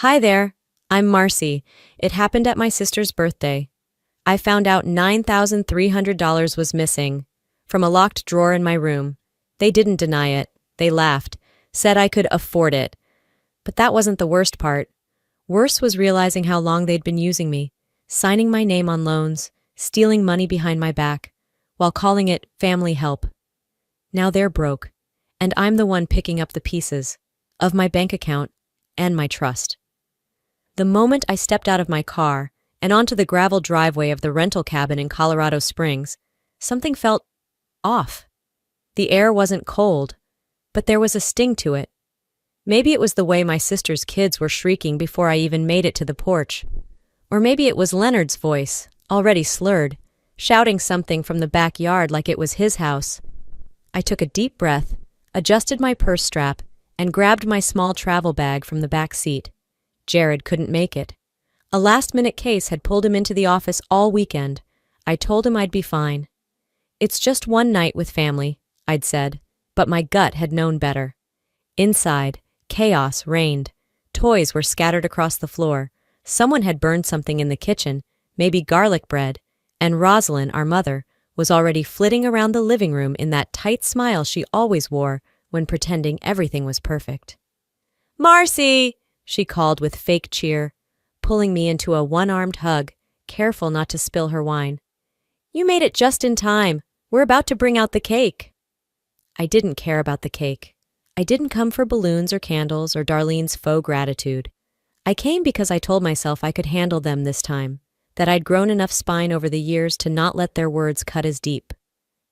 Hi there, I'm Marcy. It happened at my sister's birthday. I found out $9,300 was missing from a locked drawer in my room. They didn't deny it. They laughed, said I could afford it. But that wasn't the worst part. Worse was realizing how long they'd been using me, signing my name on loans, stealing money behind my back, while calling it family help. Now they're broke, and I'm the one picking up the pieces of my bank account and my trust. The moment I stepped out of my car and onto the gravel driveway of the rental cabin in Colorado Springs, something felt off. The air wasn't cold, but there was a sting to it. Maybe it was the way my sister's kids were shrieking before I even made it to the porch. Or maybe it was Leonard's voice, already slurred, shouting something from the backyard like it was his house. I took a deep breath, adjusted my purse strap, and grabbed my small travel bag from the back seat. Jared couldn't make it. A last-minute case had pulled him into the office all weekend. I told him I'd be fine. It's just one night with family, I'd said, but my gut had known better. Inside, chaos reigned. Toys were scattered across the floor. Someone had burned something in the kitchen, maybe garlic bread, and Rosalind, our mother, was already flitting around the living room in that tight smile she always wore when pretending everything was perfect. "Marcy!" she called with fake cheer, pulling me into a one-armed hug, careful not to spill her wine. "You made it just in time. We're about to bring out the cake." I didn't care about the cake. I didn't come for balloons or candles or Darlene's faux gratitude. I came because I told myself I could handle them this time, that I'd grown enough spine over the years to not let their words cut as deep.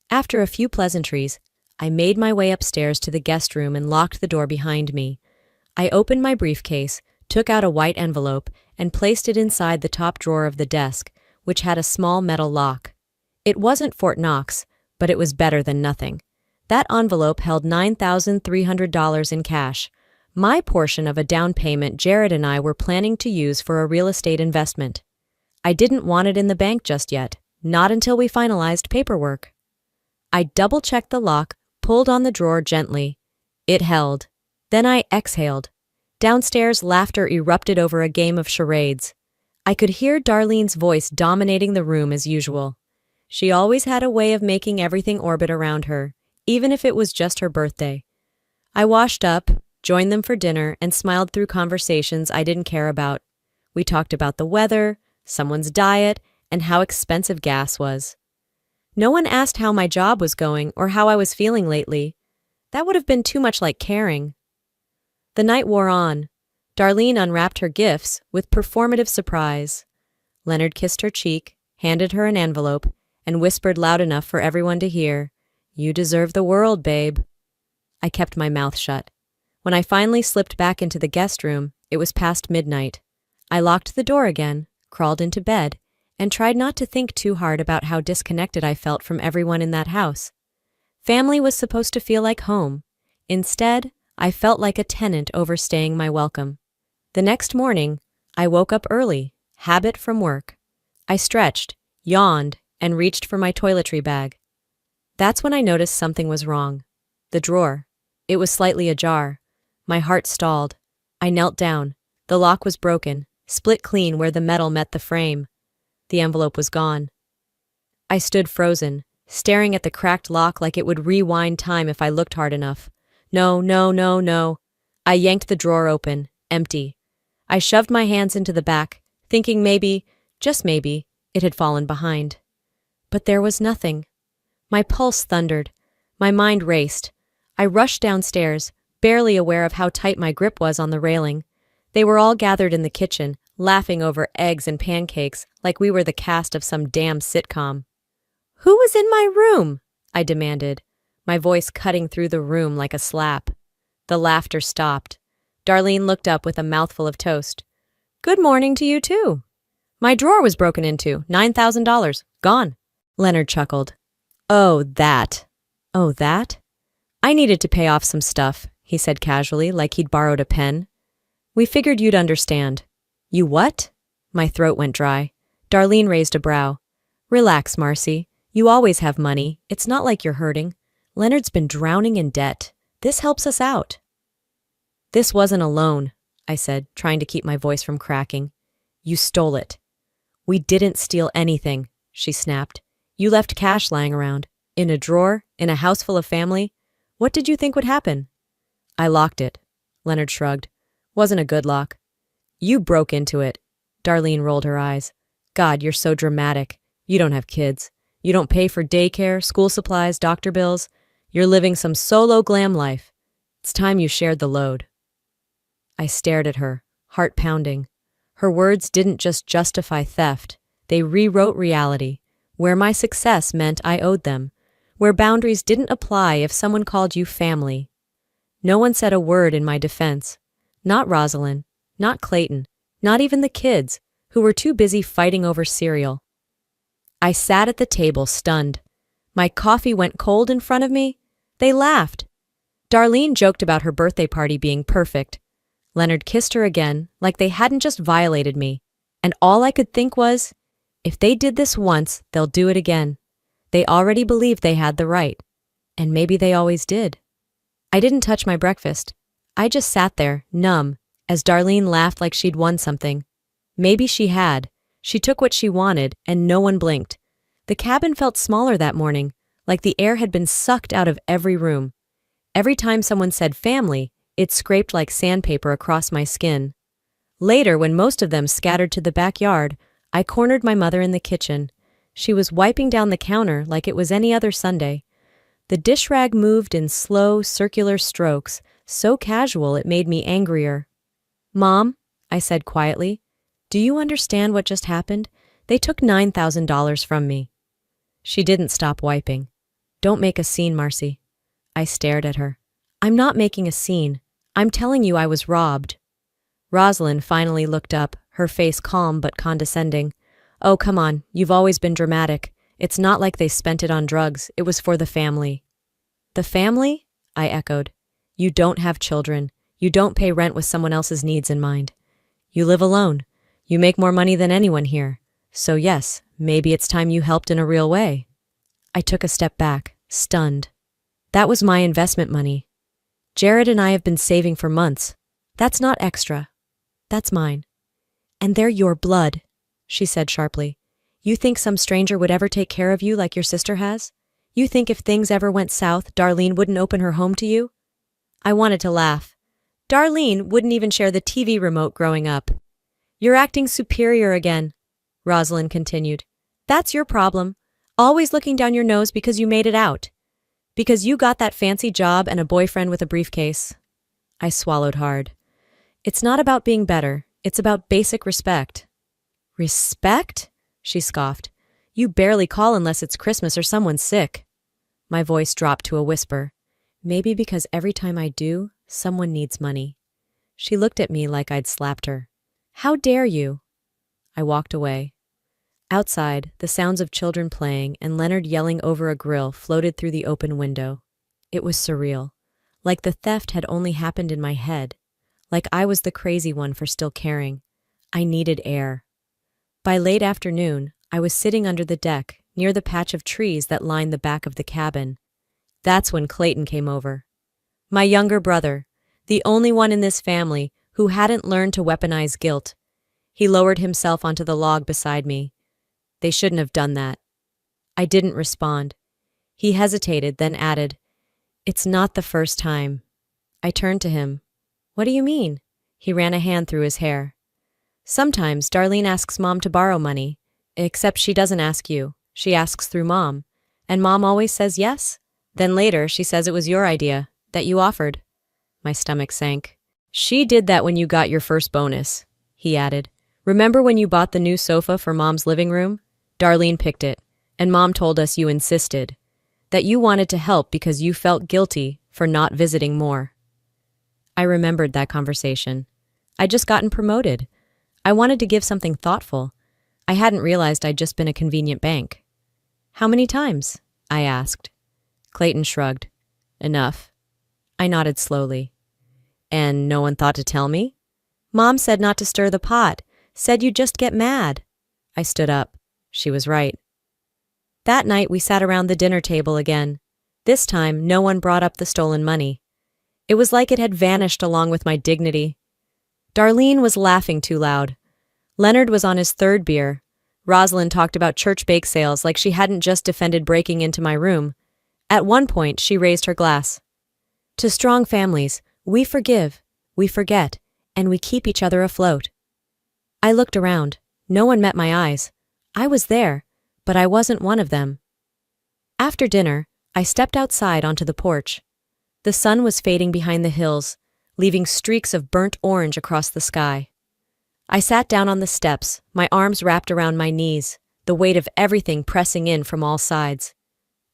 After a few pleasantries, I made my way upstairs to the guest room and locked the door behind me. I opened my briefcase, took out a white envelope, and placed it inside the top drawer of the desk, which had a small metal lock. It wasn't Fort Knox, but it was better than nothing. That envelope held $9,300 in cash, my portion of a down payment Jared and I were planning to use for a real estate investment. I didn't want it in the bank just yet, not until we finalized paperwork. I double-checked the lock, pulled on the drawer gently. It held. Then I exhaled. Downstairs, laughter erupted over a game of charades. I could hear Darlene's voice dominating the room as usual. She always had a way of making everything orbit around her, even if it was just her birthday. I washed up, joined them for dinner, and smiled through conversations I didn't care about. We talked about the weather, someone's diet, and how expensive gas was. No one asked how my job was going or how I was feeling lately. That would have been too much like caring. The night wore on. Darlene unwrapped her gifts with performative surprise. Leonard kissed her cheek, handed her an envelope, and whispered loud enough for everyone to hear, "You deserve the world, babe." I kept my mouth shut. When I finally slipped back into the guest room, it was past midnight. I locked the door again, crawled into bed, and tried not to think too hard about how disconnected I felt from everyone in that house. Family was supposed to feel like home. Instead, I felt like a tenant overstaying my welcome. The next morning, I woke up early, habit from work. I stretched, yawned, and reached for my toiletry bag. That's when I noticed something was wrong. The drawer. It was slightly ajar. My heart stalled. I knelt down. The lock was broken, split clean where the metal met the frame. The envelope was gone. I stood frozen, staring at the cracked lock like it would rewind time if I looked hard enough. No, no, no, no. I yanked the drawer open, empty. I shoved my hands into the back, thinking maybe, just maybe, it had fallen behind. But there was nothing. My pulse thundered. My mind raced. I rushed downstairs, barely aware of how tight my grip was on the railing. They were all gathered in the kitchen, laughing over eggs and pancakes like we were the cast of some damn sitcom. "Who was in my room?" I demanded, my voice cutting through the room like a slap. The laughter stopped. Darlene looked up with a mouthful of toast. "Good morning to you, too. My drawer was broken into, $9,000. Gone." Leonard chuckled. Oh, that. Oh, that? I needed to pay off some stuff, he said casually, like he'd borrowed a pen. "We figured you'd understand." "You what?" My throat went dry. Darlene raised a brow. "Relax, Marcy. You always have money. It's not like you're hurting. Leonard's been drowning in debt. This helps us out." This wasn't a loan. I said, trying to keep my voice from cracking. You stole it. We didn't steal anything, she snapped. You left cash lying around. In a drawer, in a house full of family. What did you think would happen? I locked it. Leonard shrugged. Wasn't a good lock. You broke into it. Darlene rolled her eyes. God, you're so dramatic. You don't have kids. You don't pay for daycare, school supplies, doctor bills. You're living some solo glam life. It's time you shared the load. I stared at her, heart pounding. Her words didn't just justify theft. They rewrote reality, where my success meant I owed them, where boundaries didn't apply if someone called you family. No one said a word in my defense. Not Rosalind, not Clayton, not even the kids, who were too busy fighting over cereal. I sat at the table, stunned. My coffee went cold in front of me. They laughed. Darlene joked about her birthday party being perfect. Leonard kissed her again, like they hadn't just violated me. And all I could think was, if they did this once, they'll do it again. They already believed they had the right. And maybe they always did. I didn't touch my breakfast. I just sat there, numb, as Darlene laughed like she'd won something. Maybe she had. She took what she wanted, and no one blinked. The cabin felt smaller that morning, like the air had been sucked out of every room. Every time someone said family, it scraped like sandpaper across my skin. Later, when most of them scattered to the backyard, I cornered my mother in the kitchen. She was wiping down the counter like it was any other Sunday. The dish rag moved in slow, circular strokes, so casual it made me angrier. Mom, I said quietly, do you understand what just happened? They took $9,000 from me. She didn't stop wiping. Don't make a scene, Marcy. I stared at her. I'm not making a scene. I'm telling you I was robbed. Rosalind finally looked up, her face calm but condescending. Oh, come on, you've always been dramatic. It's not like they spent it on drugs. It was for the family. The family? I echoed. You don't have children. You don't pay rent with someone else's needs in mind. You live alone. You make more money than anyone here. So yes, maybe it's time you helped in a real way. I took a step back, stunned. That was my investment money. Jared and I have been saving for months. That's not extra. That's mine. And they're your blood, she said sharply. You think some stranger would ever take care of you like your sister has? You think if things ever went south, Darlene wouldn't open her home to you? I wanted to laugh. Darlene wouldn't even share the TV remote growing up. You're acting superior again, Rosalind continued. That's your problem. Always looking down your nose because you made it out. Because you got that fancy job and a boyfriend with a briefcase. I swallowed hard. It's not about being better. It's about basic respect. Respect? She scoffed. You barely call unless it's Christmas or someone's sick. My voice dropped to a whisper. Maybe because every time I do, someone needs money. She looked at me like I'd slapped her. How dare you? I walked away. Outside, the sounds of children playing and Leonard yelling over a grill floated through the open window. It was surreal, like the theft had only happened in my head, like I was the crazy one for still caring. I needed air. By late afternoon, I was sitting under the deck, near the patch of trees that lined the back of the cabin. That's when Clayton came over. My younger brother, the only one in this family who hadn't learned to weaponize guilt. He lowered himself onto the log beside me. They shouldn't have done that. I didn't respond. He hesitated, then added, It's not the first time. I turned to him. What do you mean? He ran a hand through his hair. Sometimes Darlene asks Mom to borrow money, except she doesn't ask you. She asks through Mom. And Mom always says yes. Then later she says it was your idea, that you offered. My stomach sank. She did that when you got your first bonus, he added. Remember when you bought the new sofa for Mom's living room? Darlene picked it, and Mom told us you insisted, that you wanted to help because you felt guilty for not visiting more. I remembered that conversation. I'd just gotten promoted. I wanted to give something thoughtful. I hadn't realized I'd just been a convenient bank. How many times? I asked. Clayton shrugged. Enough. I nodded slowly. And no one thought to tell me? Mom said not to stir the pot, said you'd just get mad. I stood up. She was right. That night we sat around the dinner table again. This time no one brought up the stolen money. It was like it had vanished along with my dignity. Darlene was laughing too loud. Leonard was on his third beer. Rosalind talked about church bake sales like she hadn't just defended breaking into my room. At one point, she raised her glass. To strong families, we forgive, we forget, and we keep each other afloat. I looked around. No one met my eyes. I was there, but I wasn't one of them. After dinner, I stepped outside onto the porch. The sun was fading behind the hills, leaving streaks of burnt orange across the sky. I sat down on the steps, my arms wrapped around my knees, the weight of everything pressing in from all sides.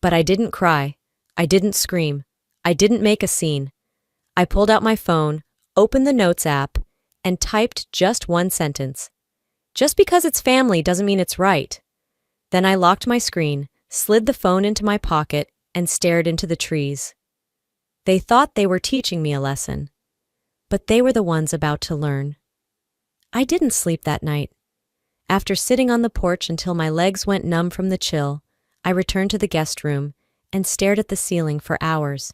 But I didn't cry. I didn't scream. I didn't make a scene. I pulled out my phone, opened the Notes app, and typed just one sentence. Just because it's family doesn't mean it's right. Then I locked my screen, slid the phone into my pocket, and stared into the trees. They thought they were teaching me a lesson, but they were the ones about to learn. I didn't sleep that night. After sitting on the porch until my legs went numb from the chill, I returned to the guest room and stared at the ceiling for hours.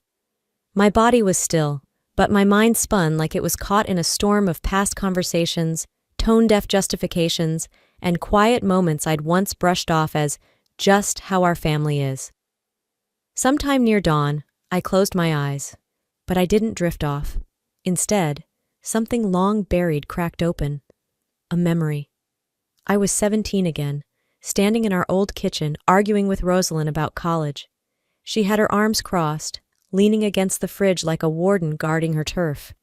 My body was still, but my mind spun like it was caught in a storm of past conversations, tone-deaf justifications, and quiet moments I'd once brushed off as just how our family is. Sometime near dawn, I closed my eyes, but I didn't drift off. Instead, something long buried cracked open. A memory. I was 17 again, standing in our old kitchen arguing with Rosalind about college. She had her arms crossed, leaning against the fridge like a warden guarding her turf.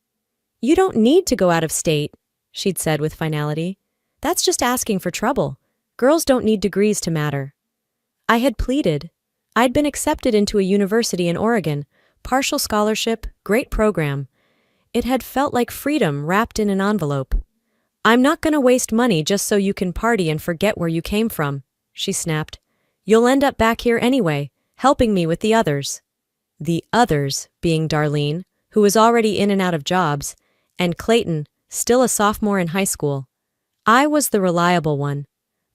"You don't need to go out of state," she'd said with finality. "That's just asking for trouble. Girls don't need degrees to matter." I had pleaded. I'd been accepted into a university in Oregon, partial scholarship, great program. It had felt like freedom wrapped in an envelope. "I'm not going to waste money just so you can party and forget where you came from," she snapped. "You'll end up back here anyway, helping me with the others." The others being Darlene, who was already in and out of jobs, and Clayton, still a sophomore in high school. I was the reliable one,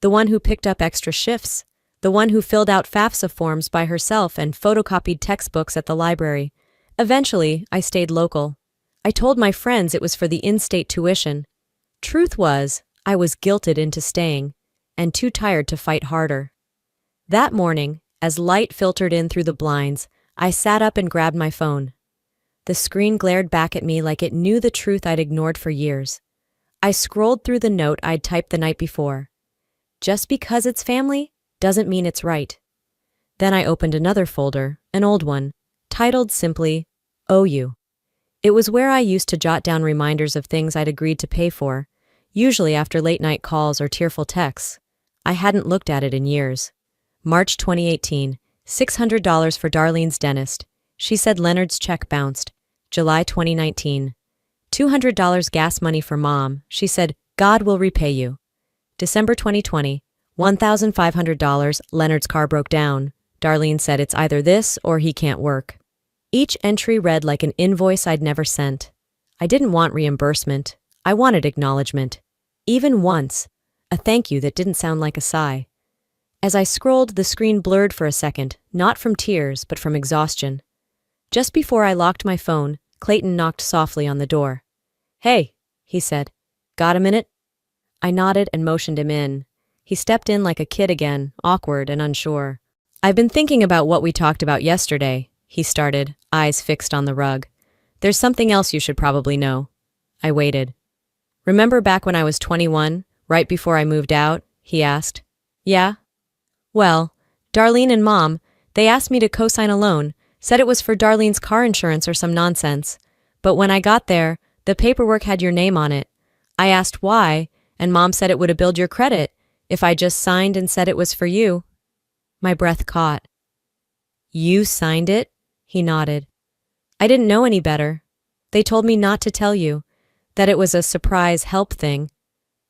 the one who picked up extra shifts, the one who filled out FAFSA forms by herself and photocopied textbooks at the library. Eventually, I stayed local. I told my friends it was for the in-state tuition. Truth was, I was guilted into staying, and too tired to fight harder. That morning, as light filtered in through the blinds, I sat up and grabbed my phone. The screen glared back at me like it knew the truth I'd ignored for years. I scrolled through the note I'd typed the night before. Just because it's family doesn't mean it's right. Then I opened another folder, an old one, titled simply, "Owe You." It was where I used to jot down reminders of things I'd agreed to pay for, usually after late-night calls or tearful texts. I hadn't looked at it in years. March 2018, $600 for Darlene's dentist. She said Leonard's check bounced. July 2019, $200 gas money for mom. She said, "God will repay you." December 2020, $1,500, Leonard's car broke down. Darlene said it's either this or he can't work. Each entry read like an invoice I'd never sent. I didn't want reimbursement. I wanted acknowledgement. Even once, a thank you that didn't sound like a sigh. As I scrolled, the screen blurred for a second, not from tears, but from exhaustion. Just before I locked my phone, Clayton knocked softly on the door. "Hey," he said. "Got a minute?" I nodded and motioned him in. He stepped in like a kid again, awkward and unsure. "I've been thinking about what we talked about yesterday," he started, eyes fixed on the rug. "There's something else you should probably know." I waited. "Remember back when I was 21, right before I moved out?" he asked. "Yeah?" "Well, Darlene and Mom, they asked me to co-sign a loan, said it was for Darlene's car insurance or some nonsense. But when I got there, the paperwork had your name on it. I asked why, and Mom said it would have built your credit if I just signed and said it was for you." My breath caught. "You signed it?" He nodded. "I didn't know any better. They told me not to tell you, that it was a surprise help thing.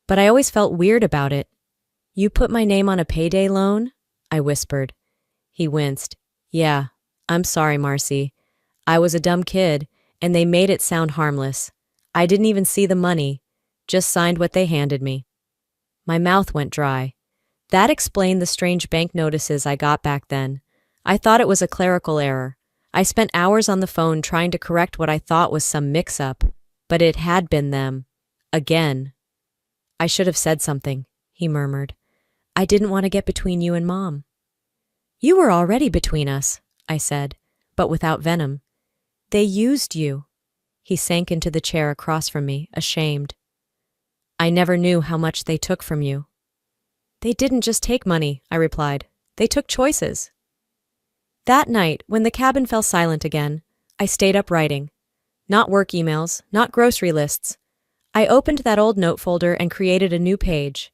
But I always felt weird about it." "You put my name on a payday loan?" I whispered. He winced. "Yeah, I'm sorry, Marcy. I was a dumb kid, and they made it sound harmless. I didn't even see the money, just signed what they handed me." My mouth went dry. That explained the strange bank notices I got back then. I thought it was a clerical error. I spent hours on the phone trying to correct what I thought was some mix-up, but it had been them. Again. I should have said something, he murmured. I didn't want to get between you and Mom. You were already between us, I said, but without venom. They used you. He sank into the chair across from me, ashamed. I never knew how much they took from you. They didn't just take money, I replied. They took choices. That night, when the cabin fell silent again, I stayed up writing. Not work emails, not grocery lists. I opened that old note folder and created a new page.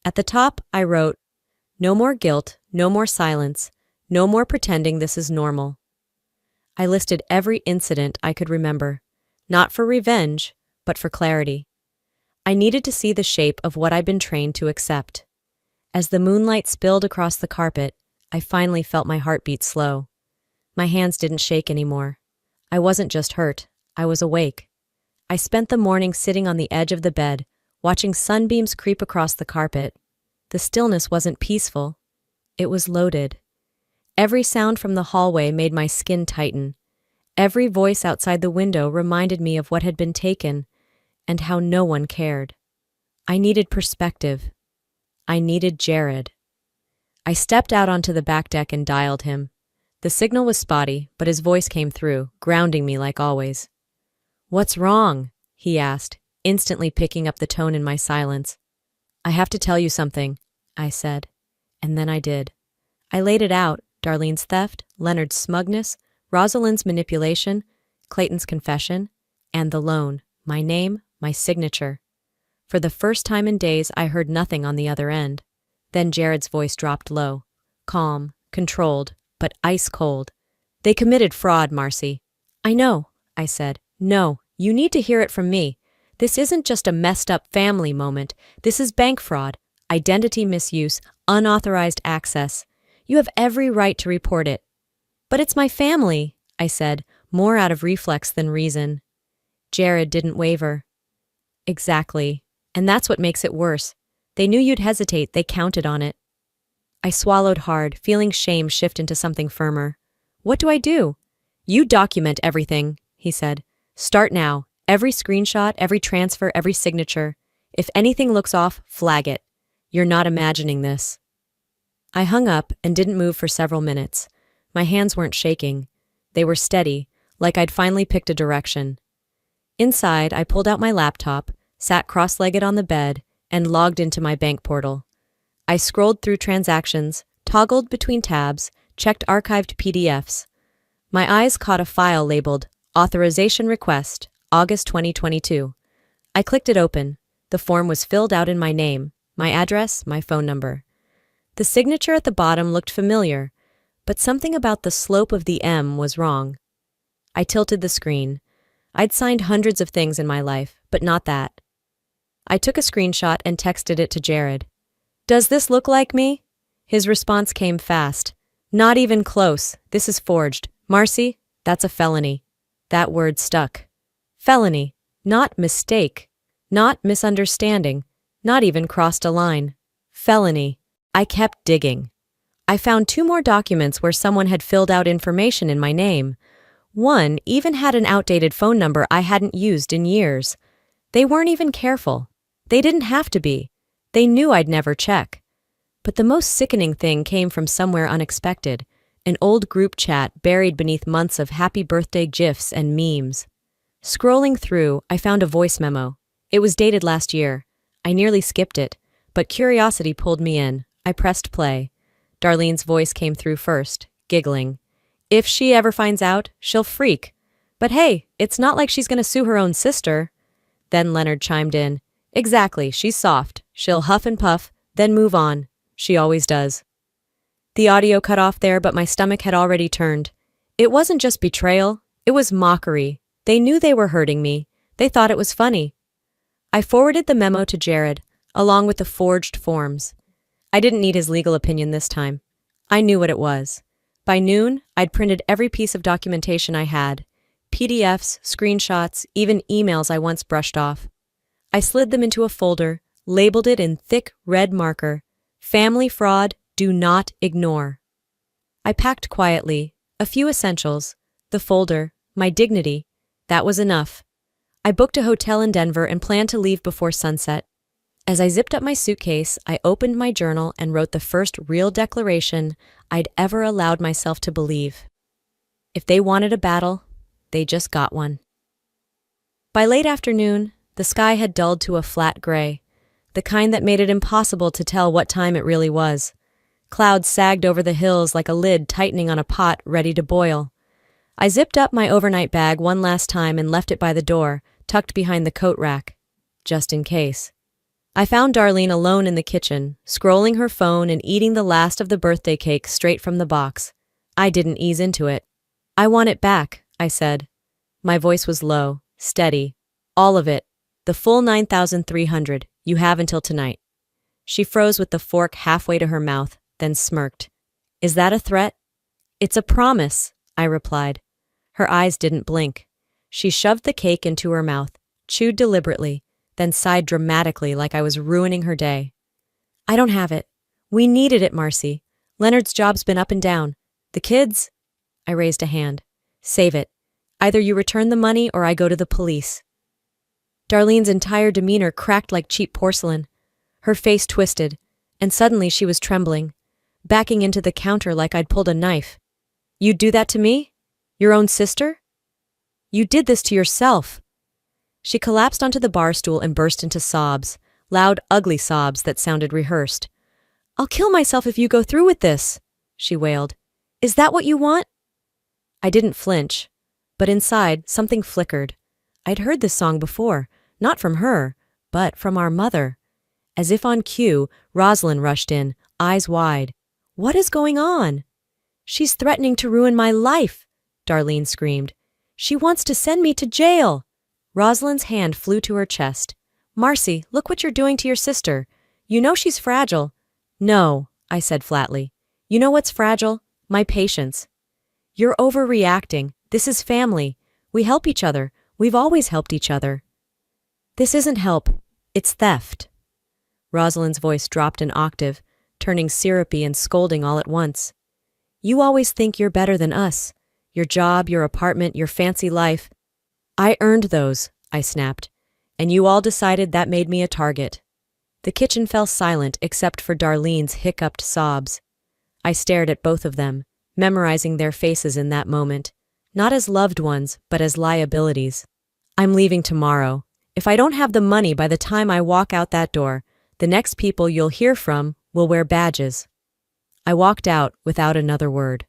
At the top, I wrote, "No more guilt, no more silence, no more pretending this is normal." I listed every incident I could remember, not for revenge, but for clarity. I needed to see the shape of what I'd been trained to accept. As the moonlight spilled across the carpet, I finally felt my heartbeat slow. My hands didn't shake anymore. I wasn't just hurt, I was awake. I spent the morning sitting on the edge of the bed, watching sunbeams creep across the carpet. The stillness wasn't peaceful. It was loaded. Every sound from the hallway made my skin tighten. Every voice outside the window reminded me of what had been taken, and how no one cared. I needed perspective. I needed Jared. I stepped out onto the back deck and dialed him. The signal was spotty, but his voice came through, grounding me like always. "What's wrong?" he asked, instantly picking up the tone in my silence. "I have to tell you something," I said. And then I did. I laid it out, Darlene's theft, Leonard's smugness, Rosalind's manipulation, Clayton's confession, and the loan, my name, my signature. For the first time in days, I heard nothing on the other end. Then Jared's voice dropped low, calm, controlled, but ice cold. "They committed fraud, Marcy." "I know," I said. "No, you need to hear it from me. This isn't just a messed up family moment. This is bank fraud, identity misuse, unauthorized access. You have every right to report it." "But it's my family," I said, more out of reflex than reason. Jared didn't waver. "Exactly. And that's what makes it worse. They knew you'd hesitate, they counted on it." I swallowed hard, feeling shame shift into something firmer. "What do I do?" "You document everything," he said. "Start now. Every screenshot, every transfer, every signature. If anything looks off, flag it. You're not imagining this." I hung up and didn't move for several minutes. My hands weren't shaking. They were steady, like I'd finally picked a direction. Inside, I pulled out my laptop, sat cross-legged on the bed, and logged into my bank portal. I scrolled through transactions, toggled between tabs, checked archived PDFs. My eyes caught a file labeled Authorization Request, August 2022. I clicked it open. The form was filled out in my name, my address, my phone number. The signature at the bottom looked familiar, but something about the slope of the M was wrong. I tilted the screen. I'd signed hundreds of things in my life, but not that. I took a screenshot and texted it to Jared. "Does this look like me?" His response came fast. "Not even close. This is forged. Marcy, that's a felony." That word stuck. Felony. Not mistake. Not misunderstanding. Not even crossed a line. Felony. I kept digging. I found 2 more documents where someone had filled out information in my name. One even had an outdated phone number I hadn't used in years. They weren't even careful. They didn't have to be. They knew I'd never check. But the most sickening thing came from somewhere unexpected, an old group chat buried beneath months of happy birthday gifs and memes. Scrolling through, I found a voice memo. It was dated last year. I nearly skipped it, but curiosity pulled me in. I pressed play. Darlene's voice came through first, giggling. "If she ever finds out, she'll freak. But hey, it's not like she's gonna sue her own sister." Then Leonard chimed in. "Exactly, she's soft. She'll huff and puff, then move on. She always does." The audio cut off there, but my stomach had already turned. It wasn't just betrayal, it was mockery. They knew they were hurting me. They thought it was funny. I forwarded the memo to Jared, along with the forged forms. I didn't need his legal opinion this time. I knew what it was. By noon, I'd printed every piece of documentation I had. PDFs, screenshots, even emails I once brushed off. I slid them into a folder, labeled it in thick red marker, "Family Fraud, Do Not Ignore." I packed quietly, a few essentials, the folder, my dignity. That was enough. I booked a hotel in Denver and planned to leave before sunset. As I zipped up my suitcase, I opened my journal and wrote the first real declaration I'd ever allowed myself to believe. If they wanted a battle, they just got one. By late afternoon, the sky had dulled to a flat gray, the kind that made it impossible to tell what time it really was. Clouds sagged over the hills like a lid tightening on a pot ready to boil. I zipped up my overnight bag one last time and left it by the door, tucked behind the coat rack, just in case. I found Darlene alone in the kitchen, scrolling her phone and eating the last of the birthday cake straight from the box. I didn't ease into it. "I want it back," I said. My voice was low, steady. "All of it. The full 9,300. You have until tonight." She froze with the fork halfway to her mouth, then smirked. "Is that a threat?" "It's a promise," I replied. Her eyes didn't blink. She shoved the cake into her mouth, chewed deliberately, then sighed dramatically like I was ruining her day. "I don't have it. We needed it, Marcy. Leonard's job's been up and down. The kids—" I raised a hand. "Save it. Either you return the money or I go to the police." Darlene's entire demeanor cracked like cheap porcelain. Her face twisted, and suddenly she was trembling, backing into the counter like I'd pulled a knife. "You'd do that to me? Your own sister? You did this to yourself." She collapsed onto the bar stool and burst into sobs, loud, ugly sobs that sounded rehearsed. "I'll kill myself if you go through with this," she wailed. "Is that what you want?" I didn't flinch, but inside something flickered. I'd heard this song before, not from her, but from our mother. As if on cue, Rosalind rushed in, eyes wide. "What is going on?" "She's threatening to ruin my life," Darlene screamed. "She wants to send me to jail." Rosalind's hand flew to her chest. "Marcy, look what you're doing to your sister. You know she's fragile." "No," I said flatly. "You know what's fragile? My patience." "You're overreacting. This is family. We help each other. We've always helped each other." "This isn't help. It's theft." Rosalind's voice dropped an octave, turning syrupy and scolding all at once. "You always think you're better than us. Your job, your apartment, your fancy life. I earned those," I snapped, "and you all decided that made me a target." The kitchen fell silent except for Darlene's hiccuped sobs. I stared at both of them, memorizing their faces in that moment, not as loved ones, but as liabilities. "I'm leaving tomorrow. If I don't have the money by the time I walk out that door, the next people you'll hear from will wear badges." I walked out without another word.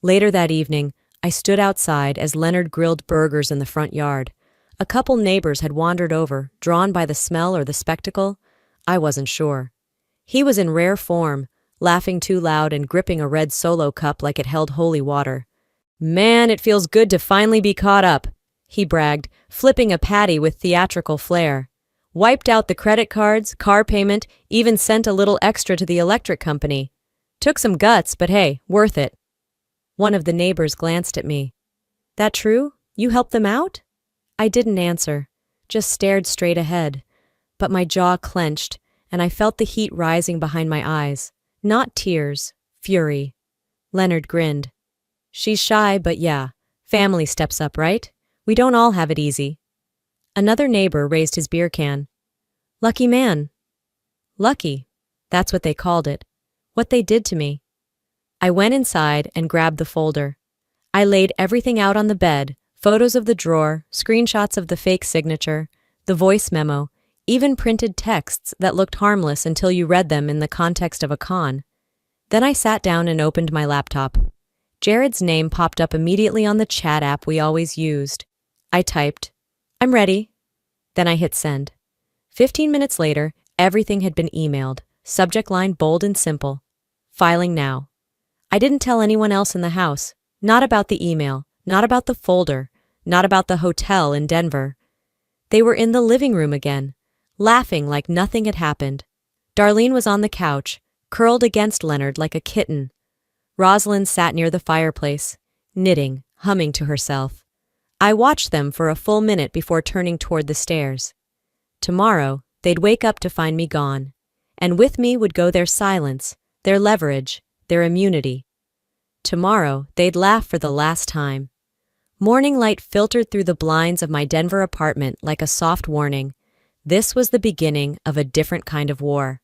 Later that evening, I stood outside as Leonard grilled burgers in the front yard. A couple neighbors had wandered over, drawn by the smell or the spectacle. I wasn't sure. He was in rare form, laughing too loud and gripping a red Solo cup like it held holy water. "Man, it feels good to finally be caught up," he bragged, flipping a patty with theatrical flair. "Wiped out the credit cards, car payment, even sent a little extra to the electric company. Took some guts, but hey, worth it." One of the neighbors glanced at me. "That true? You helped them out?" I didn't answer, just stared straight ahead. But my jaw clenched, and I felt the heat rising behind my eyes. Not tears, fury. Leonard grinned. "She's shy, but yeah, family steps up, right? We don't all have it easy." Another neighbor raised his beer can. "Lucky man." Lucky. That's what they called it. What they did to me. I went inside and grabbed the folder. I laid everything out on the bed, photos of the drawer, screenshots of the fake signature, the voice memo, even printed texts that looked harmless until you read them in the context of a con. Then I sat down and opened my laptop. Jared's name popped up immediately on the chat app we always used. I typed, "I'm ready." Then I hit send. 15 minutes later, everything had been emailed, subject line bold and simple. "Filing now." I didn't tell anyone else in the house, not about the email, not about the folder, not about the hotel in Denver. They were in the living room again, laughing like nothing had happened. Darlene was on the couch, curled against Leonard like a kitten. Rosalind sat near the fireplace, knitting, humming to herself. I watched them for a full minute before turning toward the stairs. Tomorrow, they'd wake up to find me gone, and with me would go their silence, their leverage, their immunity. Tomorrow, they'd laugh for the last time. Morning light filtered through the blinds of my Denver apartment like a soft warning. This was the beginning of a different kind of war.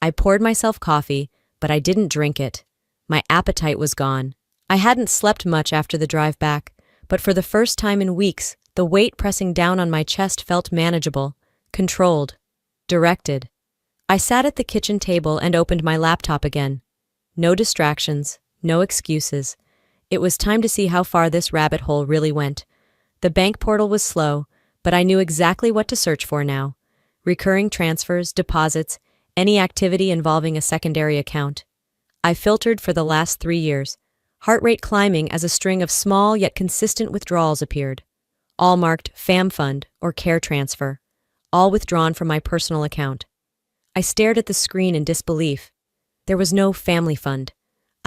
I poured myself coffee, but I didn't drink it. My appetite was gone. I hadn't slept much after the drive back, but for the first time in weeks, the weight pressing down on my chest felt manageable, controlled, directed. I sat at the kitchen table and opened my laptop again. No distractions, no excuses. It was time to see how far this rabbit hole really went. The bank portal was slow, but I knew exactly what to search for now. Recurring transfers, deposits, any activity involving a secondary account. I filtered for the last 3 years, heart rate climbing as a string of small yet consistent withdrawals appeared. All marked FAM Fund or Care Transfer, all withdrawn from my personal account. I stared at the screen in disbelief. There was no family fund.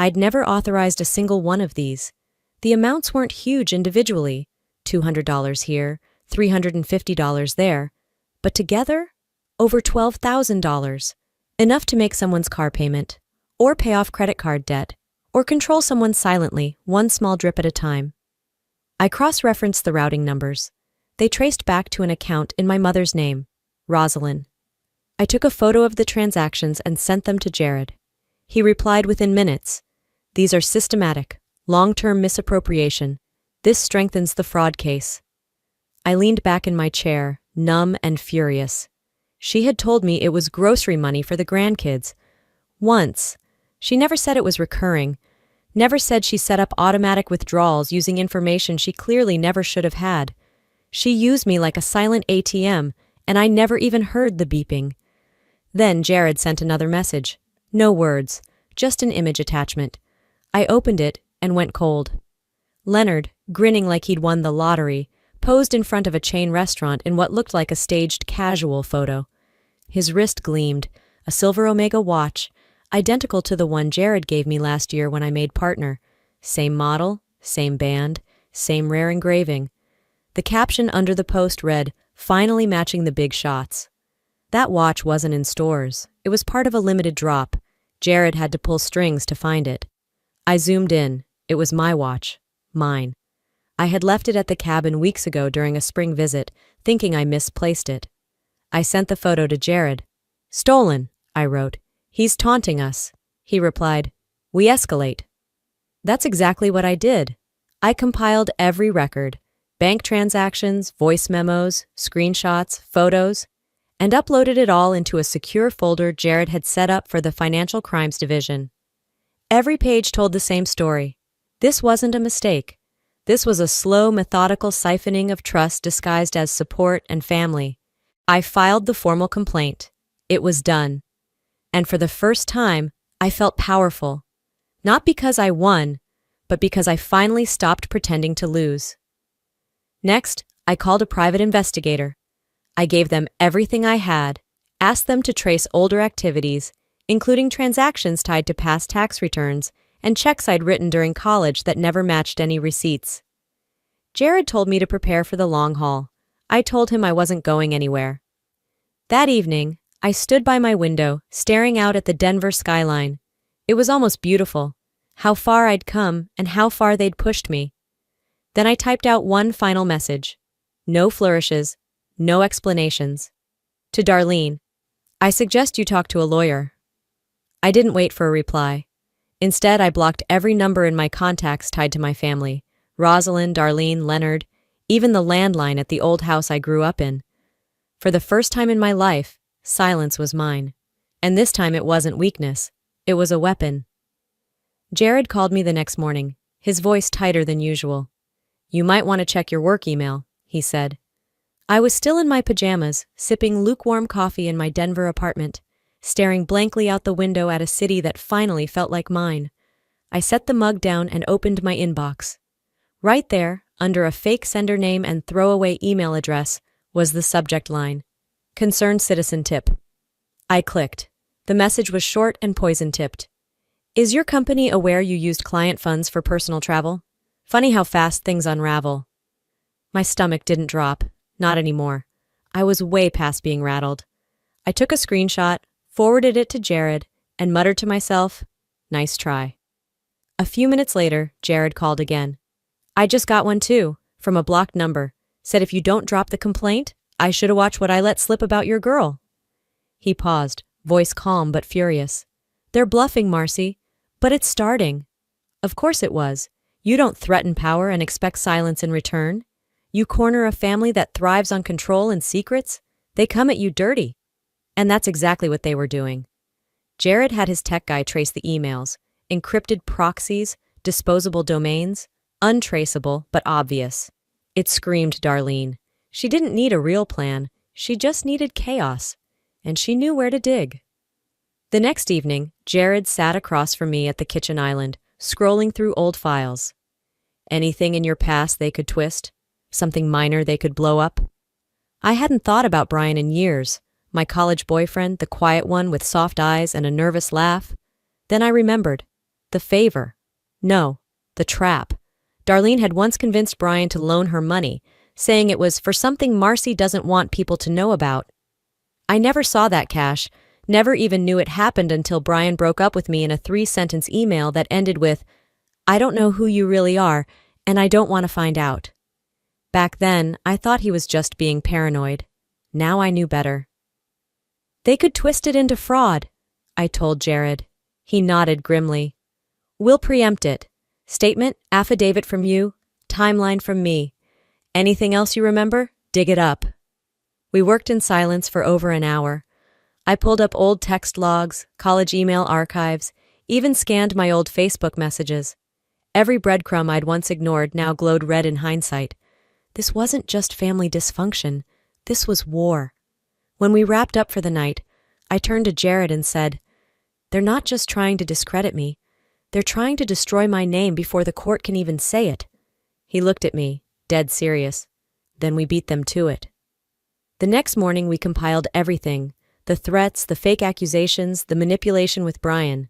I'd never authorized a single one of these. The amounts weren't huge individually, $200 here, $350 there, but together, over $12,000, enough to make someone's car payment, or pay off credit card debt, or control someone silently, one small drip at a time. I cross-referenced the routing numbers. They traced back to an account in my mother's name, Rosalind. I took a photo of the transactions and sent them to Jared. He replied within minutes. These are systematic, long-term misappropriation. This strengthens the fraud case. I leaned back in my chair, numb and furious. She had told me it was grocery money for the grandkids. Once. She never said it was recurring. Never said she set up automatic withdrawals using information she clearly never should have had. She used me like a silent ATM, and I never even heard the beeping. Then Jared sent another message. No words, just an image attachment. I opened it and went cold. Leonard, grinning like he'd won the lottery, posed in front of a chain restaurant in what looked like a staged casual photo. His wrist gleamed, a silver Omega watch, identical to the one Jared gave me last year when I made partner. Same model, same band, same rare engraving. The caption under the post read, "Finally matching the big shots." That watch wasn't in stores. It was part of a limited drop. Jared had to pull strings to find it. I zoomed in. It was my watch. Mine. I had left it at the cabin weeks ago during a spring visit, thinking I misplaced it. I sent the photo to Jared. "Stolen," I wrote. "He's taunting us." He replied, "We escalate." That's exactly what I did. I compiled every record, bank transactions, voice memos, screenshots, photos, and uploaded it all into a secure folder Jared had set up for the Financial Crimes Division. Every page told the same story. This wasn't a mistake. This was a slow, methodical siphoning of trust disguised as support and family. I filed the formal complaint. It was done. And for the first time, I felt powerful. Not because I won, but because I finally stopped pretending to lose. Next, I called a private investigator. I gave them everything I had, asked them to trace older activities, including transactions tied to past tax returns and checks I'd written during college that never matched any receipts. Jared told me to prepare for the long haul. I told him I wasn't going anywhere. That evening, I stood by my window, staring out at the Denver skyline. It was almost beautiful. How far I'd come and how far they'd pushed me. Then I typed out one final message. No flourishes, no explanations. To Darlene, I suggest you talk to a lawyer. I didn't wait for a reply. Instead, I blocked every number in my contacts tied to my family. Rosalind, Darlene, Leonard, even the landline at the old house I grew up in. For the first time in my life, silence was mine. And this time it wasn't weakness. It was a weapon. Jared called me the next morning, his voice tighter than usual. "You might want to check your work email," he said. I was still in my pajamas, sipping lukewarm coffee in my Denver apartment, staring blankly out the window at a city that finally felt like mine. I set the mug down and opened my inbox. Right there, under a fake sender name and throwaway email address, was the subject line. Concerned citizen tip. I clicked. The message was short and poison-tipped. Is your company aware you used client funds for personal travel? Funny how fast things unravel. My stomach didn't drop. Not anymore. I was way past being rattled. I took a screenshot, forwarded it to Jared, and muttered to myself, "Nice try." A few minutes later, Jared called again. "I just got one too. from a blocked number. Said if you don't drop the complaint, I shoulda watched what I let slip about your girl. He paused, voice calm but furious. They're bluffing, Marcy. But it's starting. Of course it was. You don't threaten power and expect silence in return. You corner a family that thrives on control and secrets. They come at you dirty. And that's exactly what they were doing. Jared had his tech guy trace the emails. Encrypted proxies, disposable domains, untraceable but obvious. It screamed Darlene. She didn't need a real plan. She just needed chaos. And she knew where to dig. The next evening, Jared sat across from me at the kitchen island, scrolling through old files. Anything in your past they could twist? Something minor they could blow up? I hadn't thought about Brian in years. My college boyfriend, the quiet one with soft eyes and a nervous laugh. Then I remembered. The favor. No, the trap. Darlene had once convinced Brian to loan her money, saying it was for something Marcy doesn't want people to know about. I never saw that cash, never even knew it happened until Brian broke up with me in a 3-sentence email that ended with, I don't know who you really are, and I don't want to find out. Back then, I thought he was just being paranoid. Now I knew better. They could twist it into fraud, I told Jared. He nodded grimly. We'll preempt it. Statement, affidavit from you, timeline from me. Anything else you remember? Dig it up. We worked in silence for over an hour. I pulled up old text logs, college email archives, even scanned my old Facebook messages. Every breadcrumb I'd once ignored now glowed red in hindsight. This wasn't just family dysfunction. This was war. When we wrapped up for the night, I turned to Jared and said, They're not just trying to discredit me. They're trying to destroy my name before the court can even say it. He looked at me, dead serious. Then we beat them to it. The next morning we compiled everything, the threats, the fake accusations, the manipulation with Brian.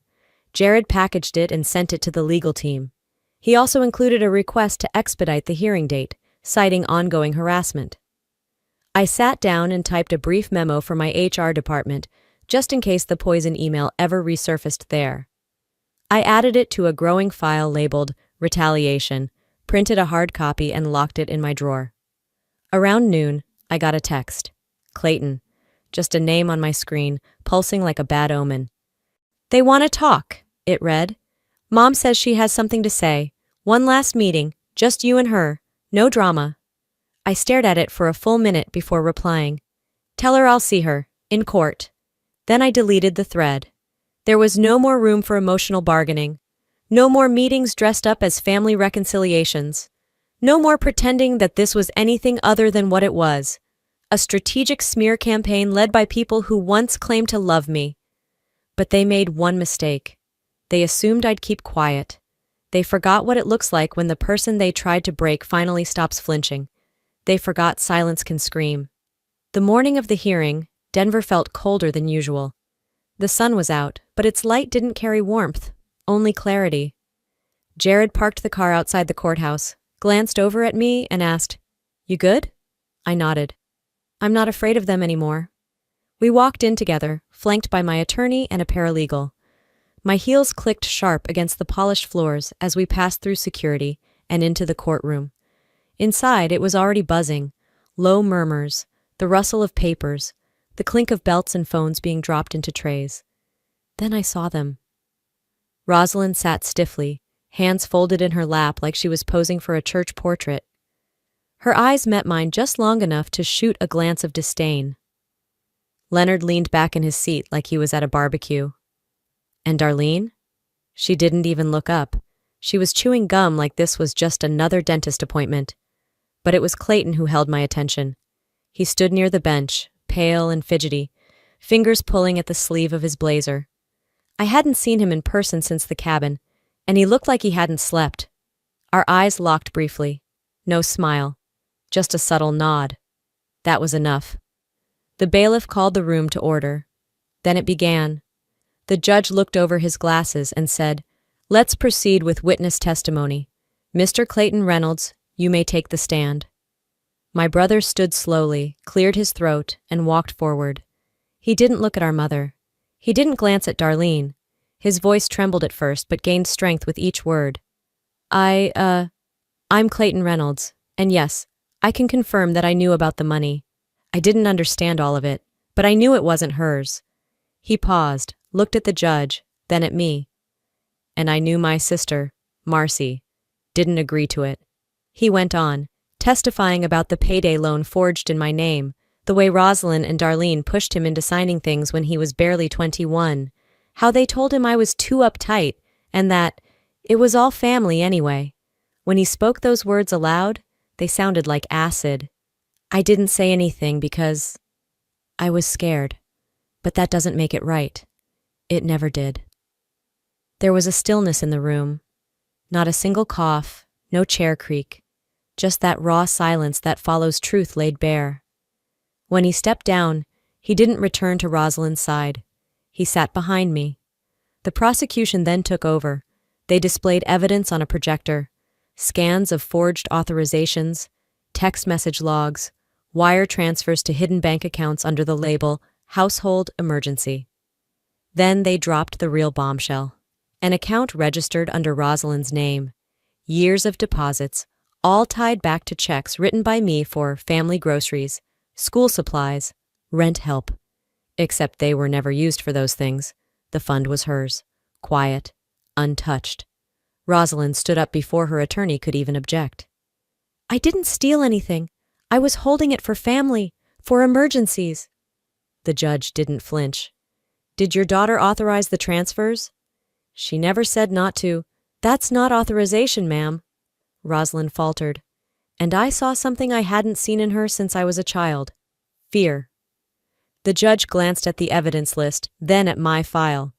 Jared packaged it and sent it to the legal team. He also included a request to expedite the hearing date, citing ongoing harassment. I sat down and typed a brief memo for my HR department, just in case the poison email ever resurfaced there. I added it to a growing file labeled Retaliation, printed a hard copy and locked it in my drawer. Around noon, I got a text. Clayton. Just a name on my screen, pulsing like a bad omen. They want to talk, it read. Mom says she has something to say. One last meeting, just you and her. No drama. I stared at it for a full minute before replying. Tell her I'll see her, in court. Then I deleted the thread. There was no more room for emotional bargaining. No more meetings dressed up as family reconciliations. No more pretending that this was anything other than what it was. A strategic smear campaign led by people who once claimed to love me. But they made one mistake. They assumed I'd keep quiet. They forgot what it looks like when the person they tried to break finally stops flinching. They forgot silence can scream. The morning of the hearing, Denver felt colder than usual. The sun was out, but its light didn't carry warmth, only clarity. Jared parked the car outside the courthouse, glanced over at me, and asked, You good? I nodded. I'm not afraid of them anymore. We walked in together, flanked by my attorney and a paralegal. My heels clicked sharp against the polished floors as we passed through security and into the courtroom. Inside, it was already buzzing. Low murmurs, the rustle of papers, the clink of belts and phones being dropped into trays. Then I saw them. Rosalind sat stiffly, hands folded in her lap like she was posing for a church portrait. Her eyes met mine just long enough to shoot a glance of disdain. Leonard leaned back in his seat like he was at a barbecue. And Darlene? She didn't even look up. She was chewing gum like this was just another dentist appointment. But it was Clayton who held my attention. He stood near the bench, pale and fidgety, fingers pulling at the sleeve of his blazer. I hadn't seen him in person since the cabin, and he looked like he hadn't slept. Our eyes locked briefly. No smile. Just a subtle nod. That was enough. The bailiff called the room to order. Then it began. The judge looked over his glasses and said, Let's proceed with witness testimony. Mr. Clayton Reynolds, you may take the stand. My brother stood slowly, cleared his throat, and walked forward. He didn't look at our mother. He didn't glance at Darlene. His voice trembled at first, but gained strength with each word. I'm Clayton Reynolds, And yes, I can confirm that I knew about the money. I didn't understand all of it, but I knew it wasn't hers. He paused, looked at the judge, then at me. And I knew my sister, Marcy, didn't agree to it. He went on, testifying about the payday loan forged in my name, the way Rosalind and Darlene pushed him into signing things when he was barely 21, how they told him I was too uptight, and that it was all family anyway. When he spoke those words aloud, they sounded like acid. I didn't say anything because I was scared, but that doesn't make it right. It never did. There was a stillness in the room. Not a single cough, no chair creak, just that raw silence that follows truth laid bare. When he stepped down, he didn't return to Rosalind's side. He sat behind me. The prosecution then took over. They displayed evidence on a projector, scans of forged authorizations, text message logs, wire transfers to hidden bank accounts under the label Household Emergency. Then they dropped the real bombshell. An account registered under Rosalind's name. Years of deposits, all tied back to checks written by me for family groceries, school supplies, rent help. Except they were never used for those things. The fund was hers, quiet, untouched. Rosalind stood up before her attorney could even object. I didn't steal anything. I was holding it for family, for emergencies. The judge didn't flinch. Did your daughter authorize the transfers? She never said not to. That's not authorization, ma'am. Rosalind faltered. And I saw something I hadn't seen in her since I was a child. Fear. The judge glanced at the evidence list, then at my file.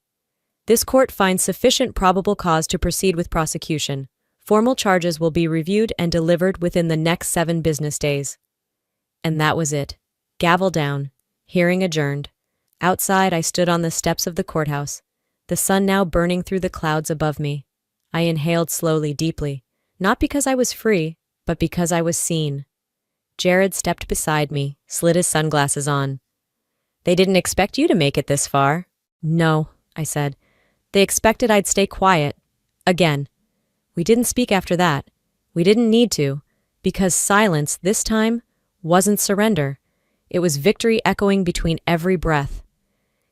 This court finds sufficient probable cause to proceed with prosecution. Formal charges will be reviewed and delivered within the next 7 business days. And that was it. Gavel down. Hearing adjourned. Outside, I stood on the steps of the courthouse, the sun now burning through the clouds above me. I inhaled slowly, deeply, not because I was free, but because I was seen. Jared stepped beside me, slid his sunglasses on. They didn't expect you to make it this far. No, I said. They expected I'd stay quiet. Again. We didn't speak after that. We didn't need to, because silence, this time, wasn't surrender. It was victory echoing between every breath.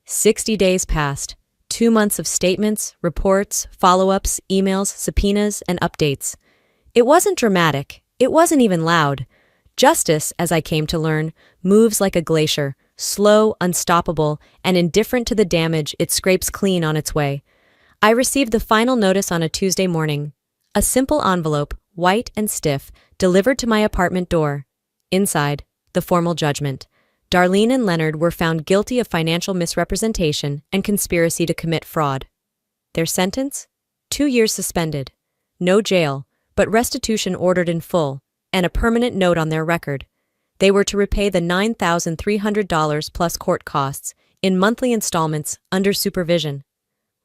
60 days passed. 2 months of statements, reports, follow-ups, emails, subpoenas, and updates. It wasn't dramatic. It wasn't even loud. Justice, as I came to learn, moves like a glacier, slow, unstoppable, and indifferent to the damage it scrapes clean on its way. I received the final notice on a Tuesday morning. A simple envelope, white and stiff, delivered to my apartment door. Inside, the formal judgment. Darlene and Leonard were found guilty of financial misrepresentation and conspiracy to commit fraud. Their sentence? 2 years suspended. No jail, but restitution ordered in full, and a permanent note on their record. They were to repay the $9,300 plus court costs in monthly installments under supervision.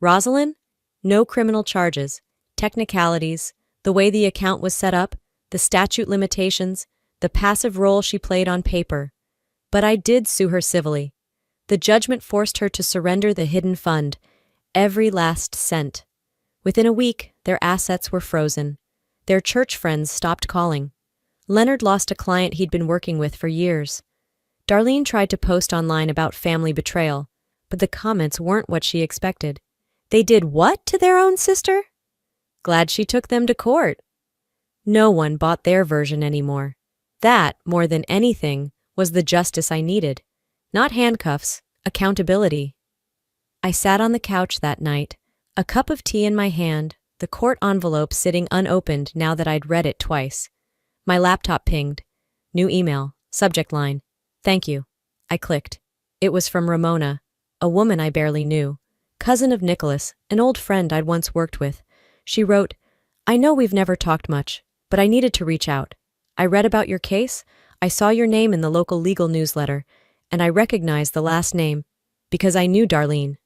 Rosalind? No criminal charges. Technicalities, the way the account was set up, the statute limitations, the passive role she played on paper. But I did sue her civilly. The judgment forced her to surrender the hidden fund, every last cent. Within a week, their assets were frozen. Their church friends stopped calling. Leonard lost a client he'd been working with for years. Darlene tried to post online about family betrayal, but the comments weren't what she expected. They did what to their own sister? Glad she took them to court. No one bought their version anymore. That, more than anything, was the justice I needed. Not handcuffs, accountability. I sat on the couch that night, a cup of tea in my hand, the court envelope sitting unopened now that I'd read it twice. My laptop pinged. New email, subject line, thank you. I clicked. It was from Ramona, a woman I barely knew, cousin of Nicholas, an old friend I'd once worked with. She wrote, I know we've never talked much, but I needed to reach out. I read about your case, I saw your name in the local legal newsletter, and I recognized the last name because I knew Darlene.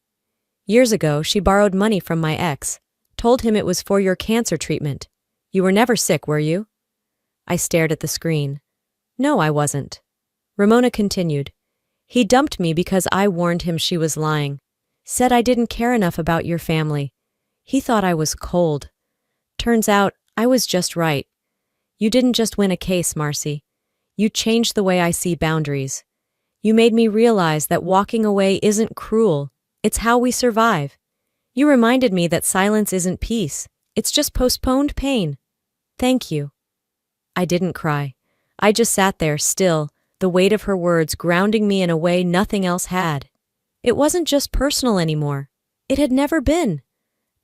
Years ago, she borrowed money from my ex, told him it was for your cancer treatment. You were never sick, were you? I stared at the screen. No, I wasn't. Ramona continued. He dumped me because I warned him she was lying. Said I didn't care enough about your family. He thought I was cold. Turns out, I was just right. You didn't just win a case, Marcy. You changed the way I see boundaries. You made me realize that walking away isn't cruel, it's how we survive. You reminded me that silence isn't peace, it's just postponed pain. Thank you. I didn't cry. I just sat there, still, the weight of her words grounding me in a way nothing else had. It wasn't just personal anymore. It had never been.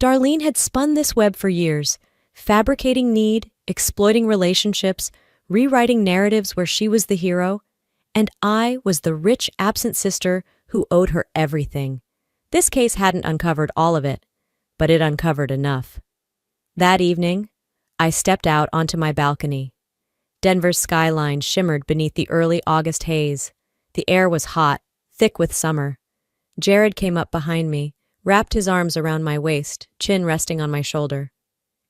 Darlene had spun this web for years, fabricating need, exploiting relationships, rewriting narratives where she was the hero, and I was the rich, absent sister who owed her everything. This case hadn't uncovered all of it, but it uncovered enough. That evening, I stepped out onto my balcony. Denver's skyline shimmered beneath the early August haze. The air was hot, thick with summer. Jared came up behind me, wrapped his arms around my waist, chin resting on my shoulder.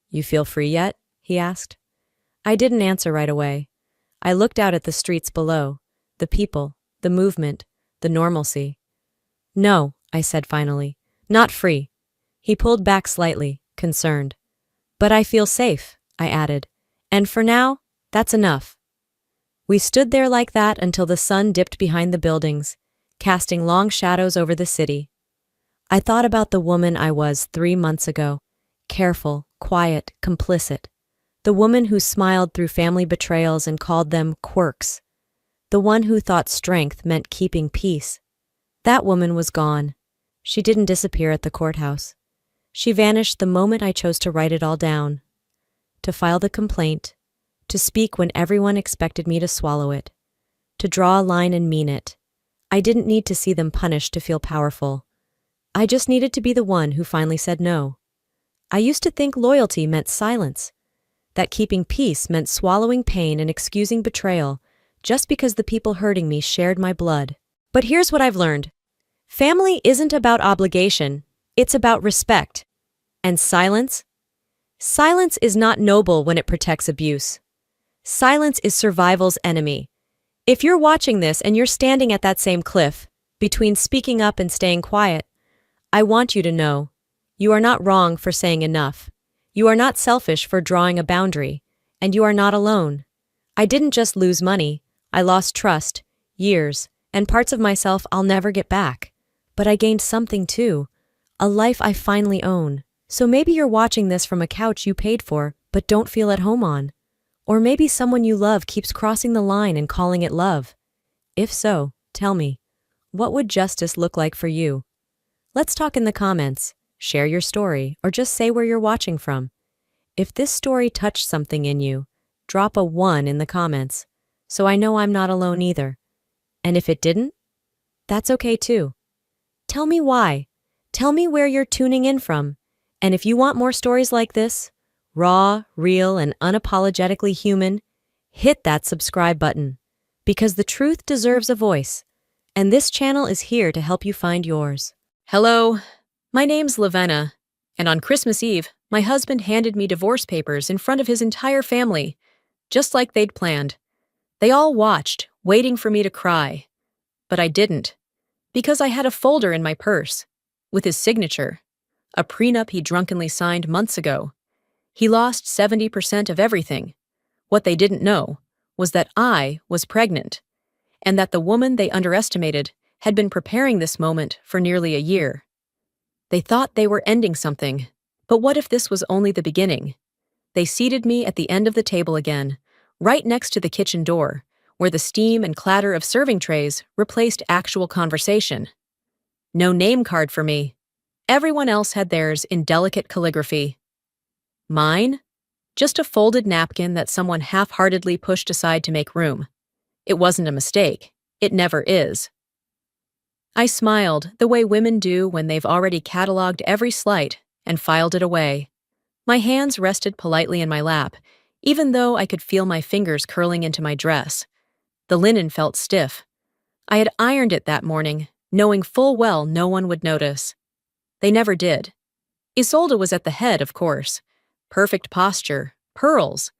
"You feel free yet?" he asked. I didn't answer right away. I looked out at the streets below, the people, the movement, the normalcy. "No," I said finally, "not free." He pulled back slightly, concerned. "But I feel safe," I added. "And for now, that's enough." We stood there like that until the sun dipped behind the buildings, casting long shadows over the city. I thought about the woman I was 3 months ago, careful, quiet, complicit. The woman who smiled through family betrayals and called them quirks. The one who thought strength meant keeping peace. That woman was gone. She didn't disappear at the courthouse. She vanished the moment I chose to write it all down. To file the complaint. To speak when everyone expected me to swallow it. To draw a line and mean it. I didn't need to see them punished to feel powerful. I just needed to be the one who finally said no. I used to think loyalty meant silence. That keeping peace meant swallowing pain and excusing betrayal, just because the people hurting me shared my blood. But here's what I've learned. Family isn't about obligation, it's about respect. And silence? Silence is not noble when it protects abuse. Silence is survival's enemy. If you're watching this and you're standing at that same cliff, between speaking up and staying quiet, I want you to know, you are not wrong for saying enough. You are not selfish for drawing a boundary, and you are not alone. I didn't just lose money, I lost trust, years, and parts of myself I'll never get back. But I gained something too, a life I finally own. So maybe you're watching this from a couch you paid for, but don't feel at home on. Or maybe someone you love keeps crossing the line and calling it love. If so, tell me, what would justice look like for you? Let's talk in the comments, share your story, or just say where you're watching from. If this story touched something in you, drop a 1 in the comments, so I know I'm not alone either. And if it didn't, that's okay too. Tell me why. Tell me where you're tuning in from. And if you want more stories like this, raw, real, and unapologetically human, hit that subscribe button. Because the truth deserves a voice. And this channel is here to help you find yours. Hello, my name's Lavenna, and on Christmas Eve, my husband handed me divorce papers in front of his entire family, just like they'd planned. They all watched, waiting for me to cry. But I didn't, because I had a folder in my purse, with his signature, a prenup he drunkenly signed months ago. He lost 70% of everything. What they didn't know was that I was pregnant, and that the woman they underestimated had been preparing this moment for nearly a year. They thought they were ending something, but what if this was only the beginning? They seated me at the end of the table again, right next to the kitchen door, where the steam and clatter of serving trays replaced actual conversation. No name card for me. Everyone else had theirs in delicate calligraphy. Mine? Just a folded napkin that someone half-heartedly pushed aside to make room. It wasn't a mistake. It never is. I smiled, the way women do when they've already cataloged every slight, and filed it away. My hands rested politely in my lap, even though I could feel my fingers curling into my dress. The linen felt stiff. I had ironed it that morning, knowing full well no one would notice. They never did. Isolde was at the head, of course. Perfect posture, pearls.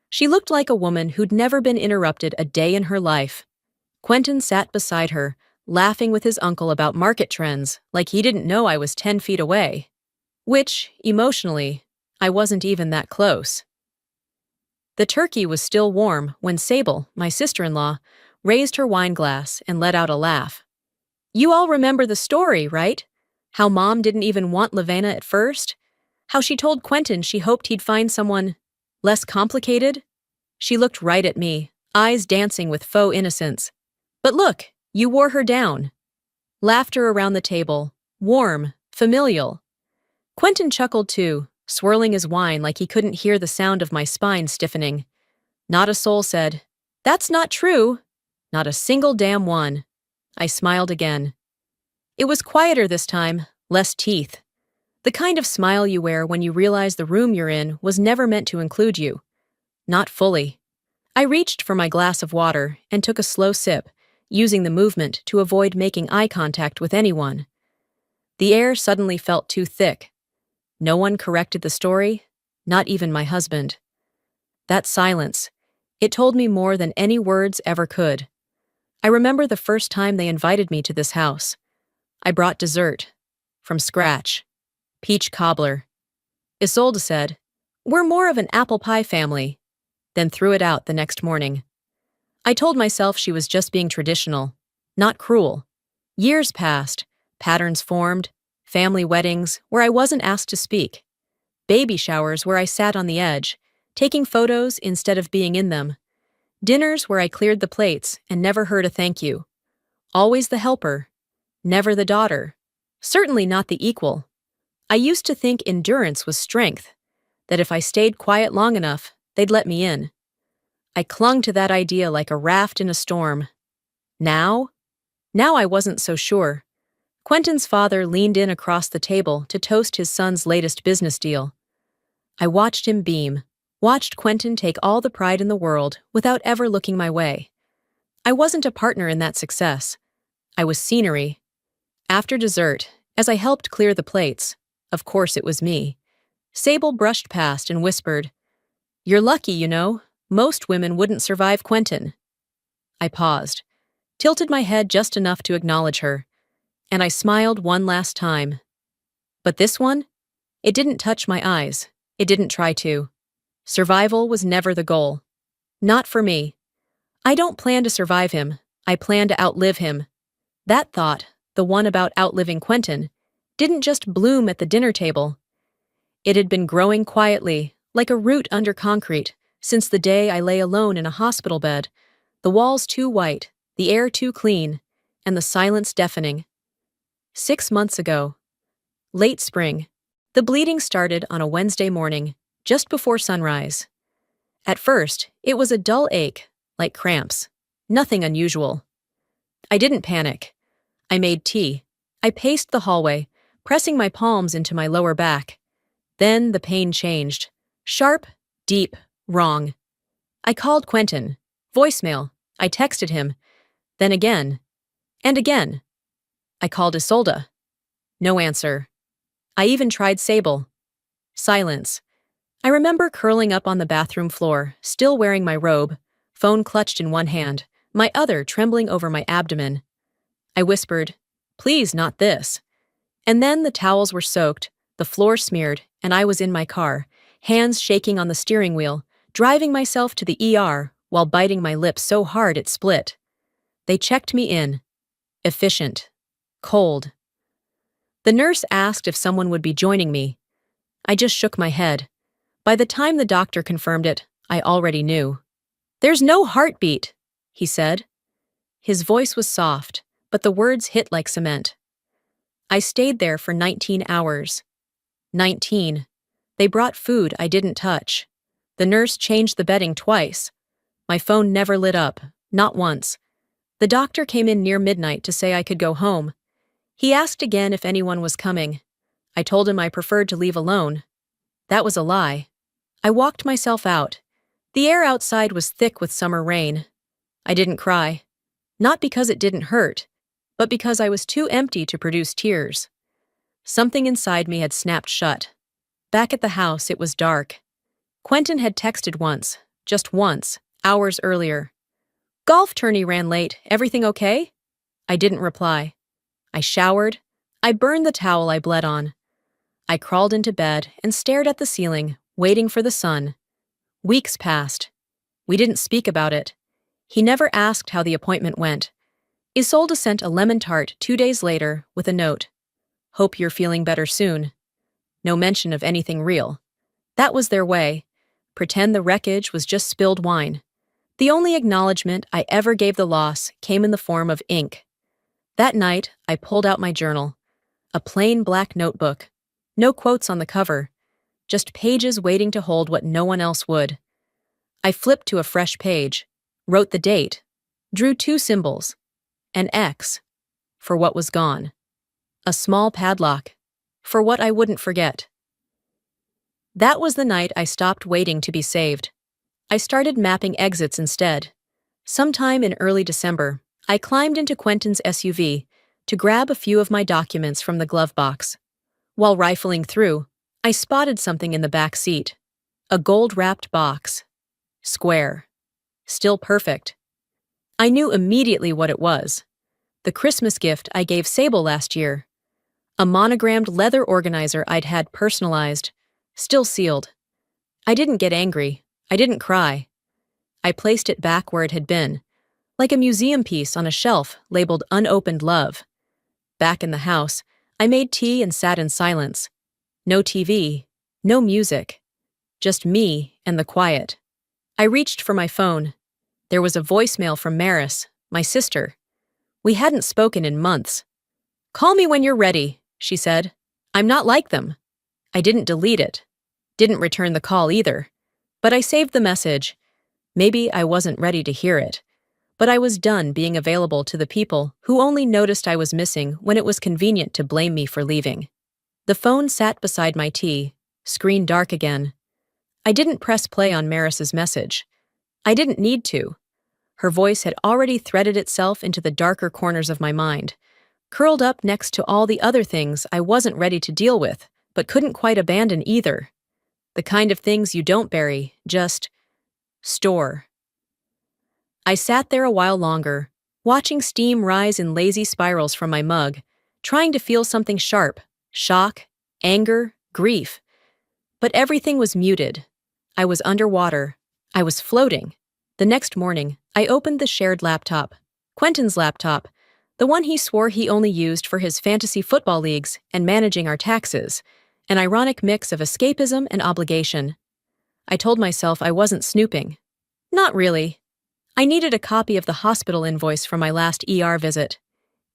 She looked like a woman who'd never been interrupted a day in her life. Quentin sat beside her, laughing with his uncle about market trends like he didn't know I was 10 feet away. Which, emotionally, I wasn't even that close. The turkey was still warm when Sable, my sister-in-law, raised her wine glass and let out a laugh. You all remember the story, right? How Mom didn't even want Lavanna at first? How she told Quentin she hoped he'd find someone less complicated? She looked right at me, eyes dancing with faux innocence. But look, you wore her down. Laughter around the table, warm, familial. Quentin chuckled too, swirling his wine like he couldn't hear the sound of my spine stiffening. Not a soul said, "That's not true." Not a single damn one. I smiled again. It was quieter this time, less teeth. The kind of smile you wear when you realize the room you're in was never meant to include you. Not fully. I reached for my glass of water and took a slow sip, using the movement to avoid making eye contact with anyone. The air suddenly felt too thick. No one corrected the story, not even my husband. That silence, it told me more than any words ever could. I remember the first time they invited me to this house. I brought dessert. From scratch. Peach cobbler. Isolde said, "We're more of an apple pie family," then threw it out the next morning. I told myself she was just being traditional, not cruel. Years passed, patterns formed, family weddings where I wasn't asked to speak, baby showers where I sat on the edge, taking photos instead of being in them, dinners where I cleared the plates and never heard a thank you. Always the helper, never the daughter, certainly not the equal. I used to think endurance was strength, that if I stayed quiet long enough, they'd let me in. I clung to that idea like a raft in a storm. Now I wasn't so sure. Quentin's father leaned in across the table to toast his son's latest business deal. I watched him beam, watched Quentin take all the pride in the world without ever looking my way. I wasn't a partner in that success. I was scenery. After dessert, as I helped clear the plates, of course it was me, Sable brushed past and whispered, "You're lucky, you know. Most women wouldn't survive Quentin." I paused, tilted my head just enough to acknowledge her, and I smiled one last time. But this one? It didn't touch my eyes. It didn't try to. Survival was never the goal. Not for me. I don't plan to survive him. I plan to outlive him. That thought, the one about outliving Quentin, didn't just bloom at the dinner table. It had been growing quietly, like a root under concrete, since the day I lay alone in a hospital bed, the walls too white, the air too clean, and the silence deafening. 6 months ago. Late spring. The bleeding started on a Wednesday morning, just before sunrise. At first, it was a dull ache, like cramps. Nothing unusual. I didn't panic. I made tea. I paced the hallway, pressing my palms into my lower back. Then the pain changed. Sharp, deep, wrong. I called Quentin. Voicemail. I texted him. Then again. And again. I called Isolde. No answer. I even tried Sable. Silence. I remember curling up on the bathroom floor, still wearing my robe, phone clutched in one hand, my other trembling over my abdomen. I whispered, "Please, not this." And then the towels were soaked, the floor smeared, and I was in my car, hands shaking on the steering wheel, driving myself to the ER while biting my lips so hard it split. They checked me in. Efficient. Cold. The nurse asked if someone would be joining me. I just shook my head. By the time the doctor confirmed it, I already knew. "There's no heartbeat," he said. His voice was soft, but the words hit like cement. I stayed there for 19 hours. 19. They brought food I didn't touch. The nurse changed the bedding twice. My phone never lit up, not once. The doctor came in near midnight to say I could go home. He asked again if anyone was coming. I told him I preferred to leave alone. That was a lie. I walked myself out. The air outside was thick with summer rain. I didn't cry. Not because it didn't hurt, but because I was too empty to produce tears. Something inside me had snapped shut. Back at the house, it was dark. Quentin had texted once, just once, hours earlier. "Golf tourney ran late. Everything okay?" I didn't reply. I showered. I burned the towel I bled on. I crawled into bed and stared at the ceiling, waiting for the sun. Weeks passed. We didn't speak about it. He never asked how the appointment went. Isolde sent a lemon tart 2 days later with a note. Hope you're feeling better soon. No mention of anything real. That was their way. Pretend the wreckage was just spilled wine. The only acknowledgement I ever gave the loss came in the form of ink. That night, I pulled out my journal. A plain black notebook. No quotes on the cover. Just pages waiting to hold what no one else would. I flipped to a fresh page, wrote the date, drew 2 symbols. An X, for what was gone. A small padlock, for what I wouldn't forget. That was the night I stopped waiting to be saved. I started mapping exits instead. Sometime in early December, I climbed into Quentin's SUV to grab a few of my documents from the glove box. While rifling through, I spotted something in the back seat. A gold-wrapped box. Square. Still perfect. I knew immediately what it was. The Christmas gift I gave Sable last year. A monogrammed leather organizer I'd had personalized, still sealed. I didn't get angry. I didn't cry. I placed it back where it had been, like a museum piece on a shelf labeled Unopened Love. Back in the house, I made tea and sat in silence. No TV, no music. Just me and the quiet. I reached for my phone. There was a voicemail from Maris, my sister. We hadn't spoken in months. "Call me when you're ready," she said. "I'm not like them." I didn't delete it. Didn't return the call either. But I saved the message. Maybe I wasn't ready to hear it. But I was done being available to the people who only noticed I was missing when it was convenient to blame me for leaving. The phone sat beside my tea, screen dark again. I didn't press play on Maris's message. I didn't need to. Her voice had already threaded itself into the darker corners of my mind, curled up next to all the other things I wasn't ready to deal with, but couldn't quite abandon either. The kind of things you don't bury, just store. I sat there a while longer, watching steam rise in lazy spirals from my mug, trying to feel something sharp, shock, anger, grief. But everything was muted. I was underwater. I was floating. The next morning, I opened the shared laptop, Quentin's laptop, the one he swore he only used for his fantasy football leagues and managing our taxes, an ironic mix of escapism and obligation. I told myself I wasn't snooping. Not really. I needed a copy of the hospital invoice from my last ER visit.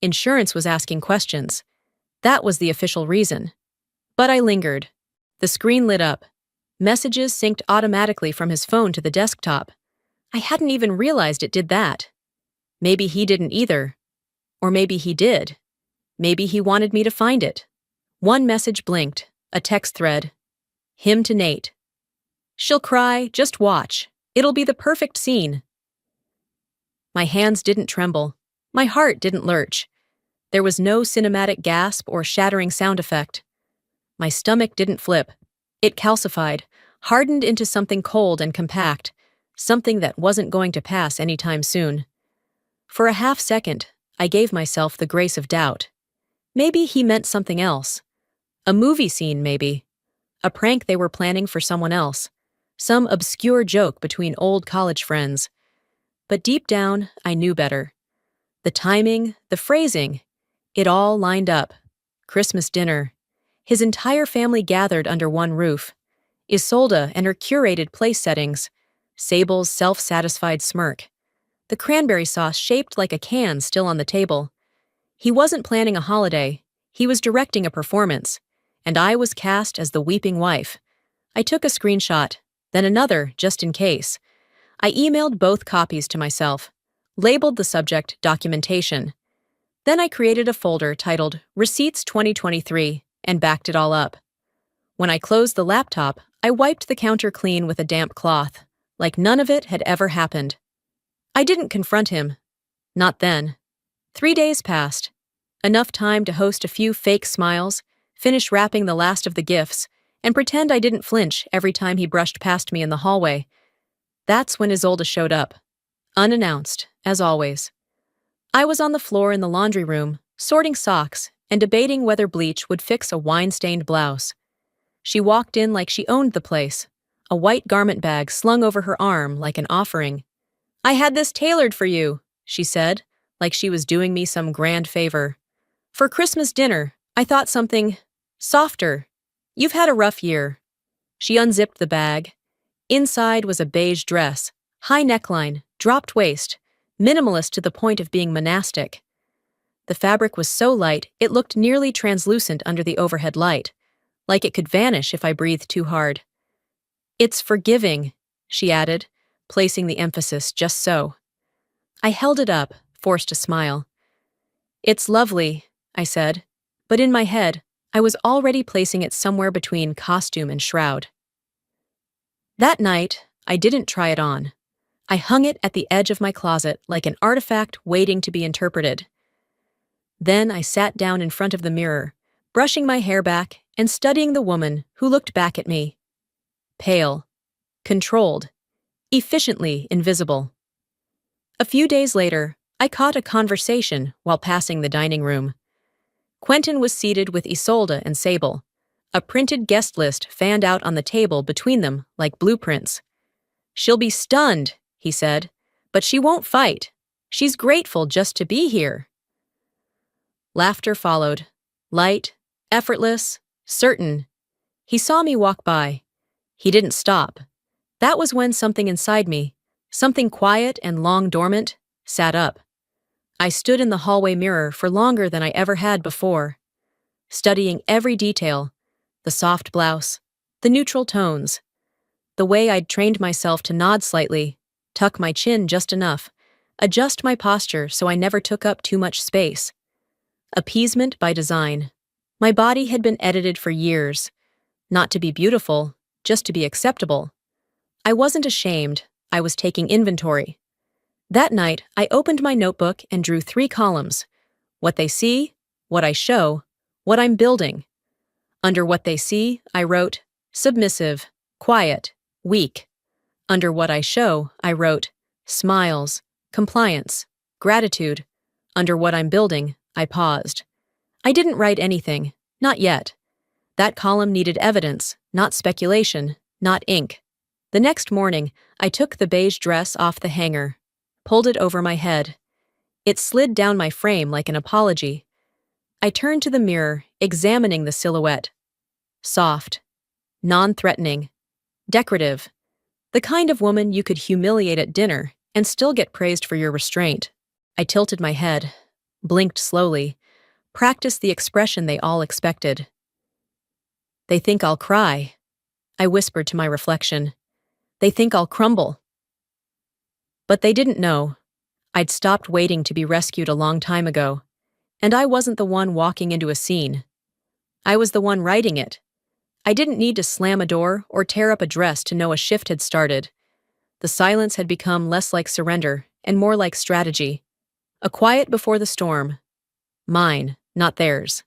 Insurance was asking questions. That was the official reason. But I lingered. The screen lit up. Messages synced automatically from his phone to the desktop. I hadn't even realized it did that. Maybe he didn't either. Or maybe he did. Maybe he wanted me to find it. One message blinked, a text thread. Him to Nate. "She'll cry, just watch. It'll be the perfect scene." My hands didn't tremble. My heart didn't lurch. There was no cinematic gasp or shattering sound effect. My stomach didn't flip. It calcified, hardened into something cold and compact, something that wasn't going to pass anytime soon. For a half second, I gave myself the grace of doubt. Maybe he meant something else. A movie scene, maybe. A prank they were planning for someone else. Some obscure joke between old college friends. But deep down, I knew better. The timing, the phrasing, it all lined up. Christmas dinner. His entire family gathered under one roof. Isolde and her curated place settings. Sable's self-satisfied smirk. The cranberry sauce shaped like a can still on the table. He wasn't planning a holiday. He was directing a performance. And I was cast as the weeping wife. I took a screenshot, then another, just in case. I emailed both copies to myself, labeled the subject Documentation. Then I created a folder titled Receipts 2023 and backed it all up. When I closed the laptop, I wiped the counter clean with a damp cloth, like none of it had ever happened. I didn't confront him. Not then. 3 days passed. Enough time to host a few fake smiles, finish wrapping the last of the gifts, and pretend I didn't flinch every time he brushed past me in the hallway. That's when Isolde showed up. Unannounced, as always. I was on the floor in the laundry room, sorting socks and debating whether bleach would fix a wine-stained blouse. She walked in like she owned the place, a white garment bag slung over her arm like an offering. "I had this tailored for you," she said, like she was doing me some grand favor. "For Christmas dinner, I thought something softer. You've had a rough year." She unzipped the bag. Inside was a beige dress, high neckline, dropped waist, minimalist to the point of being monastic. The fabric was so light it looked nearly translucent under the overhead light, like it could vanish if I breathed too hard. "It's forgiving," she added, placing the emphasis just so. I held it up, forced a smile. "It's lovely," I said, but in my head, I was already placing it somewhere between costume and shroud. That night, I didn't try it on. I hung it at the edge of my closet like an artifact waiting to be interpreted. Then I sat down in front of the mirror, brushing my hair back and studying the woman who looked back at me. Pale, controlled, efficiently invisible. A few days later, I caught a conversation while passing the dining room. Quentin was seated with Isolde and Sable. A printed guest list fanned out on the table between them like blueprints. "She'll be stunned," he said, "but she won't fight. She's grateful just to be here." Laughter followed, light, effortless, certain. He saw me walk by. He didn't stop. That was when something inside me, something quiet and long dormant, sat up. I stood in the hallway mirror for longer than I ever had before, studying every detail, the soft blouse, the neutral tones, the way I'd trained myself to nod slightly, tuck my chin just enough, adjust my posture so I never took up too much space. Appeasement by design. My body had been edited for years, not to be beautiful, just to be acceptable. I wasn't ashamed, I was taking inventory. That night, I opened my notebook and drew 3 columns. What they see, what I show, what I'm building. Under what they see, I wrote, submissive, quiet, weak. Under what I show, I wrote, smiles, compliance, gratitude. Under what I'm building, I paused. I didn't write anything, not yet. That column needed evidence, not speculation, not ink. The next morning, I took the beige dress off the hanger, pulled it over my head. It slid down my frame like an apology. I turned to the mirror, examining the silhouette. Soft, non-threatening, decorative. The kind of woman you could humiliate at dinner and still get praised for your restraint. I tilted my head, blinked slowly, practiced the expression they all expected. "They think I'll cry," I whispered to my reflection. "They think I'll crumble." But they didn't know. I'd stopped waiting to be rescued a long time ago, and I wasn't the one walking into a scene. I was the one writing it. I didn't need to slam a door or tear up a dress to know a shift had started. The silence had become less like surrender and more like strategy. A quiet before the storm. Mine, not theirs.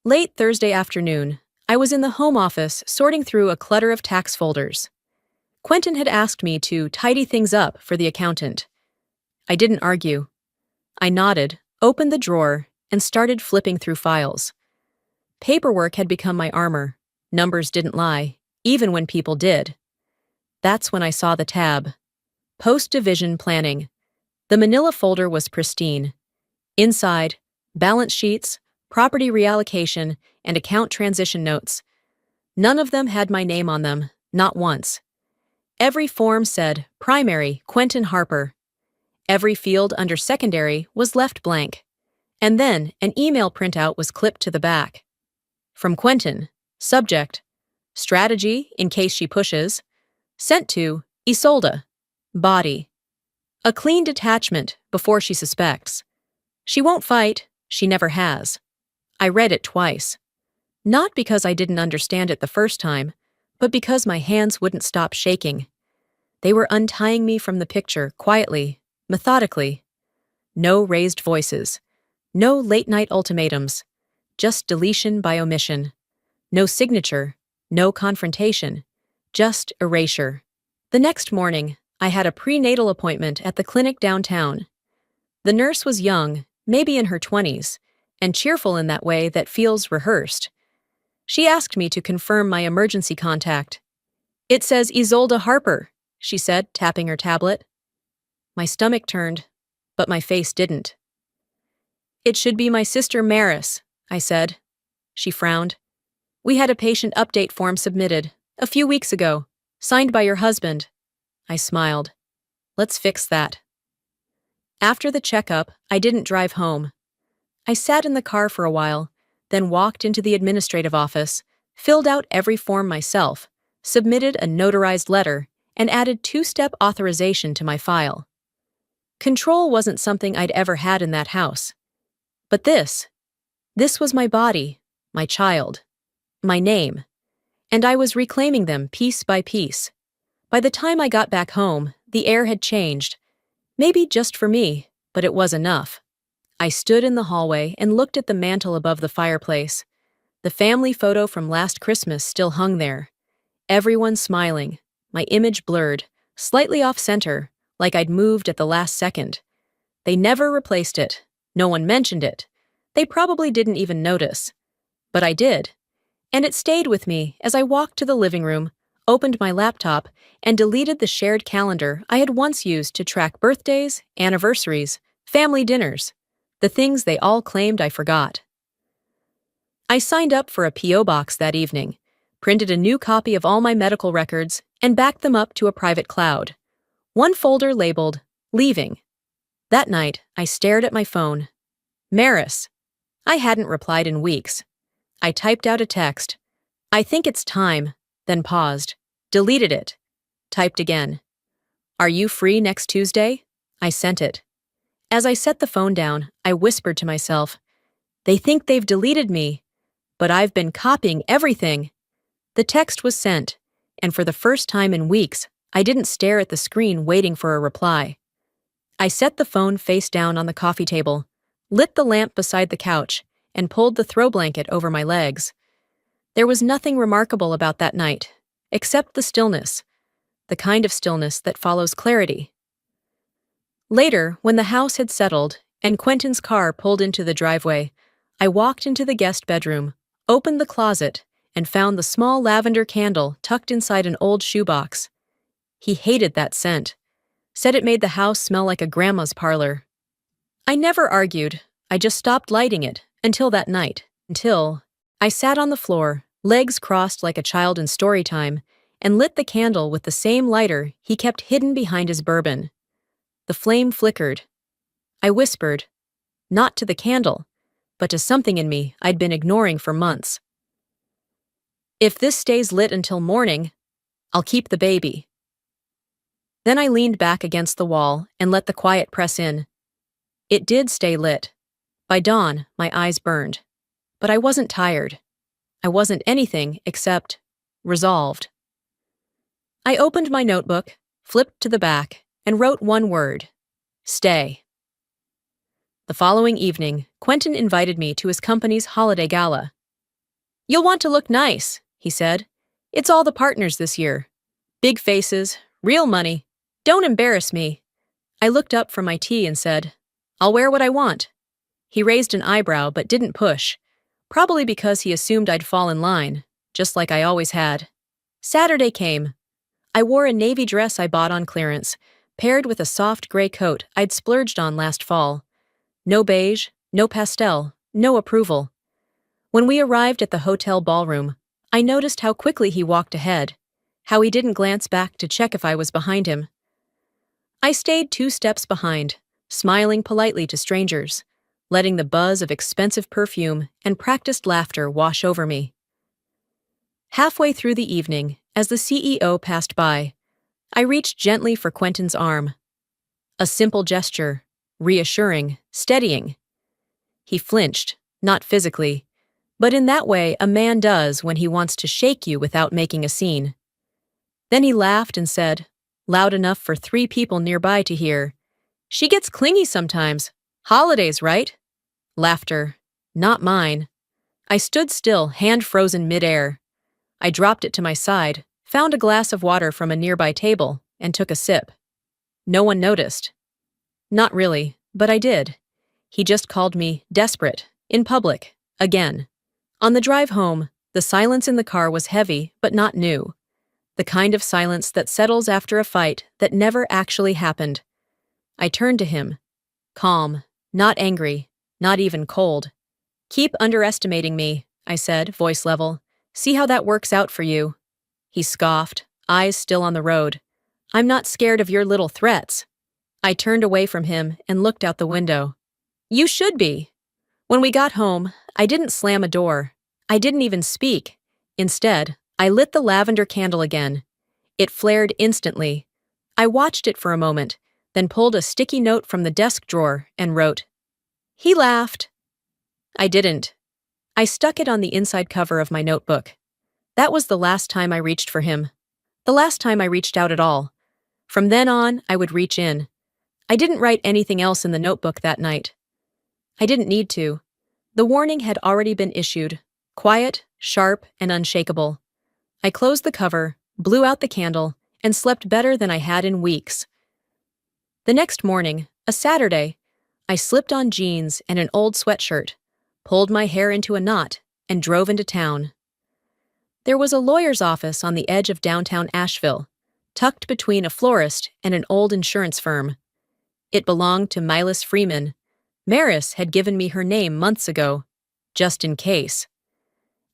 Late Thursday afternoon, I was in the home office sorting through a clutter of tax folders. Quentin had asked me to tidy things up for the accountant. I didn't argue. I nodded, opened the drawer, and started flipping through files. Paperwork had become my armor. Numbers didn't lie, even when people did. That's when I saw the tab. Post-division planning. The manila folder was pristine. Inside, balance sheets, property reallocation, and account transition notes. None of them had my name on them, not once. Every form said, Primary, Quentin Harper. Every field under secondary was left blank. And then an email printout was clipped to the back. From Quentin, subject, strategy in case she pushes, sent to Isolde, body. A clean detachment before she suspects. She won't fight, she never has. I read it twice. Not because I didn't understand it the first time, but because my hands wouldn't stop shaking. They were untying me from the picture quietly, methodically. No raised voices. No late-night ultimatums. Just deletion by omission. No signature. No confrontation. Just erasure. The next morning, I had a prenatal appointment at the clinic downtown. The nurse was young, maybe in her 20s, and cheerful in that way that feels rehearsed. She asked me to confirm my emergency contact. It says Isolde Harper, she said, tapping her tablet. My stomach turned, but my face didn't. It should be my sister Maris, I said. She frowned. We had a patient update form submitted, a few weeks ago, signed by your husband. I smiled. Let's fix that. After the checkup, I didn't drive home. I sat in the car for a while, then walked into the administrative office, filled out every form myself, submitted a notarized letter, and added two-step authorization to my file. Control wasn't something I'd ever had in that house. But this was my body, my child, my name, and I was reclaiming them piece by piece. By the time I got back home, the air had changed. Maybe just for me, but it was enough. I stood in the hallway and looked at the mantel above the fireplace. The family photo from last Christmas still hung there. Everyone smiling, my image blurred, slightly off-center, like I'd moved at the last second. They never replaced it. No one mentioned it. They probably didn't even notice. But I did. And it stayed with me as I walked to the living room, opened my laptop, and deleted the shared calendar I had once used to track birthdays, anniversaries, family dinners, the things they all claimed I forgot. I signed up for a P.O. box that evening, printed a new copy of all my medical records, and backed them up to a private cloud. One folder labeled, Leaving. That night, I stared at my phone. Maris. I hadn't replied in weeks. I typed out a text. I think it's time, then paused, deleted it, typed again. Are you free next Tuesday? I sent it. As I set the phone down, I whispered to myself, they think they've deleted me, but I've been copying everything. The text was sent, and for the first time in weeks, I didn't stare at the screen waiting for a reply. I set the phone face down on the coffee table, lit the lamp beside the couch, and pulled the throw blanket over my legs. There was nothing remarkable about that night, except the stillness, the kind of stillness that follows clarity. Later, when the house had settled and Quentin's car pulled into the driveway, I walked into the guest bedroom, opened the closet, and found the small lavender candle tucked inside an old shoebox. He hated that scent, said it made the house smell like a grandma's parlor. I never argued, I just stopped lighting it until that night, until I sat on the floor, legs crossed like a child in story time, and lit the candle with the same lighter he kept hidden behind his bourbon. The flame flickered. I whispered, not to the candle, but to something in me I'd been ignoring for months. If this stays lit until morning, I'll keep the baby. Then I leaned back against the wall and let the quiet press in. It did stay lit. By dawn, my eyes burned. But I wasn't tired. I wasn't anything except resolved. I opened my notebook, flipped to the back, and wrote one word: stay. The following evening, Quentin invited me to his company's holiday gala. You'll want to look nice, he said. It's all the partners this year. Big faces, real money. Don't embarrass me. I looked up from my tea and said, I'll wear what I want. He raised an eyebrow but didn't push, probably because he assumed I'd fall in line, just like I always had. Saturday came. I wore a navy dress I bought on clearance, paired with a soft gray coat I'd splurged on last fall. No beige, no pastel, no approval. When we arrived at the hotel ballroom, I noticed how quickly he walked ahead, how he didn't glance back to check if I was behind him. I stayed 2 steps behind, smiling politely to strangers, letting the buzz of expensive perfume and practiced laughter wash over me. Halfway through the evening, as the CEO passed by, I reached gently for Quentin's arm. A simple gesture, reassuring, steadying. He flinched, not physically, but in that way a man does when he wants to shake you without making a scene. Then he laughed and said, loud enough for 3 people nearby to hear, She gets clingy sometimes. Holidays, right? Laughter. Not mine. I stood still, hand frozen midair. I dropped it to my side, found a glass of water from a nearby table, and took a sip. No one noticed. Not really, but I did. He just called me desperate, in public, again. On the drive home, the silence in the car was heavy, but not new. The the kind of silence that settles after a fight that never actually happened. I turned to him. Calm, not angry, not even cold. "Keep underestimating me," I said, voice level. "See how that works out for you." He scoffed, eyes still on the road. "I'm not scared of your little threats." I turned away from him and looked out the window. "You should be." When we got home, I didn't slam a door. I didn't even speak. Instead, I lit the lavender candle again. It flared instantly. I watched it for a moment, then pulled a sticky note from the desk drawer and wrote, "He laughed." I didn't. I stuck it on the inside cover of my notebook. That was the last time I reached for him. The last time I reached out at all. From then on, I would reach in. I didn't write anything else in the notebook that night. I didn't need to. The warning had already been issued. Quiet, sharp, and unshakable. I closed the cover, blew out the candle, and slept better than I had in weeks. The next morning, a Saturday, I slipped on jeans and an old sweatshirt, pulled my hair into a knot, and drove into town. There was a lawyer's office on the edge of downtown Asheville, tucked between a florist and an old insurance firm. It belonged to Milas Freeman. Maris had given me her name months ago, just in case.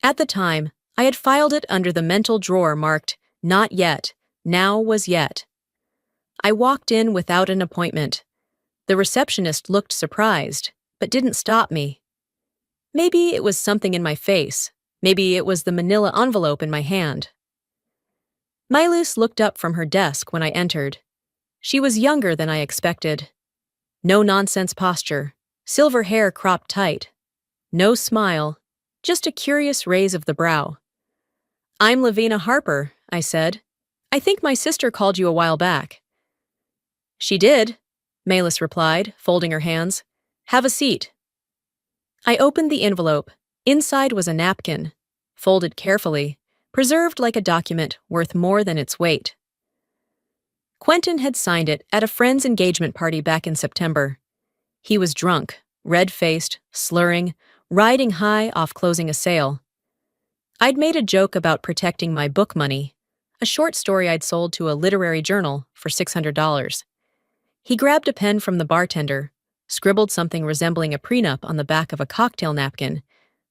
At the time, I had filed it under the mental drawer marked, "Not yet, now was yet." I walked in without an appointment. The receptionist looked surprised, but didn't stop me. Maybe it was something in my face. Maybe it was the manila envelope in my hand. Milas looked up from her desk when I entered. She was younger than I expected. No-nonsense posture, silver hair cropped tight. No smile, just a curious raise of the brow. "I'm Lavina Harper," I said. "I think my sister called you a while back." "She did," Milas replied, folding her hands. "Have a seat." I opened the envelope. Inside was a napkin, folded carefully, preserved like a document worth more than its weight. Quentin had signed it at a friend's engagement party back in September. He was drunk, red-faced, slurring, riding high off closing a sale. I'd made a joke about protecting my book money, a short story I'd sold to a literary journal for $600. He grabbed a pen from the bartender, scribbled something resembling a prenup on the back of a cocktail napkin,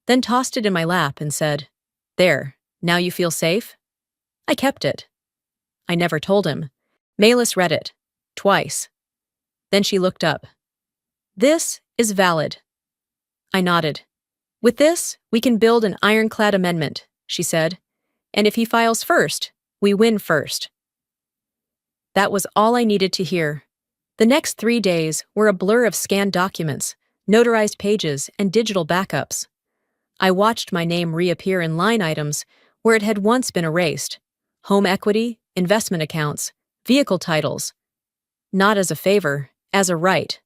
then tossed it in my lap and said, "There, now you feel safe?" I kept it. I never told him. Milas read it, twice. Then she looked up. "This is valid." I nodded. "With this, we can build an ironclad amendment," she said. "And if he files first, we win first." That was all I needed to hear. The next 3 days were a blur of scanned documents, notarized pages, and digital backups. I watched my name reappear in line items where it had once been erased. Home equity, investment accounts, vehicle titles. Not as a favor, as a right.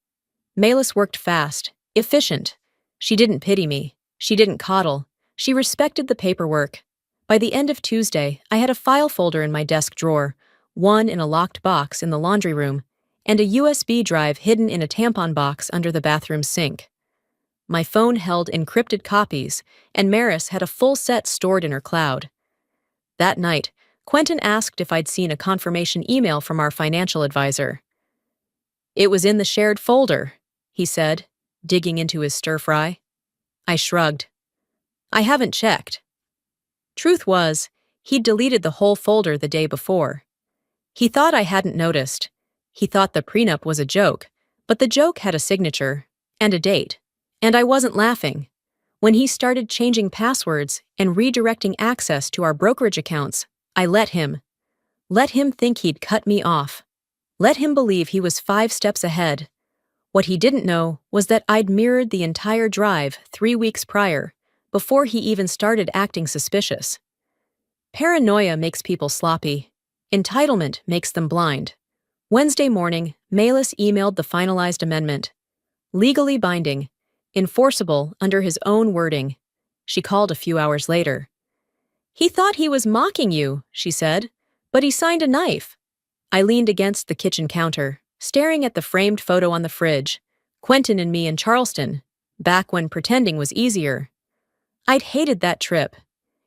Milas worked fast, efficient. She didn't pity me. She didn't coddle. She respected the paperwork. By the end of Tuesday, I had a file folder in my desk drawer, one in a locked box in the laundry room, and a USB drive hidden in a tampon box under the bathroom sink. My phone held encrypted copies, and Maris had a full set stored in her cloud. That night, Quentin asked if I'd seen a confirmation email from our financial advisor. "It was in the shared folder," he said, digging into his stir-fry. I shrugged. "I haven't checked." Truth was, he'd deleted the whole folder the day before. He thought I hadn't noticed. He thought the prenup was a joke, but the joke had a signature and a date, and I wasn't laughing. When he started changing passwords and redirecting access to our brokerage accounts, I let him. Let him think he'd cut me off. Let him believe he was 5 steps ahead. What he didn't know was that I'd mirrored the entire drive 3 weeks prior, before he even started acting suspicious. Paranoia makes people sloppy. Entitlement makes them blind. Wednesday morning, Milas emailed the finalized amendment. Legally binding, enforceable under his own wording. She called a few hours later. "He thought he was mocking you," she said, "but he signed a knife." I leaned against the kitchen counter, staring at the framed photo on the fridge, Quentin and me in Charleston, back when pretending was easier. I'd hated that trip.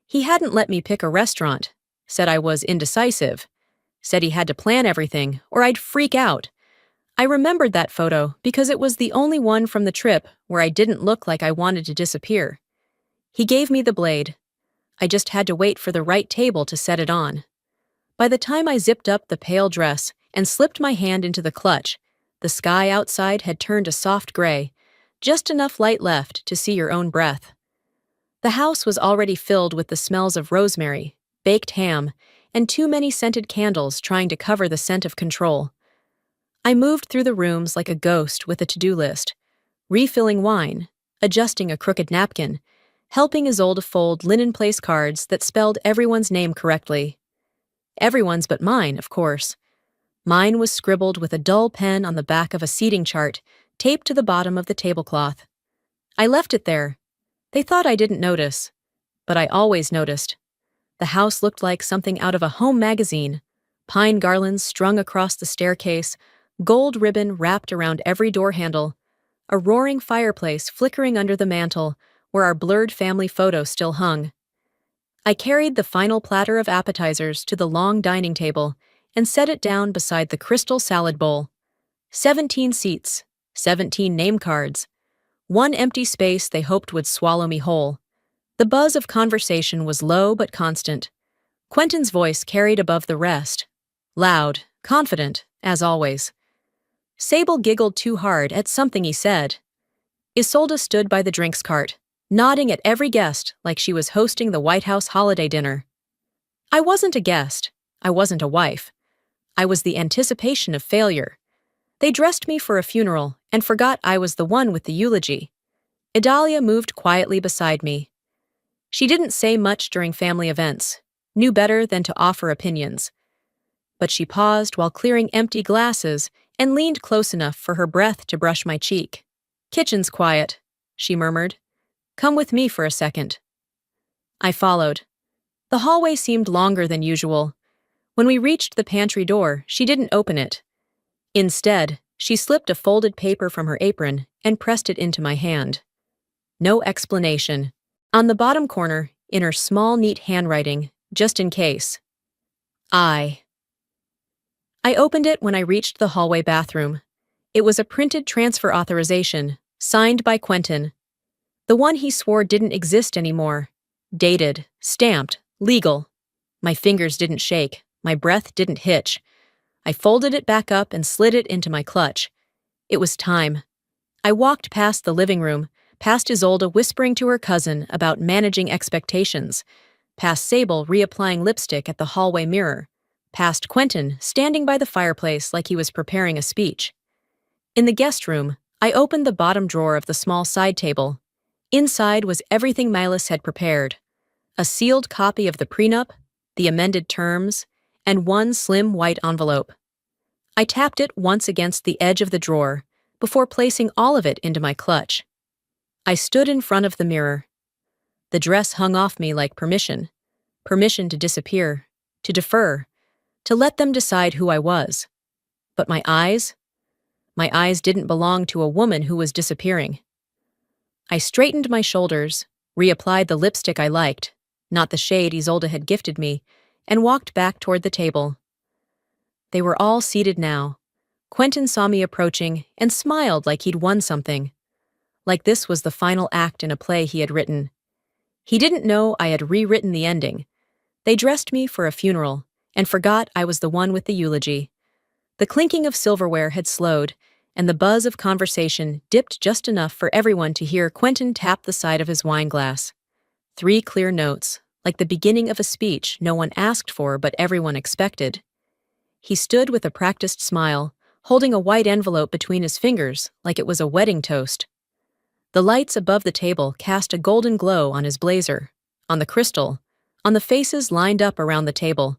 He hadn't let me pick a restaurant. said I was indecisive, said he had to plan everything or I'd freak out. I remembered that photo because it was the only one from the trip where I didn't look like I wanted to disappear. He gave me the blade. I just had to wait for the right table to set it on. By the time I zipped up the pale dress and slipped my hand into the clutch, the sky outside had turned a soft gray, just enough light left to see your own breath. The house was already filled with the smells of rosemary, baked ham, and too many scented candles trying to cover the scent of control. I moved through the rooms like a ghost with a to-do list, refilling wine, adjusting a crooked napkin, helping Isolde fold linen place cards that spelled everyone's name correctly. Everyone's but mine, of course. Mine was scribbled with a dull pen on the back of a seating chart, taped to the bottom of the tablecloth. I left it there. They thought I didn't notice, but I always noticed. The house looked like something out of a home magazine. Pine garlands strung across the staircase, gold ribbon wrapped around every door handle, a roaring fireplace flickering under the mantel where our blurred family photo still hung. I carried the final platter of appetizers to the long dining table and set it down beside the crystal salad bowl. 17 seats, 17 name cards. One empty space they hoped would swallow me whole. The buzz of conversation was low but constant. Quentin's voice carried above the rest. Loud, confident, as always. Sable giggled too hard at something he said. Isolde stood by the drinks cart, nodding at every guest like she was hosting the White House holiday dinner. I wasn't a guest. I wasn't a wife. I was the anticipation of failure. They dressed me for a funeral and forgot I was the one with the eulogy. Idalia moved quietly beside me. She didn't say much during family events, knew better than to offer opinions. But she paused while clearing empty glasses and leaned close enough for her breath to brush my cheek. "Kitchen's quiet," she murmured. "Come with me for a second." I followed. The hallway seemed longer than usual. When we reached the pantry door, she didn't open it. Instead, she slipped a folded paper from her apron and pressed it into my hand. No explanation. On the bottom corner, in her small, neat handwriting, just in case. I opened it when I reached the hallway bathroom. It was a printed transfer authorization, signed by Quentin. The one he swore didn't exist anymore. Dated, stamped, legal. My fingers didn't shake, my breath didn't hitch. I folded it back up and slid it into my clutch. It was time. I walked past the living room, past Isolde whispering to her cousin about managing expectations, past Sable reapplying lipstick at the hallway mirror, past Quentin standing by the fireplace like he was preparing a speech. In the guest room, I opened the bottom drawer of the small side table. Inside was everything Milas had prepared. A sealed copy of the prenup, the amended terms, and one slim white envelope. I tapped it once against the edge of the drawer before placing all of it into my clutch. I stood in front of the mirror. The dress hung off me like permission. Permission to disappear, to defer, to let them decide who I was. But my eyes didn't belong to a woman who was disappearing. I straightened my shoulders, reapplied the lipstick I liked, not the shade Isolde had gifted me, and walked back toward the table. They were all seated now. Quentin saw me approaching and smiled like he'd won something. Like this was the final act in a play he had written. He didn't know I had rewritten the ending. They dressed me for a funeral and forgot I was the one with the eulogy. The clinking of silverware had slowed, and the buzz of conversation dipped just enough for everyone to hear Quentin tap the side of his wine glass. 3 clear notes, like the beginning of a speech no one asked for but everyone expected. He stood with a practiced smile, holding a white envelope between his fingers like it was a wedding toast. The lights above the table cast a golden glow on his blazer, on the crystal, on the faces lined up around the table,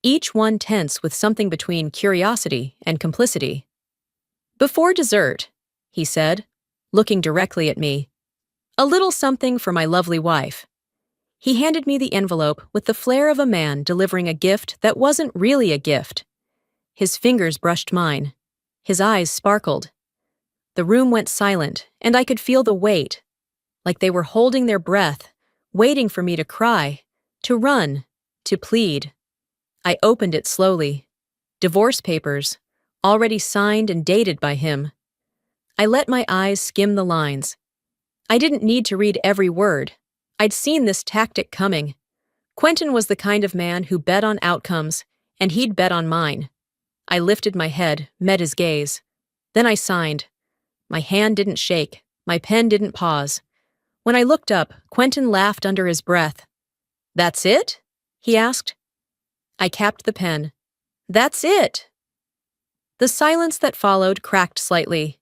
each one tense with something between curiosity and complicity. "Before dessert," he said, looking directly at me, "a little something for my lovely wife." He handed me the envelope with the flair of a man delivering a gift that wasn't really a gift. His fingers brushed mine. His eyes sparkled. The room went silent, and I could feel the weight, like they were holding their breath, waiting for me to cry, to run, to plead. I opened it slowly. Divorce papers, already signed and dated by him. I let my eyes skim the lines. I didn't need to read every word. I'd seen this tactic coming. Quentin was the kind of man who bet on outcomes, and he'd bet on mine. I lifted my head, met his gaze. Then I signed. My hand didn't shake. My pen didn't pause. When I looked up, Quentin laughed under his breath. "That's it?" he asked. I capped the pen. "That's it." The silence that followed cracked slightly.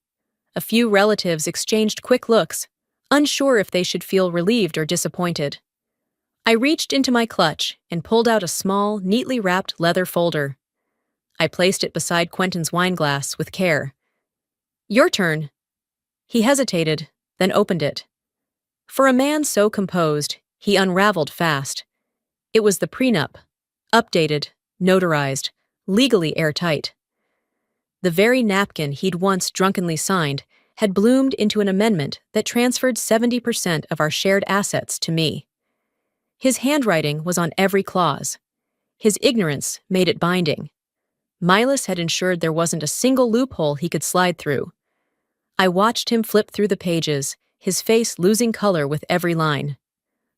A few relatives exchanged quick looks, unsure if they should feel relieved or disappointed. I reached into my clutch and pulled out a small, neatly wrapped leather folder. I placed it beside Quentin's wineglass with care. "Your turn." He hesitated, then opened it. For a man so composed, he unraveled fast. It was the prenup, updated, notarized, legally airtight. The very napkin he'd once drunkenly signed had bloomed into an amendment that transferred 70% of our shared assets to me. His handwriting was on every clause. His ignorance made it binding. Milas had ensured there wasn't a single loophole he could slide through. I watched him flip through the pages, his face losing color with every line.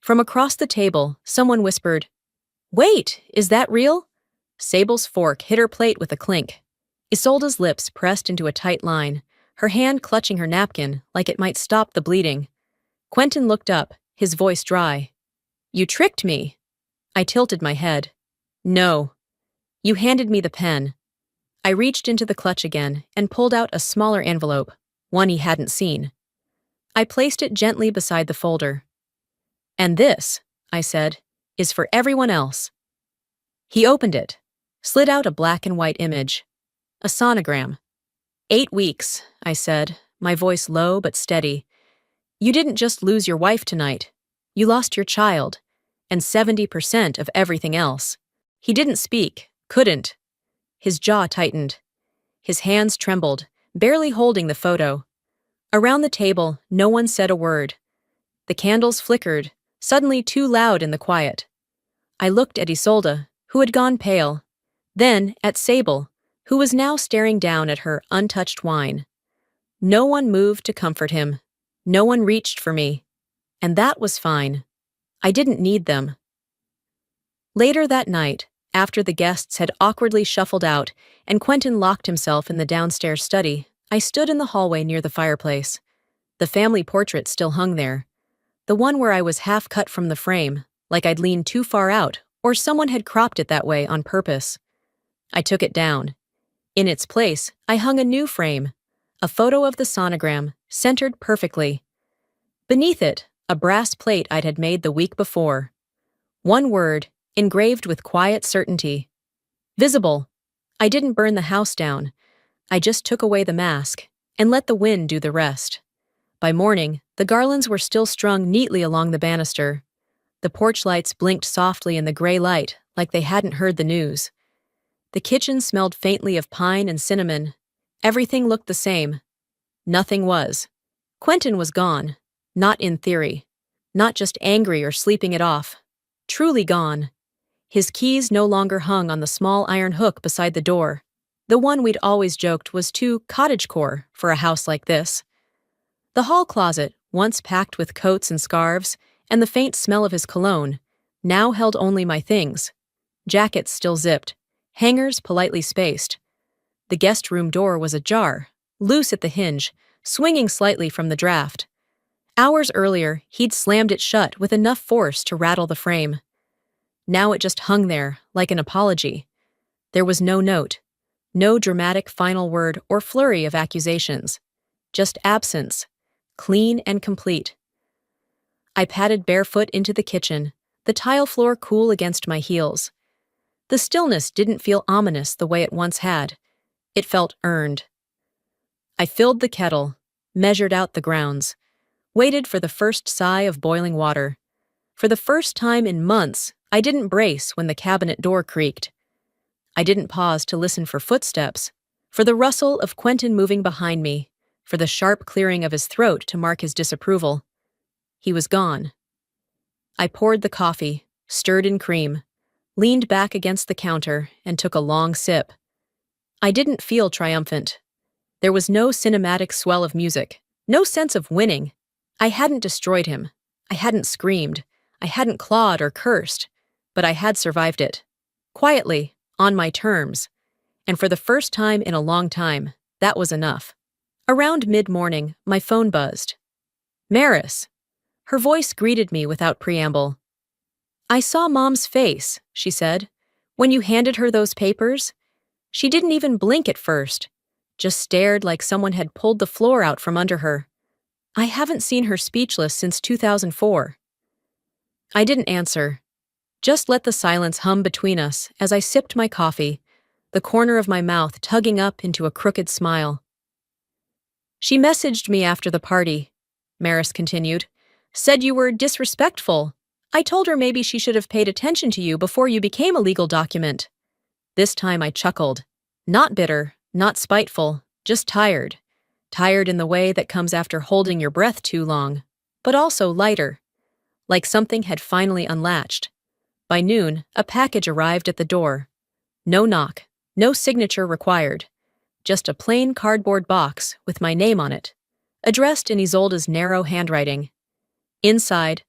From across the table, someone whispered, "Wait, is that real?" Sable's fork hit her plate with a clink. Isolde's lips pressed into a tight line, her hand clutching her napkin like it might stop the bleeding. Quentin looked up, his voice dry. "You tricked me." I tilted my head. "No. You handed me the pen." I reached into the clutch again and pulled out a smaller envelope, one he hadn't seen. I placed it gently beside the folder. "And this," I said, "is for everyone else." He opened it, slid out a black and white image. A sonogram. 8 weeks, I said, my voice low but steady. "You didn't just lose your wife tonight. You lost your child, and 70% of everything else." He didn't speak, couldn't. His jaw tightened. His hands trembled, barely holding the photo. Around the table, no one said a word. The candles flickered, suddenly too loud in the quiet. I looked at Isolde, who had gone pale, then at Sable, who was now staring down at her untouched wine. No one moved to comfort him. No one reached for me. And that was fine. I didn't need them. Later that night, after the guests had awkwardly shuffled out and Quentin locked himself in the downstairs study, I stood in the hallway near the fireplace. The family portrait still hung there. The one where I was half cut from the frame, like I'd leaned too far out, or someone had cropped it that way on purpose. I took it down. In its place, I hung a new frame, a photo of the sonogram, centered perfectly. Beneath it, a brass plate I'd had made the week before. One word, engraved with quiet certainty. Visible. I didn't burn the house down. I just took away the mask and let the wind do the rest. By morning, the garlands were still strung neatly along the banister. The porch lights blinked softly in the gray light, like they hadn't heard the news. The kitchen smelled faintly of pine and cinnamon. Everything looked the same. Nothing was. Quentin was gone. Not in theory. Not just angry or sleeping it off. Truly gone. His keys no longer hung on the small iron hook beside the door. The one we'd always joked was too cottagecore for a house like this. The hall closet, once packed with coats and scarves, and the faint smell of his cologne, now held only my things. Jackets still zipped, hangers politely spaced. The guest room door was ajar, loose at the hinge, swinging slightly from the draft. Hours earlier, he'd slammed it shut with enough force to rattle the frame. Now it just hung there, like an apology. There was no note, no dramatic final word or flurry of accusations. Just absence, clean and complete. I padded barefoot into the kitchen, the tile floor cool against my heels. The stillness didn't feel ominous the way it once had. It felt earned. I filled the kettle, measured out the grounds, waited for the first sigh of boiling water. For the first time in months, I didn't brace when the cabinet door creaked. I didn't pause to listen for footsteps, for the rustle of Quentin moving behind me, for the sharp clearing of his throat to mark his disapproval. He was gone. I poured the coffee, stirred in cream. leaned back against the counter, and took a long sip. I didn't feel triumphant. There was no cinematic swell of music, no sense of winning. I hadn't destroyed him. I hadn't screamed. I hadn't clawed or cursed. But I had survived it. Quietly, on my terms. And for the first time in a long time, that was enough. Around mid-morning, my phone buzzed. Maris. Her voice greeted me without preamble. I saw Mom's face, she said, when you handed her those papers. She didn't even blink at first, just stared like someone had pulled the floor out from under her. I haven't seen her speechless since 2004. I didn't answer, just let the silence hum between us as I sipped my coffee, the corner of my mouth tugging up into a crooked smile. She messaged me after the party, Maris continued, said you were disrespectful. I told her maybe she should have paid attention to you before you became a legal document. This time I chuckled. Not bitter, not spiteful, just tired. Tired in the way that comes after holding your breath too long, but also lighter, like something had finally unlatched. By noon, a package arrived at the door. No knock, no signature required. Just a plain cardboard box with my name on it, addressed in Isolde's narrow handwriting. Inside,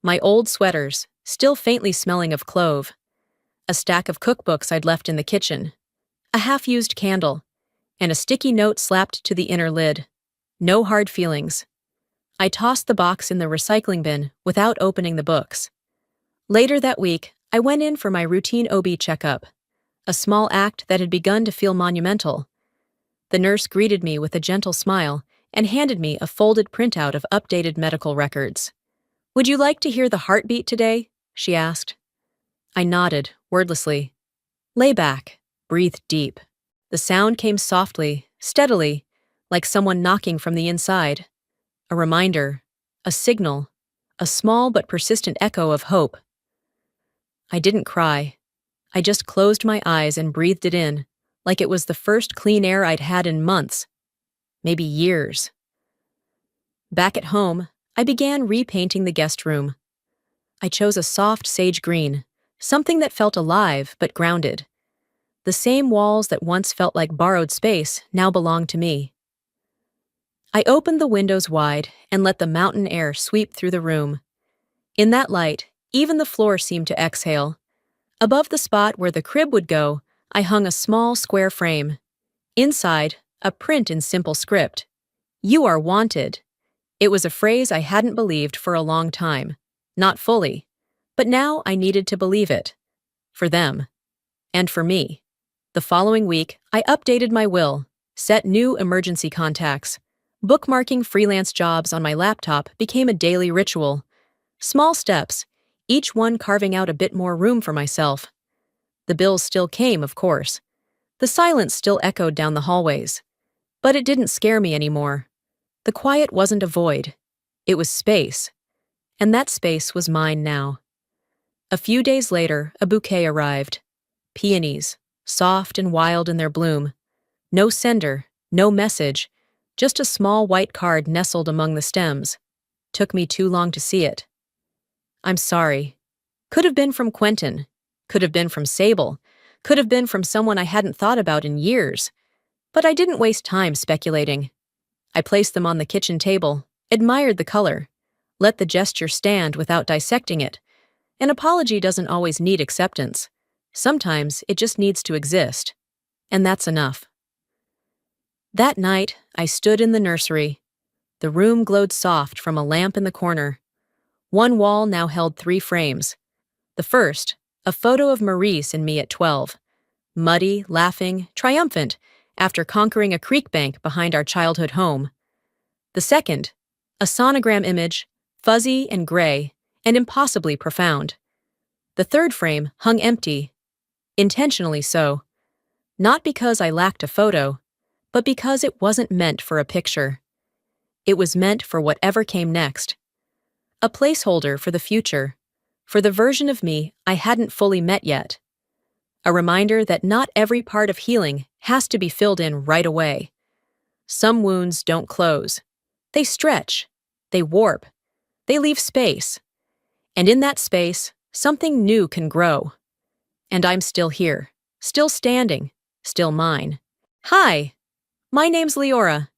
my old sweaters, still faintly smelling of clove. A stack of cookbooks I'd left in the kitchen. A half-used candle. And a sticky note slapped to the inner lid. No hard feelings. I tossed the box in the recycling bin without opening the books. Later that week, I went in for my routine OB checkup, a small act that had begun to feel monumental. The nurse greeted me with a gentle smile and handed me a folded printout of updated medical records. Would you like to hear the heartbeat today? She asked. I nodded, wordlessly. Lay back, breathe deep. The sound came softly, steadily, like someone knocking from the inside. A reminder, a signal, a small but persistent echo of hope. I didn't cry. I just closed my eyes and breathed it in, like it was the first clean air I'd had in months, maybe years. Back at home, I began repainting the guest room. I chose a soft sage green, something that felt alive but grounded. The same walls that once felt like borrowed space now belonged to me. I opened the windows wide and let the mountain air sweep through the room. In that light, even the floor seemed to exhale. Above the spot where the crib would go, I hung a small square frame. Inside, a print in simple script. You are wanted. It was a phrase I hadn't believed for a long time. Not fully. But now I needed to believe it. For them. And for me. The following week, I updated my will, set new emergency contacts. Bookmarking freelance jobs on my laptop became a daily ritual. Small steps, each one carving out a bit more room for myself. The bills still came, of course. The silence still echoed down the hallways. But it didn't scare me anymore. The quiet wasn't a void. It was space. And that space was mine now. A few days later, a bouquet arrived. Peonies, soft and wild in their bloom. No sender, no message, just a small white card nestled among the stems. Took me too long to see it. I'm sorry. Could have been from Quentin. Could have been from Sable. Could have been from someone I hadn't thought about in years. But I didn't waste time speculating. I placed them on the kitchen table, admired the color, let the gesture stand without dissecting it. An apology doesn't always need acceptance. Sometimes it just needs to exist. And that's enough. That night, I stood in the nursery. The room glowed soft from a lamp in the corner. One wall now held 3 frames. The first, a photo of Maurice and me at 12. Muddy, laughing, triumphant, after conquering a creek bank behind our childhood home. The second, a sonogram image, fuzzy and gray, and impossibly profound. The third frame hung empty, intentionally so. Not because I lacked a photo, but because it wasn't meant for a picture. It was meant for whatever came next. A placeholder for the future, for the version of me I hadn't fully met yet. A reminder that not every part of healing has to be filled in right away. Some wounds don't close. They stretch. They warp. They leave space. And in that space, something new can grow. And I'm still here. Still standing. Still mine. Hi, my name's Leora.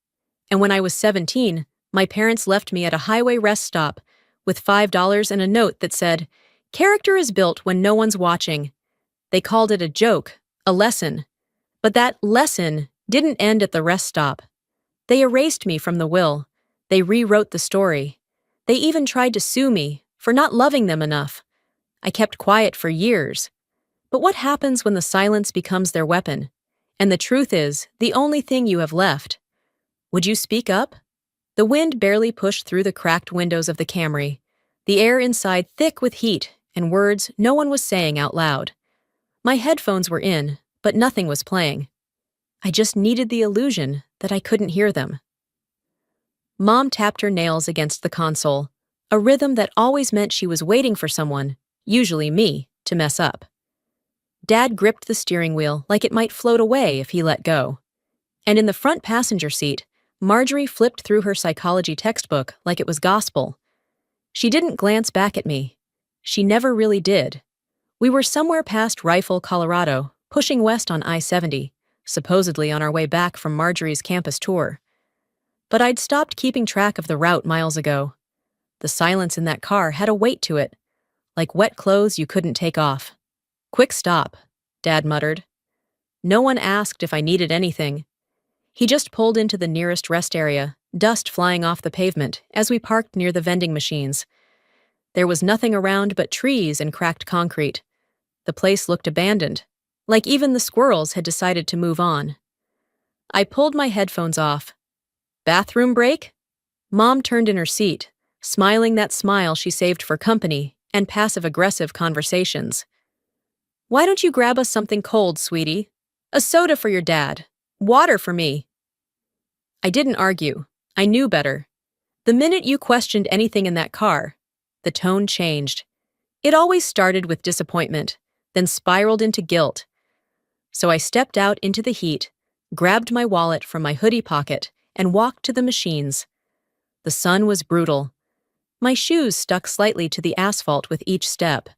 And when I was 17, my parents left me at a highway rest stop with $5 and a note that said, "Character is built when no one's watching." They called it a joke, a lesson. But that lesson didn't end at the rest stop. They erased me from the will. They rewrote the story. They even tried to sue me for not loving them enough. I kept quiet for years. But what happens when the silence becomes their weapon? And the truth is, the only thing you have left. Would you speak up? The wind barely pushed through the cracked windows of the Camry, the air inside thick with heat and words no one was saying out loud. My headphones were in, but nothing was playing. I just needed the illusion that I couldn't hear them. Mom tapped her nails against the console, a rhythm that always meant she was waiting for someone, usually me, to mess up. Dad gripped the steering wheel like it might float away if he let go. And in the front passenger seat, Marjorie flipped through her psychology textbook like it was gospel. She didn't glance back at me. She never really did. We were somewhere past Rifle, Colorado, pushing west on I-70, supposedly on our way back from Marjorie's campus tour. But I'd stopped keeping track of the route miles ago. The silence in that car had a weight to it, like wet clothes you couldn't take off. "Quick stop," Dad muttered. No one asked if I needed anything. He just pulled into the nearest rest area, dust flying off the pavement as we parked near the vending machines. There was nothing around but trees and cracked concrete. The place looked abandoned, like even the squirrels had decided to move on. I pulled my headphones off. "Bathroom break?" Mom turned in her seat, smiling that smile she saved for company and passive-aggressive conversations. "Why don't you grab us something cold, sweetie? A soda for your dad. Water for me." I didn't argue. I knew better. The minute you questioned anything in that car, the tone changed. It always started with disappointment, then spiraled into guilt. So I stepped out into the heat, grabbed my wallet from my hoodie pocket, and walked to the machines. The sun was brutal. My shoes stuck slightly to the asphalt with each step.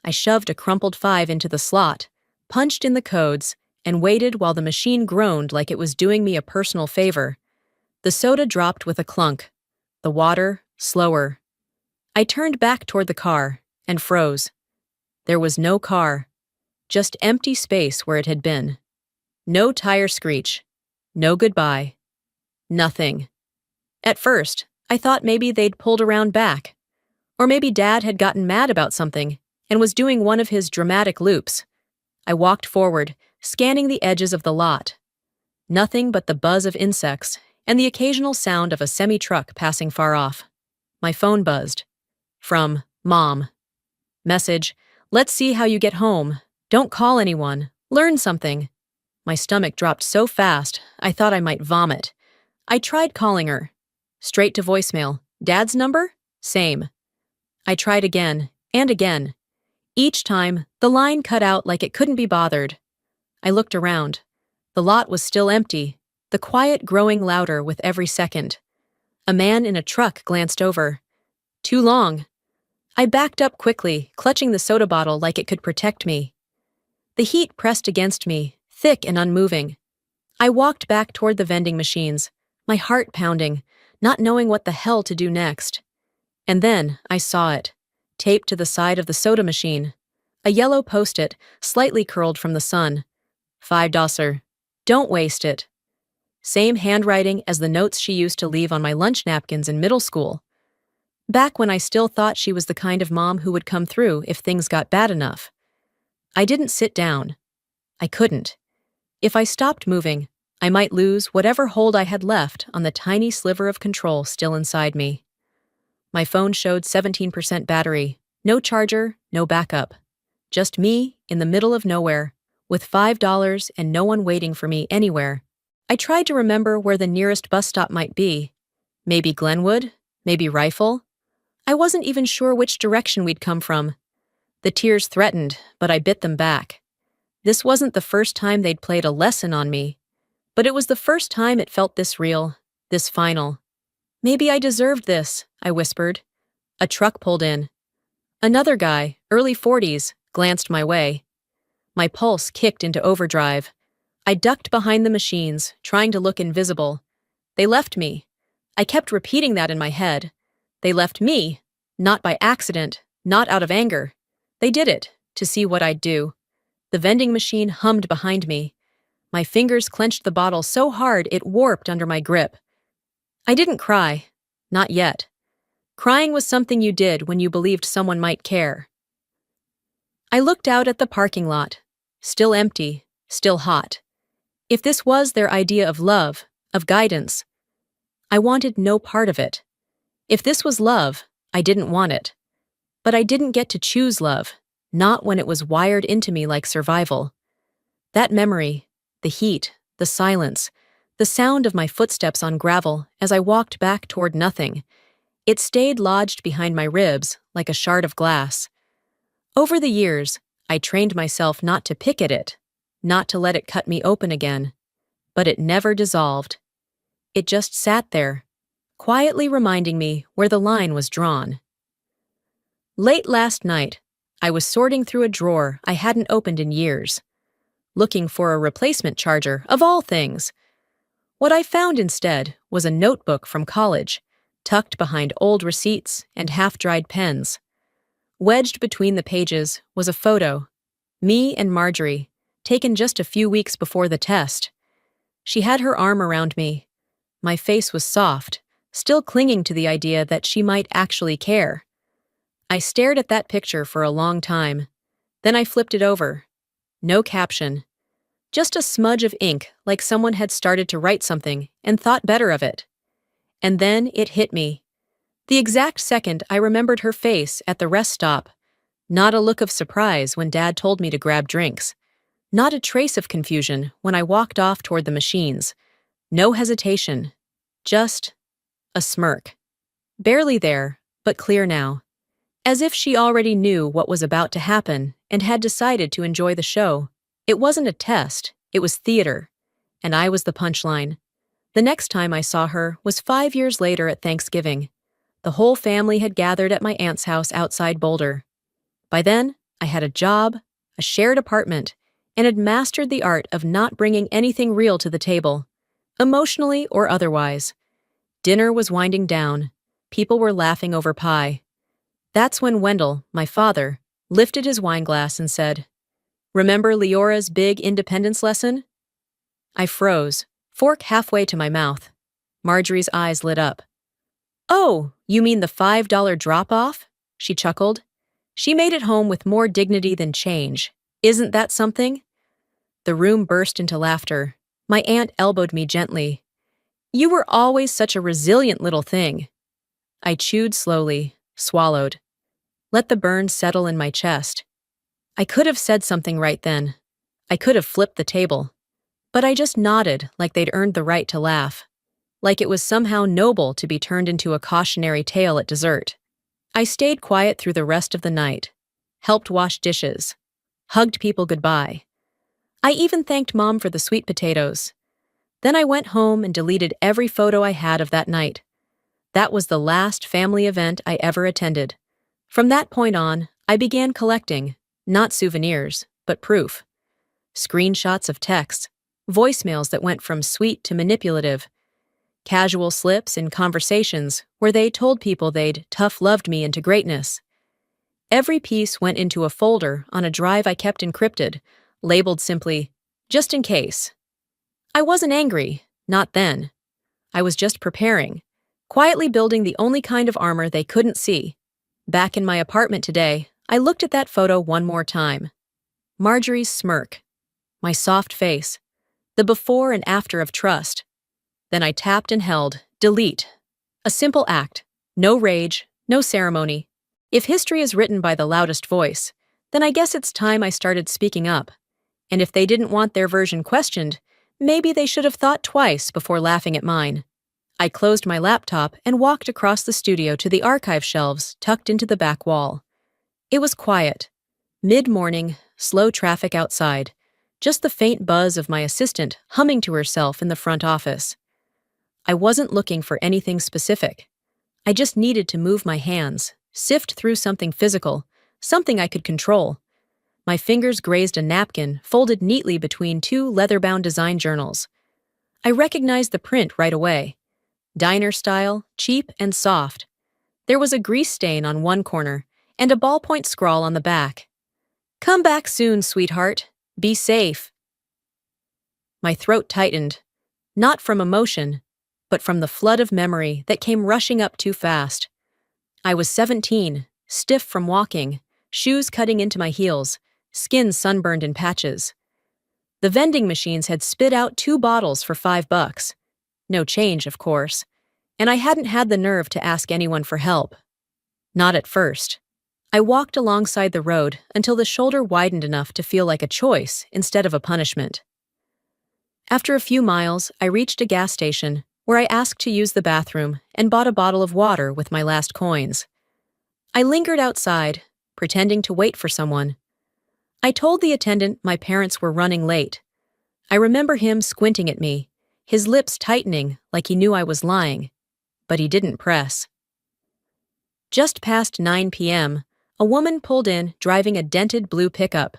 I shoved a crumpled 5 into the slot, punched in the codes, and waited while the machine groaned like it was doing me a personal favor. The soda dropped with a clunk. The water, slower. I turned back toward the car and froze. There was no car, just empty space where it had been. No tire screech. No goodbye. Nothing. At first, I thought maybe they'd pulled around back. Or maybe Dad had gotten mad about something and was doing one of his dramatic loops. I walked forward, scanning the edges of the lot. Nothing but the buzz of insects and the occasional sound of a semi-truck passing far off. My phone buzzed. From Mom. Message: "Let's see how you get home. Don't call anyone. Learn something." My stomach dropped so fast, I thought I might vomit. I tried calling her. Straight to voicemail. Dad's number? Same. I tried again, and again. Each time, the line cut out like it couldn't be bothered. I looked around. The lot was still empty, the quiet growing louder with every second. A man in a truck glanced over. Too long. I backed up quickly, clutching the soda bottle like it could protect me. The heat pressed against me, thick and unmoving. I walked back toward the vending machines, my heart pounding, not knowing what the hell to do next. And then I saw it, taped to the side of the soda machine. A yellow post-it, slightly curled from the sun. $5. Don't waste it. Same handwriting as the notes she used to leave on my lunch napkins in middle school. Back when I still thought she was the kind of mom who would come through if things got bad enough. I didn't sit down. I couldn't. If I stopped moving, I might lose whatever hold I had left on the tiny sliver of control still inside me. My phone showed 17% battery, no charger, no backup. Just me in the middle of nowhere, with $5 and no one waiting for me anywhere. I tried to remember where the nearest bus stop might be. Maybe Glenwood, maybe Rifle. I wasn't even sure which direction we'd come from. The tears threatened, but I bit them back. This wasn't the first time they'd played a lesson on me, but it was the first time it felt this real, this final. "Maybe I deserved this," I whispered. A truck pulled in. Another guy, early 40s, glanced my way. My pulse kicked into overdrive. I ducked behind the machines, trying to look invisible. They left me. I kept repeating that in my head. They left me, not by accident, not out of anger. They did it, to see what I'd do. The vending machine hummed behind me. My fingers clenched the bottle so hard it warped under my grip. I didn't cry. Not yet. Crying was something you did when you believed someone might care. I looked out at the parking lot. Still empty, still hot. If this was their idea of love, of guidance, I wanted no part of it. If this was love, I didn't want it. But I didn't get to choose love, not when it was wired into me like survival. That memory, the heat, the silence, the sound of my footsteps on gravel as I walked back toward nothing, it stayed lodged behind my ribs like a shard of glass. Over the years, I trained myself not to pick at it, not to let it cut me open again. But it never dissolved. It just sat there, quietly reminding me where the line was drawn. Late last night, I was sorting through a drawer I hadn't opened in years, looking for a replacement charger, of all things. What I found instead was a notebook from college, tucked behind old receipts and half-dried pens. Wedged between the pages was a photo, me and Marjorie, taken just a few weeks before the test. She had her arm around me. My face was soft, still clinging to the idea that she might actually care. I stared at that picture for a long time. Then I flipped it over. No caption. Just a smudge of ink like someone had started to write something and thought better of it. And then it hit me. The exact second I remembered her face at the rest stop. Not a look of surprise when Dad told me to grab drinks. Not a trace of confusion when I walked off toward the machines. No hesitation. Just a smirk. Barely there, but clear now. As if she already knew what was about to happen and had decided to enjoy the show. It wasn't a test, it was theater. And I was the punchline. The next time I saw her was 5 years later at Thanksgiving. The whole family had gathered at my aunt's house outside Boulder. By then, I had a job, a shared apartment, and had mastered the art of not bringing anything real to the table, emotionally or otherwise. Dinner was winding down. People were laughing over pie. That's when Wendell, my father, lifted his wine glass and said, "Remember Leora's big independence lesson?" I froze, fork halfway to my mouth. Marjorie's eyes lit up. "Oh, you mean the $5 drop-off?" She chuckled. She made it home with more dignity than change. Isn't that something? The room burst into laughter. My aunt elbowed me gently. "You were always such a resilient little thing." I chewed slowly, swallowed. Let the burn settle in my chest. I could have said something right then. I could have flipped the table. But I just nodded like they'd earned the right to laugh. Like it was somehow noble to be turned into a cautionary tale at dessert. I stayed quiet through the rest of the night, helped wash dishes, hugged people goodbye. I even thanked Mom for the sweet potatoes. Then I went home and deleted every photo I had of that night. That was the last family event I ever attended. From that point on, I began collecting, not souvenirs, but proof. Screenshots of texts, voicemails that went from sweet to manipulative, casual slips in conversations where they told people they'd tough-loved me into greatness. Every piece went into a folder on a drive I kept encrypted, labeled simply, "Just in case." I wasn't angry, not then. I was just preparing, quietly building the only kind of armor they couldn't see. Back in my apartment today, I looked at that photo one more time. Marjorie's smirk, my soft face, the before and after of trust. Then I tapped and held, delete. A simple act, no rage, no ceremony. If history is written by the loudest voice, then I guess it's time I started speaking up. And if they didn't want their version questioned, maybe they should have thought twice before laughing at mine. I closed my laptop and walked across the studio to the archive shelves tucked into the back wall. It was quiet. Mid-morning, slow traffic outside. Just the faint buzz of my assistant humming to herself in the front office. I wasn't looking for anything specific. I just needed to move my hands, sift through something physical, something I could control. My fingers grazed a napkin folded neatly between two leather-bound design journals. I recognized the print right away. Diner style, cheap and soft. There was a grease stain on one corner and a ballpoint scrawl on the back. "Come back soon, sweetheart. Be safe." My throat tightened, not from emotion, but from the flood of memory that came rushing up too fast. I was 17, stiff from walking, shoes cutting into my heels, skin sunburned in patches. The vending machines had spit out 2 bottles for $5. No change, of course, and I hadn't had the nerve to ask anyone for help. Not at first. I walked alongside the road until the shoulder widened enough to feel like a choice instead of a punishment. After a few miles, I reached a gas station where I asked to use the bathroom and bought a bottle of water with my last coins. I lingered outside, pretending to wait for someone. I told the attendant my parents were running late. I remember him squinting at me, his lips tightening like he knew I was lying, but he didn't press. Just past 9 p.m., a woman pulled in driving a dented blue pickup.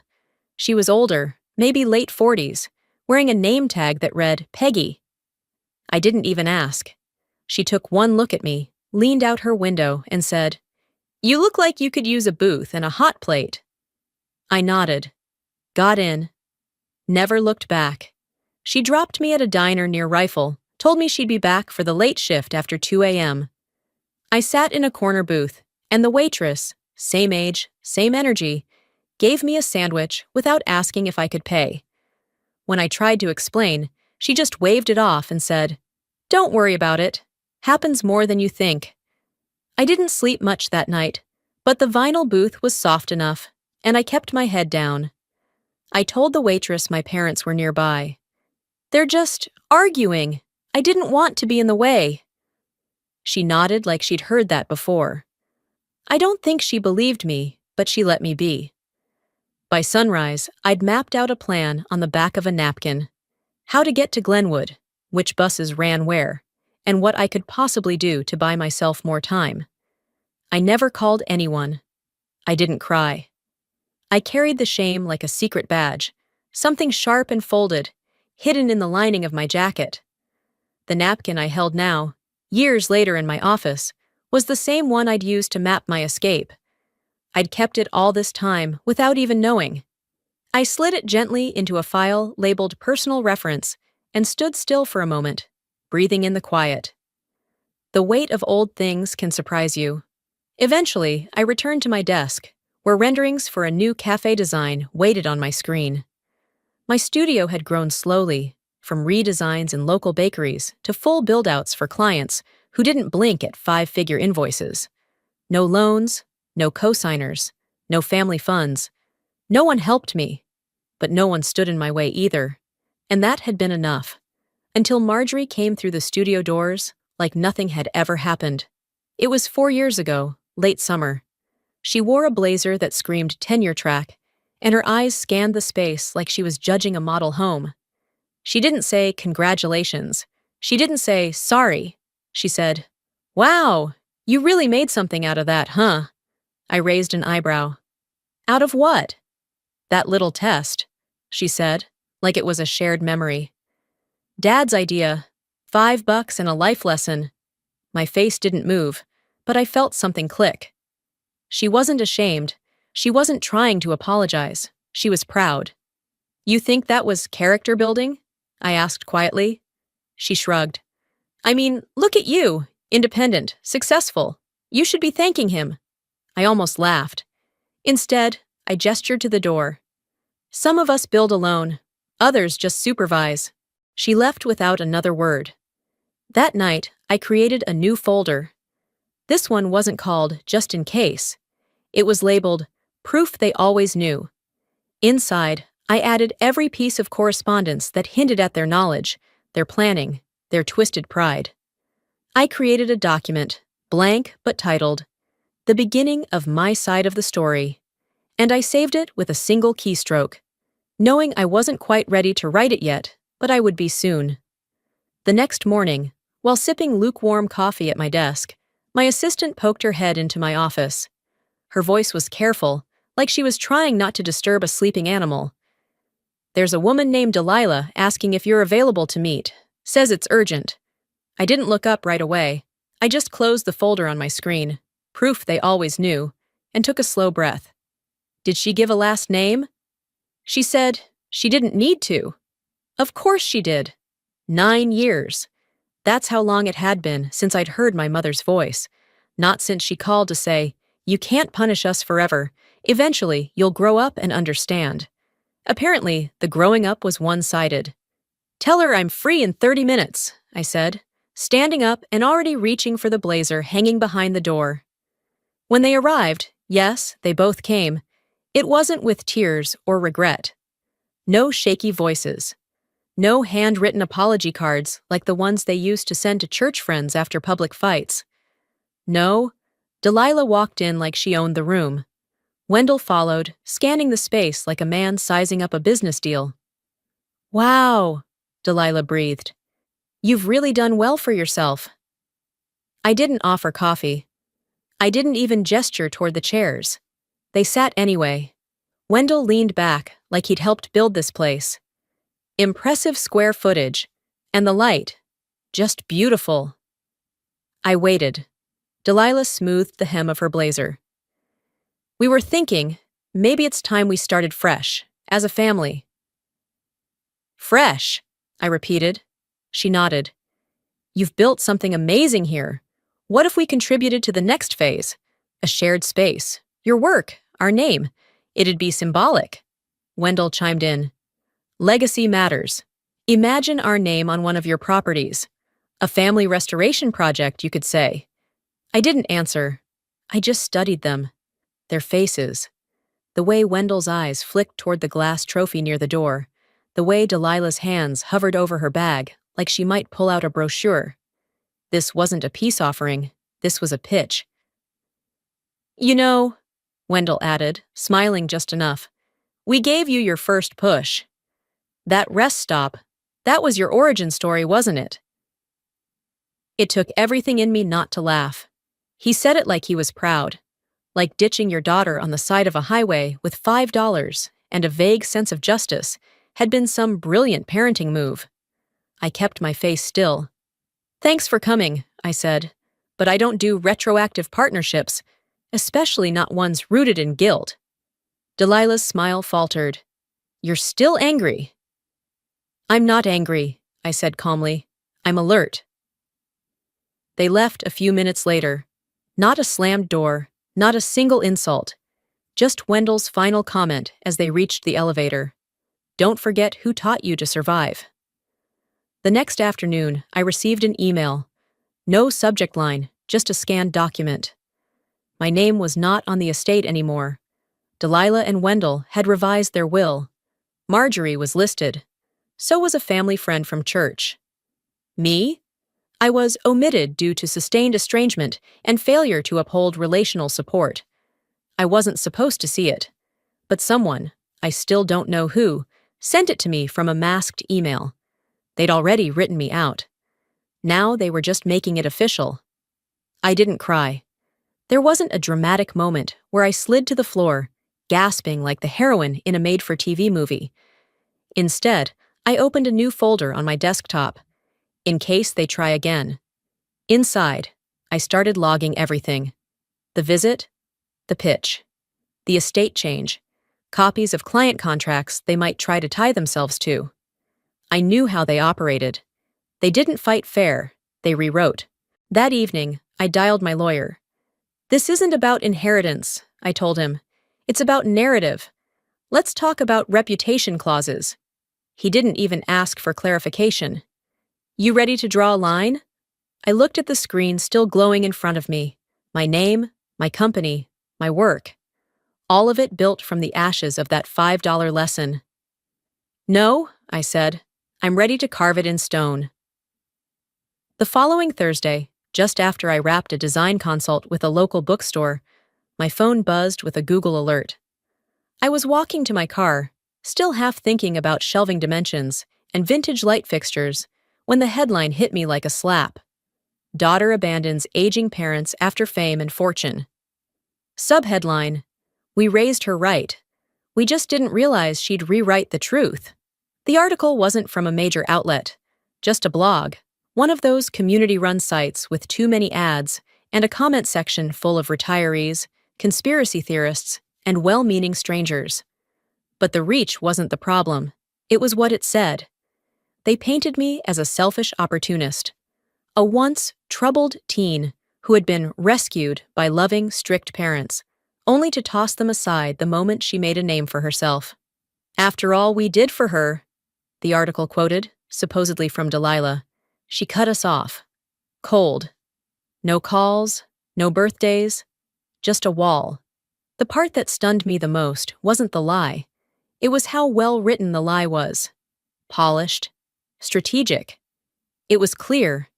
She was older, maybe late 40s, wearing a name tag that read Peggy. I didn't even ask. She took one look at me, leaned out her window, and said, "You look like you could use a booth and a hot plate." I nodded, got in, never looked back. She dropped me at a diner near Rifle, told me she'd be back for the late shift after 2 a.m. I sat in a corner booth, and the waitress, same age, same energy, gave me a sandwich without asking if I could pay. When I tried to explain, she just waved it off and said, "Don't worry about it. Happens more than you think." I didn't sleep much that night, but the vinyl booth was soft enough, and I kept my head down. I told the waitress my parents were nearby. "They're just arguing. I didn't want to be in the way." She nodded like she'd heard that before. I don't think she believed me, but she let me be. By sunrise, I'd mapped out a plan on the back of a napkin. How to get to Glenwood, which buses ran where, and what I could possibly do to buy myself more time. I never called anyone. I didn't cry. I carried the shame like a secret badge, something sharp and folded, hidden in the lining of my jacket. The napkin I held now, years later in my office, was the same one I'd used to map my escape. I'd kept it all this time without even knowing. I slid it gently into a file labeled Personal Reference and stood still for a moment, breathing in the quiet. The weight of old things can surprise you. Eventually, I returned to my desk, where renderings for a new cafe design waited on my screen. My studio had grown slowly, from redesigns in local bakeries to full build-outs for clients who didn't blink at 5-figure invoices. No loans, no co-signers, no family funds. No one helped me, but no one stood in my way either. And that had been enough. Until Marjorie came through the studio doors like nothing had ever happened. It was 4 years ago, late summer. She wore a blazer that screamed tenure track, and her eyes scanned the space like she was judging a model home. She didn't say congratulations. She didn't say sorry. She said, "Wow, you really made something out of that, huh?" I raised an eyebrow. "Out of what?" "That little test," she said, like it was a shared memory. "Dad's idea. $5 and a life lesson." My face didn't move, but I felt something click. She wasn't ashamed. She wasn't trying to apologize. She was proud. "You think that was character building?" I asked quietly. She shrugged. "I mean, look at you, independent, successful. You should be thanking him." I almost laughed. Instead, I gestured to the door. "Some of us build alone, others just supervise." She left without another word. That night, I created a new folder. This one wasn't called Just in Case. It was labeled Proof They Always Knew. Inside, I added every piece of correspondence that hinted at their knowledge, their planning, their twisted pride. I created a document, blank but titled, The Beginning of My Side of the Story, and I saved it with a single keystroke, knowing I wasn't quite ready to write it yet, but I would be soon. The next morning, while sipping lukewarm coffee at my desk, my assistant poked her head into my office. Her voice was careful, like she was trying not to disturb a sleeping animal. "There's a woman named Delilah asking if you're available to meet. Says it's urgent." I didn't look up right away. I just closed the folder on my screen, proof they always knew, and took a slow breath. Did she give a last name? She said she didn't need to. Of course she did. 9 years. That's how long it had been since I'd heard my mother's voice. Not since she called to say, "You can't punish us forever. Eventually, you'll grow up and understand." Apparently, the growing up was one-sided. "Tell her I'm free in 30 minutes, I said, standing up and already reaching for the blazer hanging behind the door. When they arrived, yes, they both came, it wasn't with tears or regret. No shaky voices. No handwritten apology cards like the ones they used to send to church friends after public fights. No, Delilah walked in like she owned the room. Wendell followed, scanning the space like a man sizing up a business deal. "Wow," Delilah breathed. "You've really done well for yourself." I didn't offer coffee. I didn't even gesture toward the chairs. They sat anyway. Wendell leaned back like he'd helped build this place. Impressive square footage. And the light. Just beautiful. I waited. Delilah smoothed the hem of her blazer. "We were thinking, maybe it's time we started fresh, as a family." "Fresh," I repeated. She nodded. "You've built something amazing here. What if we contributed to the next phase? A shared space. Your work, our name. It'd be symbolic." Wendell chimed in. "Legacy matters. Imagine our name on one of your properties. A family restoration project, you could say." I didn't answer. I just studied them. Their faces. The way Wendell's eyes flicked toward the glass trophy near the door. The way Delilah's hands hovered over her bag, like she might pull out a brochure. This wasn't a peace offering. This was a pitch. "You know," Wendell added, smiling just enough, "we gave you your first push. That rest stop, that was your origin story, wasn't it?" It took everything in me not to laugh. He said it like he was proud, like ditching your daughter on the side of a highway with $5 and a vague sense of justice had been some brilliant parenting move. I kept my face still. "Thanks for coming," I said, "but I don't do retroactive partnerships, especially not ones rooted in guilt." Delilah's smile faltered. "You're still angry." "I'm not angry," I said calmly. "I'm alert." They left a few minutes later. Not a slammed door, not a single insult. Just Wendell's final comment as they reached the elevator. "Don't forget who taught you to survive." The next afternoon, I received an email. No subject line, just a scanned document. My name was not on the estate anymore. Delilah and Wendell had revised their will. Marjorie was listed. So was a family friend from church. Me? I was omitted due to sustained estrangement and failure to uphold relational support. I wasn't supposed to see it. But someone, I still don't know who, sent it to me from a masked email. They'd already written me out. Now they were just making it official. I didn't cry. There wasn't a dramatic moment where I slid to the floor, gasping like the heroine in a made-for-TV movie. Instead, I opened a new folder on my desktop, in case they try again. Inside, I started logging everything. The visit, the pitch, the estate change, copies of client contracts they might try to tie themselves to. I knew how they operated. They didn't fight fair, they rewrote. That evening, I dialed my lawyer. "This isn't about inheritance," I told him. "It's about narrative. Let's talk about reputation clauses." He didn't even ask for clarification. "You ready to draw a line?" I looked at the screen still glowing in front of me. My name, my company, my work. All of it built from the ashes of that $5 lesson. "No," I said. "I'm ready to carve it in stone." The following Thursday, just after I wrapped a design consult with a local bookstore, my phone buzzed with a Google alert. I was walking to my car, still half thinking about shelving dimensions and vintage light fixtures, when the headline hit me like a slap. Daughter abandons aging parents after fame and fortune. Subheadline: We raised her right. We just didn't realize she'd rewrite the truth. The article wasn't from a major outlet, just a blog, one of those community-run sites with too many ads and a comment section full of retirees, conspiracy theorists, and well-meaning strangers. But the reach wasn't the problem. It was what it said. They painted me as a selfish opportunist, a once troubled teen who had been rescued by loving, strict parents, only to toss them aside the moment she made a name for herself. After all we did for her, the article quoted, supposedly from Delilah, she cut us off. Cold. No calls, no birthdays, just a wall. The part that stunned me the most wasn't the lie. It was how well written the lie was. Polished. Strategic. It was clear.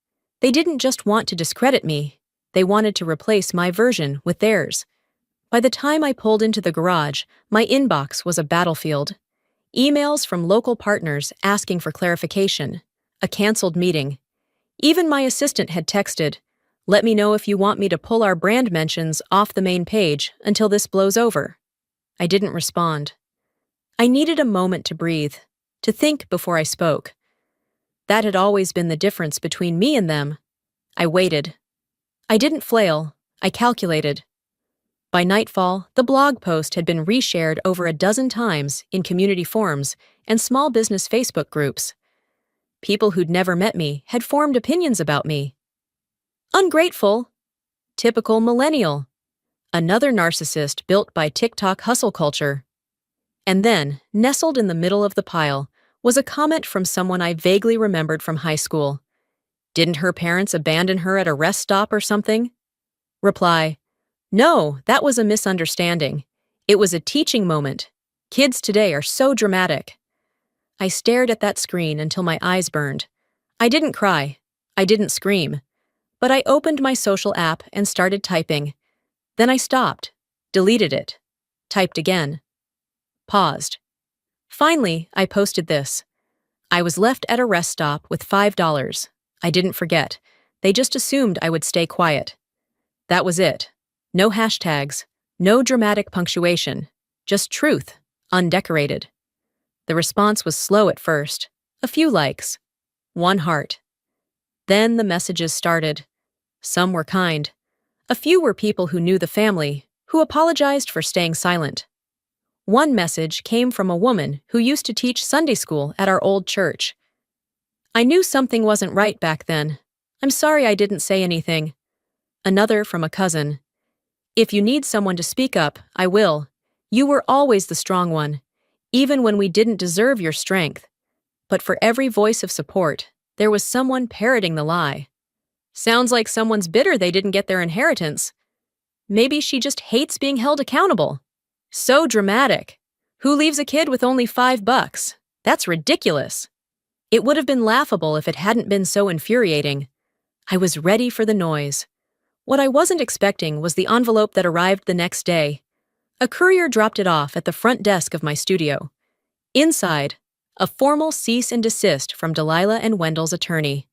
They didn't just want to discredit me. They wanted to replace my version with theirs. By the time I pulled into the garage, my inbox was a battlefield. Emails from local partners asking for clarification. A canceled meeting. Even my assistant had texted, "Let me know if you want me to pull our brand mentions off the main page until this blows over." I didn't respond. I needed a moment to breathe, to think before I spoke. That had always been the difference between me and them. I waited. I didn't flail. I calculated. By nightfall, the blog post had been reshared over a dozen times in community forums and small business Facebook groups. People who'd never met me had formed opinions about me. Ungrateful. Typical millennial. Another narcissist built by TikTok hustle culture. And then, nestled in the middle of the pile, was a comment from someone I vaguely remembered from high school. Didn't her parents abandon her at a rest stop or something? Reply, no, that was a misunderstanding. It was a teaching moment. Kids today are so dramatic. I stared at that screen until my eyes burned. I didn't cry. I didn't scream. But I opened my social app and started typing. Then I stopped, deleted it, typed again, paused. Finally, I posted this. I was left at a rest stop with $5. I didn't forget. They just assumed I would stay quiet. That was it. No hashtags, no dramatic punctuation, just truth, undecorated. The response was slow at first. A few likes. One heart. Then the messages started. Some were kind. A few were people who knew the family, who apologized for staying silent. One message came from a woman who used to teach Sunday school at our old church. I knew something wasn't right back then. I'm sorry I didn't say anything. Another from a cousin. If you need someone to speak up, I will. You were always the strong one, even when we didn't deserve your strength. But for every voice of support, there was someone parroting the lie. Sounds like someone's bitter they didn't get their inheritance. Maybe she just hates being held accountable. So dramatic. Who leaves a kid with only $5? That's ridiculous. It would have been laughable if it hadn't been so infuriating. I was ready for the noise. What I wasn't expecting was the envelope that arrived the next day. A courier dropped it off at the front desk of my studio. Inside, a formal cease and desist from Delilah and Wendell's attorney.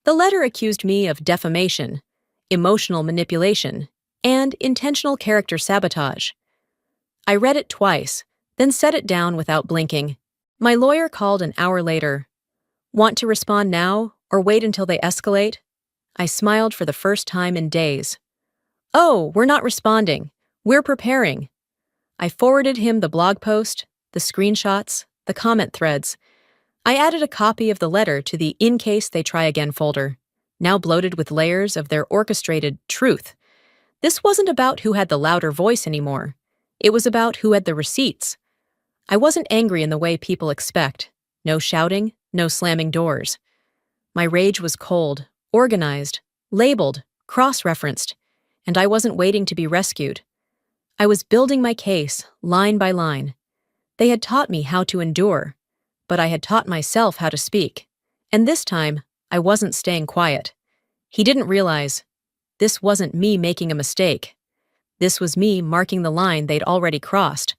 The letter accused me of defamation, emotional manipulation, and intentional character sabotage. I read it twice, then set it down without blinking. My lawyer called an hour later. Want to respond now, or wait until they escalate? I smiled for the first time in days. Oh, we're not responding. We're preparing. I forwarded him the blog post, the screenshots, the comment threads. I added a copy of the letter to the In Case They Try Again folder, now bloated with layers of their orchestrated truth. This wasn't about who had the louder voice anymore. It was about who had the receipts. I wasn't angry in the way people expect. No shouting, no slamming doors. My rage was cold, organized, labeled, cross-referenced, and I wasn't waiting to be rescued. I was building my case, line by line. They had taught me how to endure, but I had taught myself how to speak. And this time, I wasn't staying quiet. He didn't realize. This wasn't me making a mistake. This was me marking the line they'd already crossed.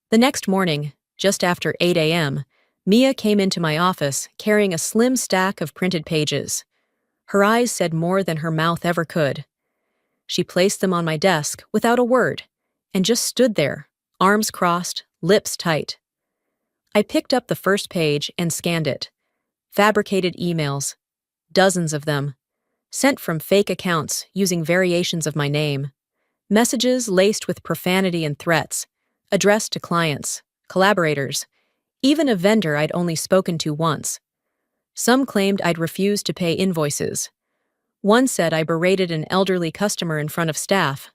The next morning, just after 8 a.m., Mia came into my office carrying a slim stack of printed pages. Her eyes said more than her mouth ever could. She placed them on my desk without a word, and just stood there, arms crossed, lips tight. I picked up the first page and scanned it. Fabricated emails, dozens of them, sent from fake accounts using variations of my name. Messages laced with profanity and threats, addressed to clients, collaborators, even a vendor I'd only spoken to once. Some claimed I'd refused to pay invoices. One said I berated an elderly customer in front of staff.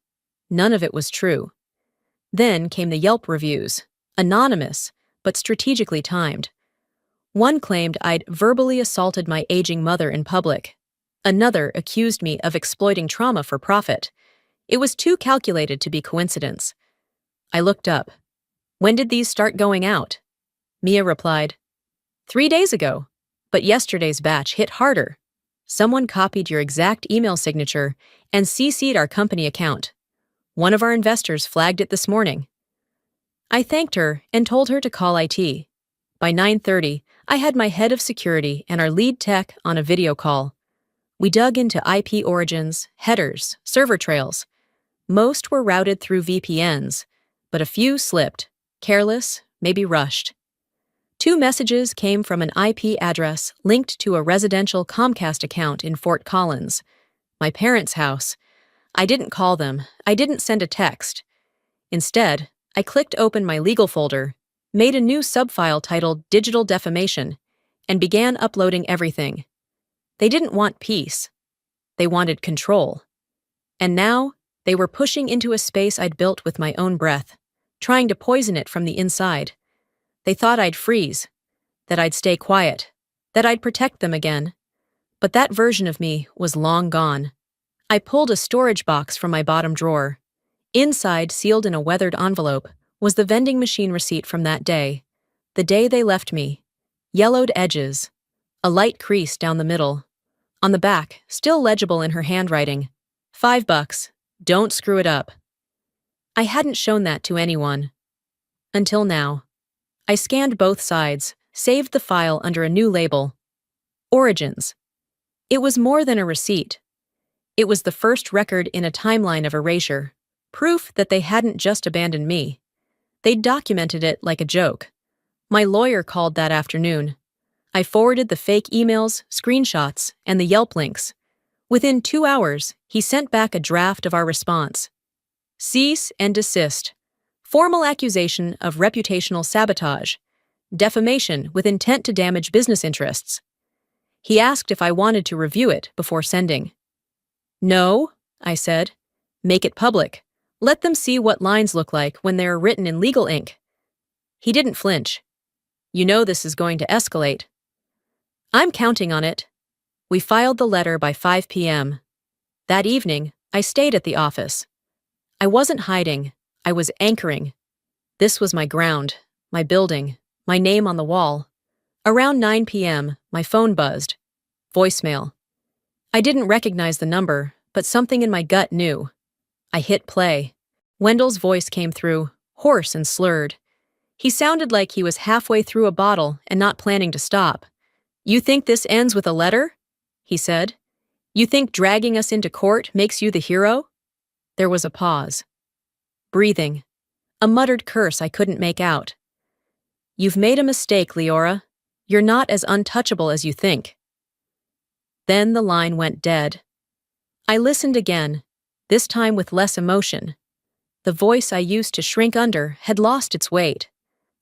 None of it was true. Then came the Yelp reviews, anonymous, but strategically timed. One claimed I'd verbally assaulted my aging mother in public. Another accused me of exploiting trauma for profit. It was too calculated to be coincidence. I looked up. When did these start going out? Mia replied, 3 days ago, but yesterday's batch hit harder. Someone copied your exact email signature and CC'd our company account. One of our investors flagged it this morning. I thanked her and told her to call IT. By 9:30, I had my head of security and our lead tech on a video call. We dug into IP origins, headers, server trails. Most were routed through VPNs, but a few slipped, careless, maybe rushed. 2 messages came from an IP address linked to a residential Comcast account in Fort Collins, my parents' house. I didn't call them. I didn't send a text. Instead, I clicked open my legal folder, made a new subfile titled Digital Defamation, and began uploading everything. They didn't want peace. They wanted control. And now, they were pushing into a space I'd built with my own breath, trying to poison it from the inside. They thought I'd freeze, that I'd stay quiet, that I'd protect them again. But that version of me was long gone. I pulled a storage box from my bottom drawer. Inside, sealed in a weathered envelope, was the vending machine receipt from that day. The day they left me. Yellowed edges. A light crease down the middle. On the back, still legible in her handwriting. $5. Don't screw it up. I hadn't shown that to anyone. Until now. I scanned both sides, saved the file under a new label. Origins. It was more than a receipt. It was the first record in a timeline of erasure, proof that they hadn't just abandoned me. They'd documented it like a joke. My lawyer called that afternoon. I forwarded the fake emails, screenshots, and the Yelp links. Within 2 hours, he sent back a draft of our response. Cease and desist. Formal accusation of reputational sabotage. Defamation with intent to damage business interests. He asked if I wanted to review it before sending. No, I said. Make it public. Let them see what lines look like when they're written in legal ink. He didn't flinch. You know this is going to escalate. I'm counting on it. We filed the letter by 5 p.m. That evening, I stayed at the office. I wasn't hiding. I was anchoring. This was my ground, my building, my name on the wall. Around 9 p.m., my phone buzzed. Voicemail. I didn't recognize the number, but something in my gut knew. I hit play. Wendell's voice came through, hoarse and slurred. He sounded like he was halfway through a bottle and not planning to stop. You think this ends with a letter? He said. You think dragging us into court makes you the hero? There was a pause. Breathing. A muttered curse I couldn't make out. You've made a mistake, Leora. You're not as untouchable as you think. Then the line went dead. I listened again, this time with less emotion. The voice I used to shrink under had lost its weight.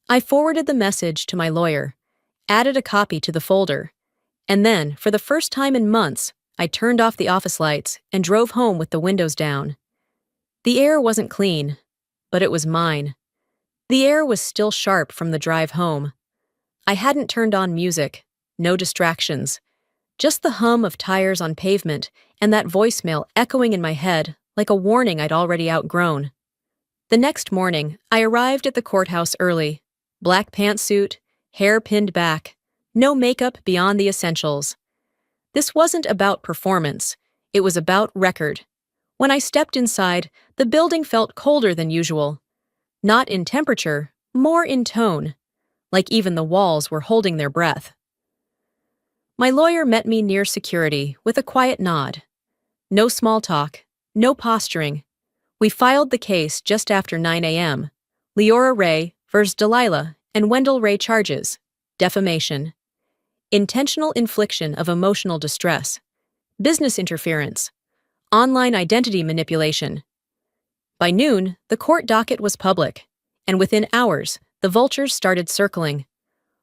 I forwarded the message to my lawyer, added a copy to the folder, and then, for the first time in months, I turned off the office lights and drove home with the windows down. The air wasn't clean, but it was mine. The air was still sharp from the drive home. I hadn't turned on music, no distractions, just the hum of tires on pavement and that voicemail echoing in my head like a warning I'd already outgrown. The next morning, I arrived at the courthouse early. Black pantsuit, hair pinned back, no makeup beyond the essentials. This wasn't about performance, it was about record. When I stepped inside, the building felt colder than usual. Not in temperature, more in tone, like even the walls were holding their breath. My lawyer met me near security with a quiet nod. No small talk, no posturing. We filed the case just after 9 a.m. Leora Ray vs. Delilah and Wendell Ray charges: defamation, intentional infliction of emotional distress, business interference, online identity manipulation. By noon, the court docket was public, and within hours, the vultures started circling.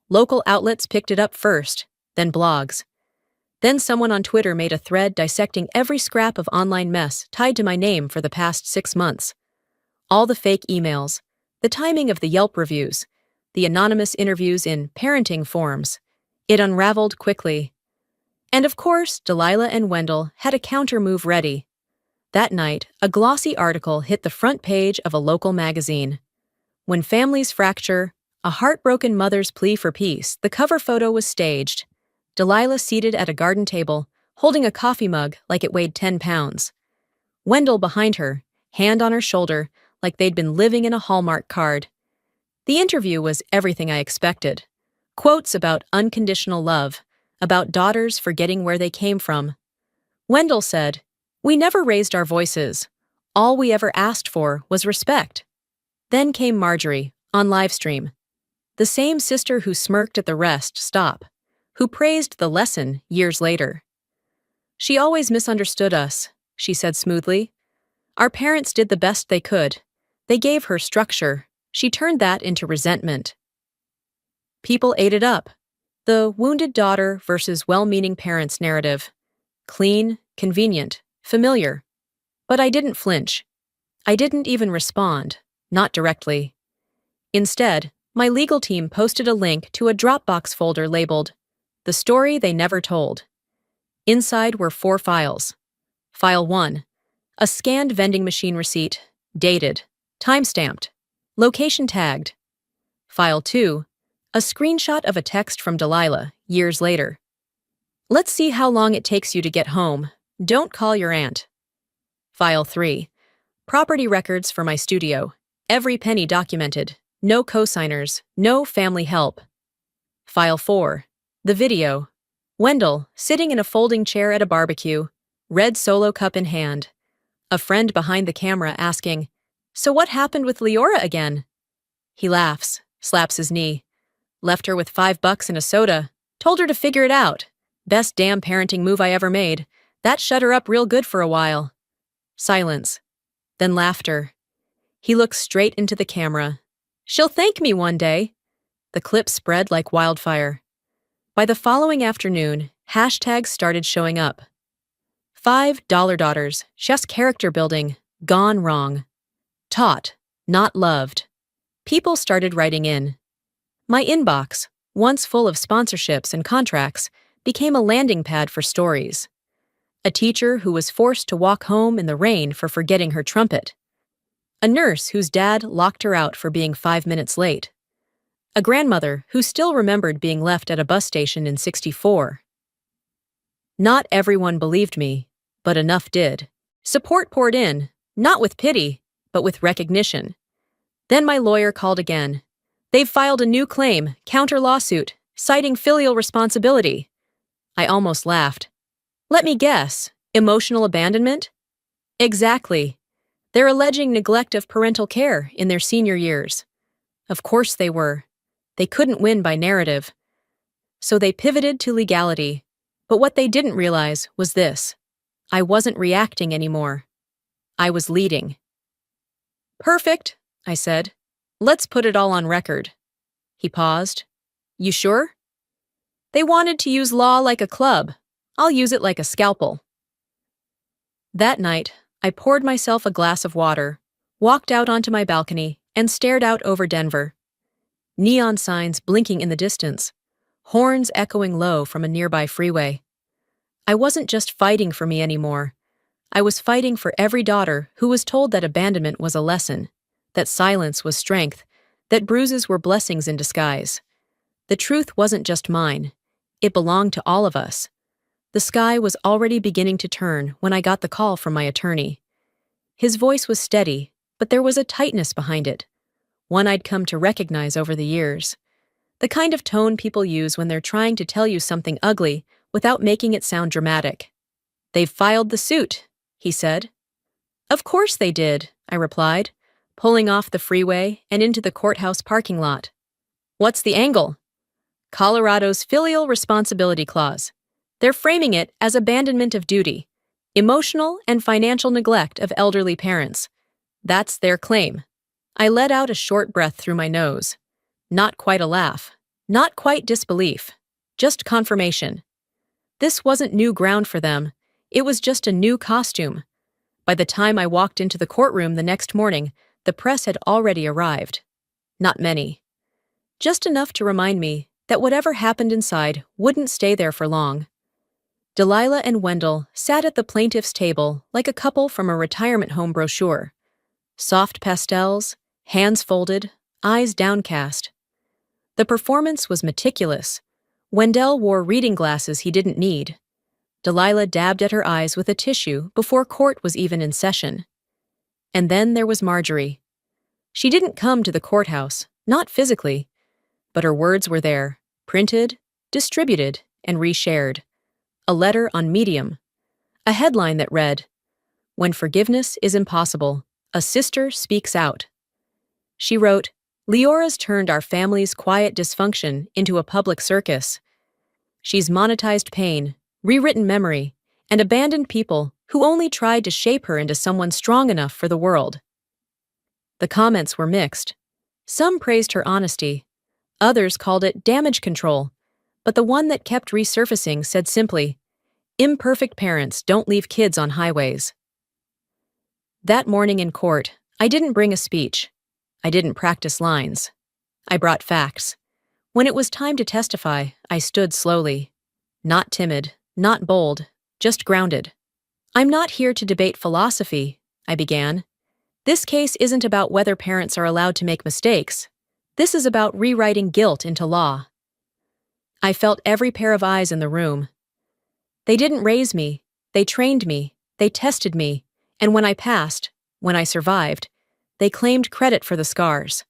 Local outlets picked it up first, then blogs. Then someone on Twitter made a thread dissecting every scrap of online mess tied to my name for the past 6 months. All the fake emails, the timing of the Yelp reviews, the anonymous interviews in parenting forums. It unraveled quickly. And of course, Delilah and Wendell had a counter move ready. That night, a glossy article hit the front page of a local magazine. When families fracture, a heartbroken mother's plea for peace, the cover photo was staged. Delilah seated at a garden table, holding a coffee mug like it weighed 10 pounds. Wendell behind her, hand on her shoulder, like they'd been living in a Hallmark card. The interview was everything I expected. Quotes about unconditional love, about daughters forgetting where they came from. Wendell said, "We never raised our voices. All we ever asked for was respect." Then came Marjorie, on livestream. The same sister who smirked at the rest stop, who praised the lesson years later. "She always misunderstood us," she said smoothly. "Our parents did the best they could. They gave her structure. She turned that into resentment." People ate it up. The wounded daughter versus well-meaning parents narrative. Clean, convenient, familiar. But I didn't flinch. I didn't even respond, not directly. Instead, my legal team posted a link to a Dropbox folder labeled "The Story They Never Told." Inside were 4 files. File 1, a scanned vending machine receipt, dated, timestamped, location tagged. File 2, a screenshot of a text from Delilah, years later. "Let's see how long it takes you to get home. Don't call your aunt." File 3, property records for my studio, every penny documented, no cosigners, no family help. File 4, the video. Wendell, sitting in a folding chair at a barbecue, red Solo cup in hand. A friend behind the camera asking, "So what happened with Leora again?" He laughs, slaps his knee. "Left her with $5 and a soda. Told her to figure it out. Best damn parenting move I ever made. That shut her up real good for a while." Silence. Then laughter. He looks straight into the camera. "She'll thank me one day." The clip spread like wildfire. By the following afternoon, hashtags started showing up. $5 daughters, just character building, gone wrong. Taught, not loved. People started writing in. My inbox, once full of sponsorships and contracts, became a landing pad for stories. A teacher who was forced to walk home in the rain for forgetting her trumpet. A nurse whose dad locked her out for being 5 minutes late. A grandmother who still remembered being left at a bus station in '64. Not everyone believed me, but enough did. Support poured in, not with pity, but with recognition. Then my lawyer called again. "They've filed a new claim, counter lawsuit, citing filial responsibility." I almost laughed. "Let me guess, emotional abandonment?" "Exactly. They're alleging neglect of parental care in their senior years." Of course they were. They couldn't win by narrative. So they pivoted to legality. But what they didn't realize was this. I wasn't reacting anymore. I was leading. "Perfect," I said. "Let's put it all on record." He paused. "You sure?" "They wanted to use law like a club. I'll use it like a scalpel." That night, I poured myself a glass of water, walked out onto my balcony, and stared out over Denver. Neon signs blinking in the distance, horns echoing low from a nearby freeway. I wasn't just fighting for me anymore. I was fighting for every daughter who was told that abandonment was a lesson, that silence was strength, that bruises were blessings in disguise. The truth wasn't just mine. It belonged to all of us. The sky was already beginning to turn when I got the call from my attorney. His voice was steady, but there was a tightness behind it, one I'd come to recognize over the years. The kind of tone people use when they're trying to tell you something ugly without making it sound dramatic. "They've filed the suit," he said. "Of course they did," I replied, pulling off the freeway and into the courthouse parking lot. What's the angle? Colorado's filial responsibility clause. They're framing it as abandonment of duty, emotional and financial neglect of elderly parents. That's their claim. I let out a short breath through my nose. Not quite a laugh. Not quite disbelief. Just confirmation. This wasn't new ground for them. It was just a new costume. By the time I walked into the courtroom the next morning, the press had already arrived. Not many. Just enough to remind me that whatever happened inside wouldn't stay there for long. Delilah and Wendell sat at the plaintiff's table like a couple from a retirement home brochure. Soft pastels, hands folded, eyes downcast. The performance was meticulous. Wendell wore reading glasses he didn't need. Delilah dabbed at her eyes with a tissue before court was even in session. And then there was Marjorie. She didn't come to the courthouse, not physically, but her words were there, printed, distributed, and reshared. A letter on Medium. A headline that read, "When forgiveness is impossible, a sister speaks out." She wrote, "Leora's turned our family's quiet dysfunction into a public circus. She's monetized pain, rewritten memory, and abandoned people who only tried to shape her into someone strong enough for the world." The comments were mixed. Some praised her honesty. Others called it damage control, but the one that kept resurfacing said simply, "Imperfect parents don't leave kids on highways." That morning in court, I didn't bring a speech. I didn't practice lines. I brought facts. When it was time to testify, I stood slowly. Not timid, not bold, just grounded. "I'm not here to debate philosophy," I began. "This case isn't about whether parents are allowed to make mistakes. This is about rewriting guilt into law." I felt every pair of eyes in the room. They didn't raise me, they trained me, they tested me, and when I passed, when I survived, they claimed credit for the scars.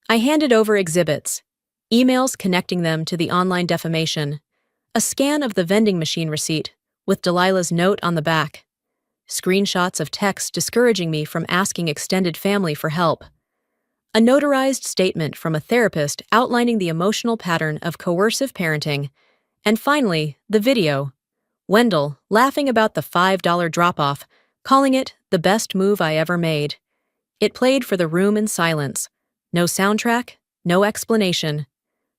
I handed over exhibits, emails connecting them to the online defamation, a scan of the vending machine receipt with Delilah's note on the back, screenshots of texts discouraging me from asking extended family for help, a notarized statement from a therapist outlining the emotional pattern of coercive parenting, and finally, the video. Wendell laughing about the $5 drop-off, calling it the best move I ever made. It played for the room in silence. No soundtrack, no explanation.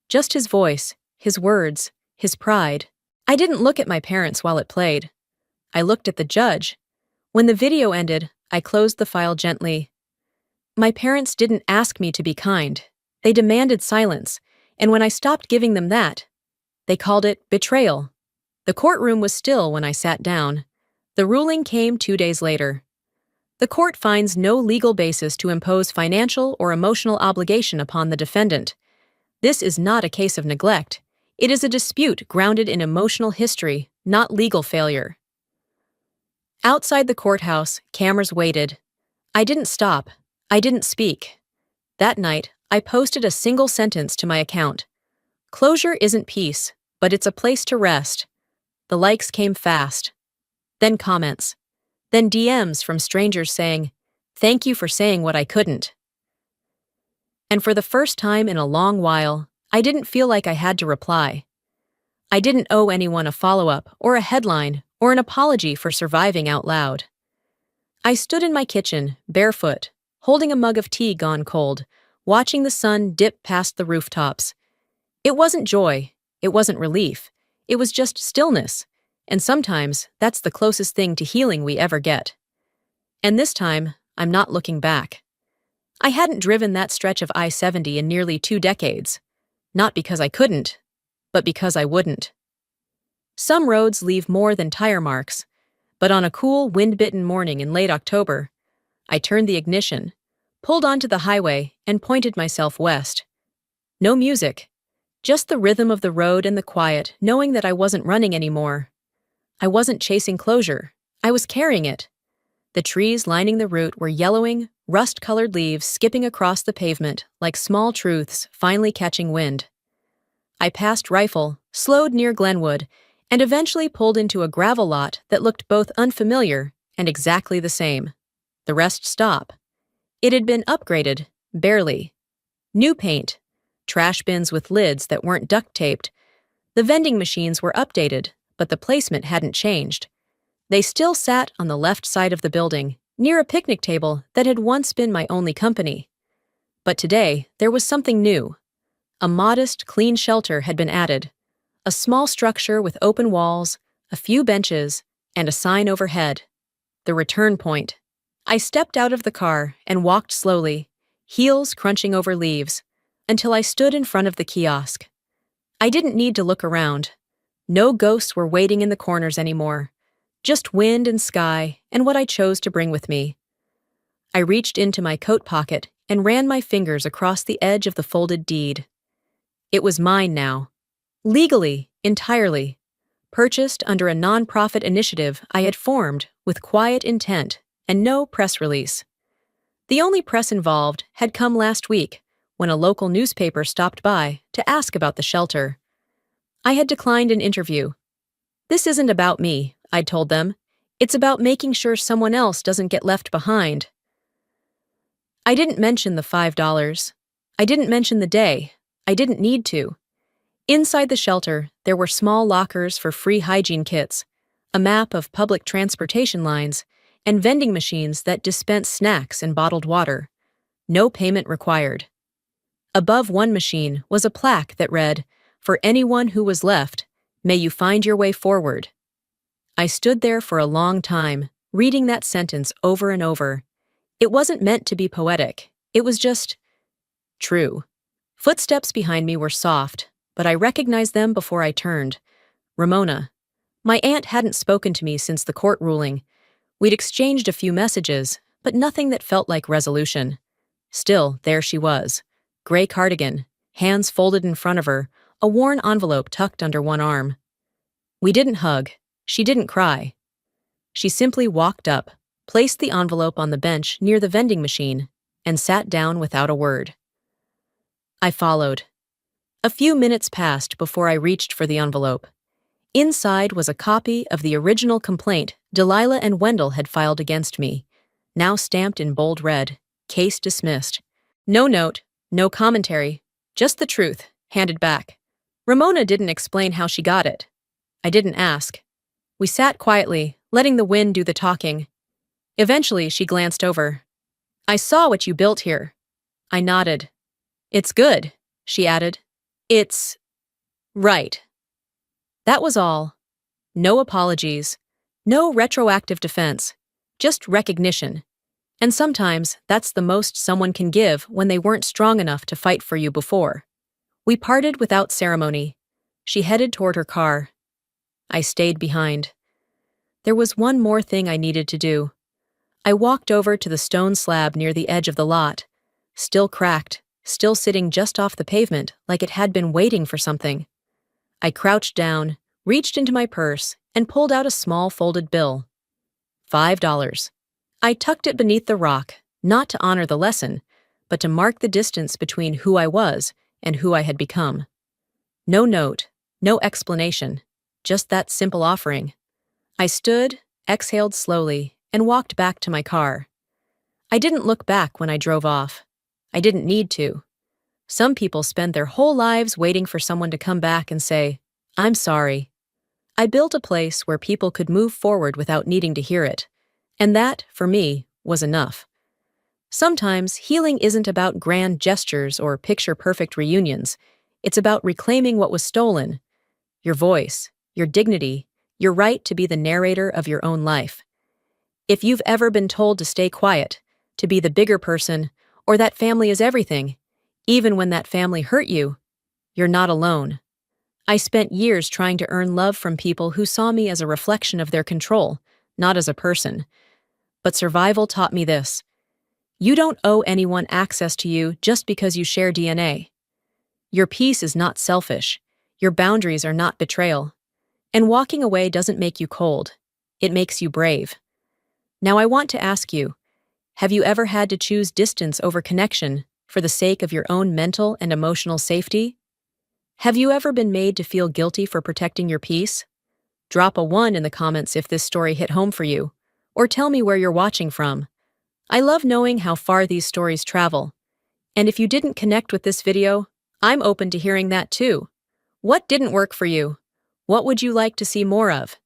Just his voice, his words, his pride. I didn't look at my parents while it played. I looked at the judge. When the video ended, I closed the file gently. My parents didn't ask me to be kind. They demanded silence, and when I stopped giving them that, they called it betrayal. The courtroom was still when I sat down. The ruling came 2 days later. The court finds no legal basis to impose financial or emotional obligation upon the defendant. This is not a case of neglect. It is a dispute grounded in emotional history, not legal failure. Outside the courthouse, cameras waited. I didn't stop. I didn't speak. That night, I posted a single sentence to my account. "Closure isn't peace, but it's a place to rest." The likes came fast. Then comments. Then DMs from strangers saying, "Thank you for saying what I couldn't." And for the first time in a long while, I didn't feel like I had to reply. I didn't owe anyone a follow-up or a headline or an apology for surviving out loud. I stood in my kitchen, barefoot, holding a mug of tea gone cold, watching the sun dip past the rooftops. It wasn't joy, it wasn't relief, it was just stillness, and sometimes that's the closest thing to healing we ever get. And this time, I'm not looking back. I hadn't driven that stretch of I-70 in nearly 2 decades. Not because I couldn't, but because I wouldn't. Some roads leave more than tire marks, but on a cool, wind-bitten morning in late October, I turned the ignition, pulled onto the highway, and pointed myself west. No music, just the rhythm of the road and the quiet, knowing that I wasn't running anymore. I wasn't chasing closure, I was carrying it. The trees lining the route were yellowing, rust-colored leaves skipping across the pavement like small truths finally catching wind. I passed Rifle, slowed near Glenwood, and eventually pulled into a gravel lot that looked both unfamiliar and exactly the same. The rest stop. It had been upgraded, barely. New paint, trash bins with lids that weren't duct taped. The vending machines were updated, but the placement hadn't changed. They still sat on the left side of the building, near a picnic table that had once been my only company. But today, there was something new. A modest, clean shelter had been added. A small structure with open walls, a few benches, and a sign overhead. The return point. I stepped out of the car and walked slowly, heels crunching over leaves, until I stood in front of the kiosk. I didn't need to look around. No ghosts were waiting in the corners anymore. Just wind and sky and what I chose to bring with me. I reached into my coat pocket and ran my fingers across the edge of the folded deed. It was mine now. Legally, entirely. Purchased under a non-profit initiative I had formed with quiet intent and no press release. The only press involved had come last week when a local newspaper stopped by to ask about the shelter. I had declined an interview. "This isn't about me," I'd told them. "It's about making sure someone else doesn't get left behind." I didn't mention the $5. I didn't mention the day. I didn't need to. Inside the shelter, there were small lockers for free hygiene kits, a map of public transportation lines, and vending machines that dispense snacks and bottled water. No payment required. Above one machine was a plaque that read, "For anyone who was left, may you find your way forward." I stood there for a long time, reading that sentence over and over. It wasn't meant to be poetic. It was just true. Footsteps behind me were soft, but I recognized them before I turned. Ramona. My aunt hadn't spoken to me since the court ruling. We'd exchanged a few messages, but nothing that felt like resolution. Still, there she was. Gray cardigan, hands folded in front of her, a worn envelope tucked under one arm. We didn't hug. She didn't cry. She simply walked up, placed the envelope on the bench near the vending machine, and sat down without a word. I followed. A few minutes passed before I reached for the envelope. Inside was a copy of the original complaint Delilah and Wendell had filed against me, now stamped in bold red, case dismissed. No note, no commentary, just the truth, handed back. Ramona didn't explain how she got it. I didn't ask. We sat quietly, letting the wind do the talking. Eventually, she glanced over. "I saw what you built here." I nodded. "It's good," she added. "It's right." That was all. No apologies. No retroactive defense. Just recognition. And sometimes that's the most someone can give when they weren't strong enough to fight for you before. We parted without ceremony. She headed toward her car. I stayed behind. There was one more thing I needed to do. I walked over to the stone slab near the edge of the lot, still cracked, still sitting just off the pavement like it had been waiting for something. I crouched down, reached into my purse, and pulled out a small folded bill. $5. I tucked it beneath the rock, not to honor the lesson, but to mark the distance between who I was and who I had become. No note, no explanation, just that simple offering. I stood, exhaled slowly, and walked back to my car. I didn't look back when I drove off. I didn't need to. Some people spend their whole lives waiting for someone to come back and say, "I'm sorry." I built a place where people could move forward without needing to hear it, and that, for me, was enough. Sometimes healing isn't about grand gestures or picture-perfect reunions. It's about reclaiming what was stolen: your voice, your dignity, your right to be the narrator of your own life. If you've ever been told to stay quiet, to be the bigger person, or that family is everything, even when that family hurt you, you're not alone. I spent years trying to earn love from people who saw me as a reflection of their control, not as a person. But survival taught me this: you don't owe anyone access to you just because you share DNA. Your peace is not selfish. Your boundaries are not betrayal. And walking away doesn't make you cold. It makes you brave. Now I want to ask you, have you ever had to choose distance over connection for the sake of your own mental and emotional safety? Have you ever been made to feel guilty for protecting your peace? Drop a 1 in the comments if this story hit home for you, or tell me where you're watching from. I love knowing how far these stories travel. And if you didn't connect with this video, I'm open to hearing that too. What didn't work for you? What would you like to see more of?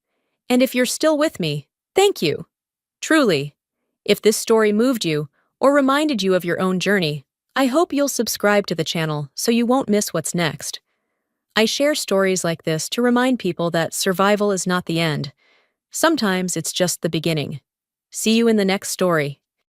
And if you're still with me, thank you. Truly. If this story moved you or reminded you of your own journey, I hope you'll subscribe to the channel so you won't miss what's next. I share stories like this to remind people that survival is not the end. Sometimes it's just the beginning. See you in the next story.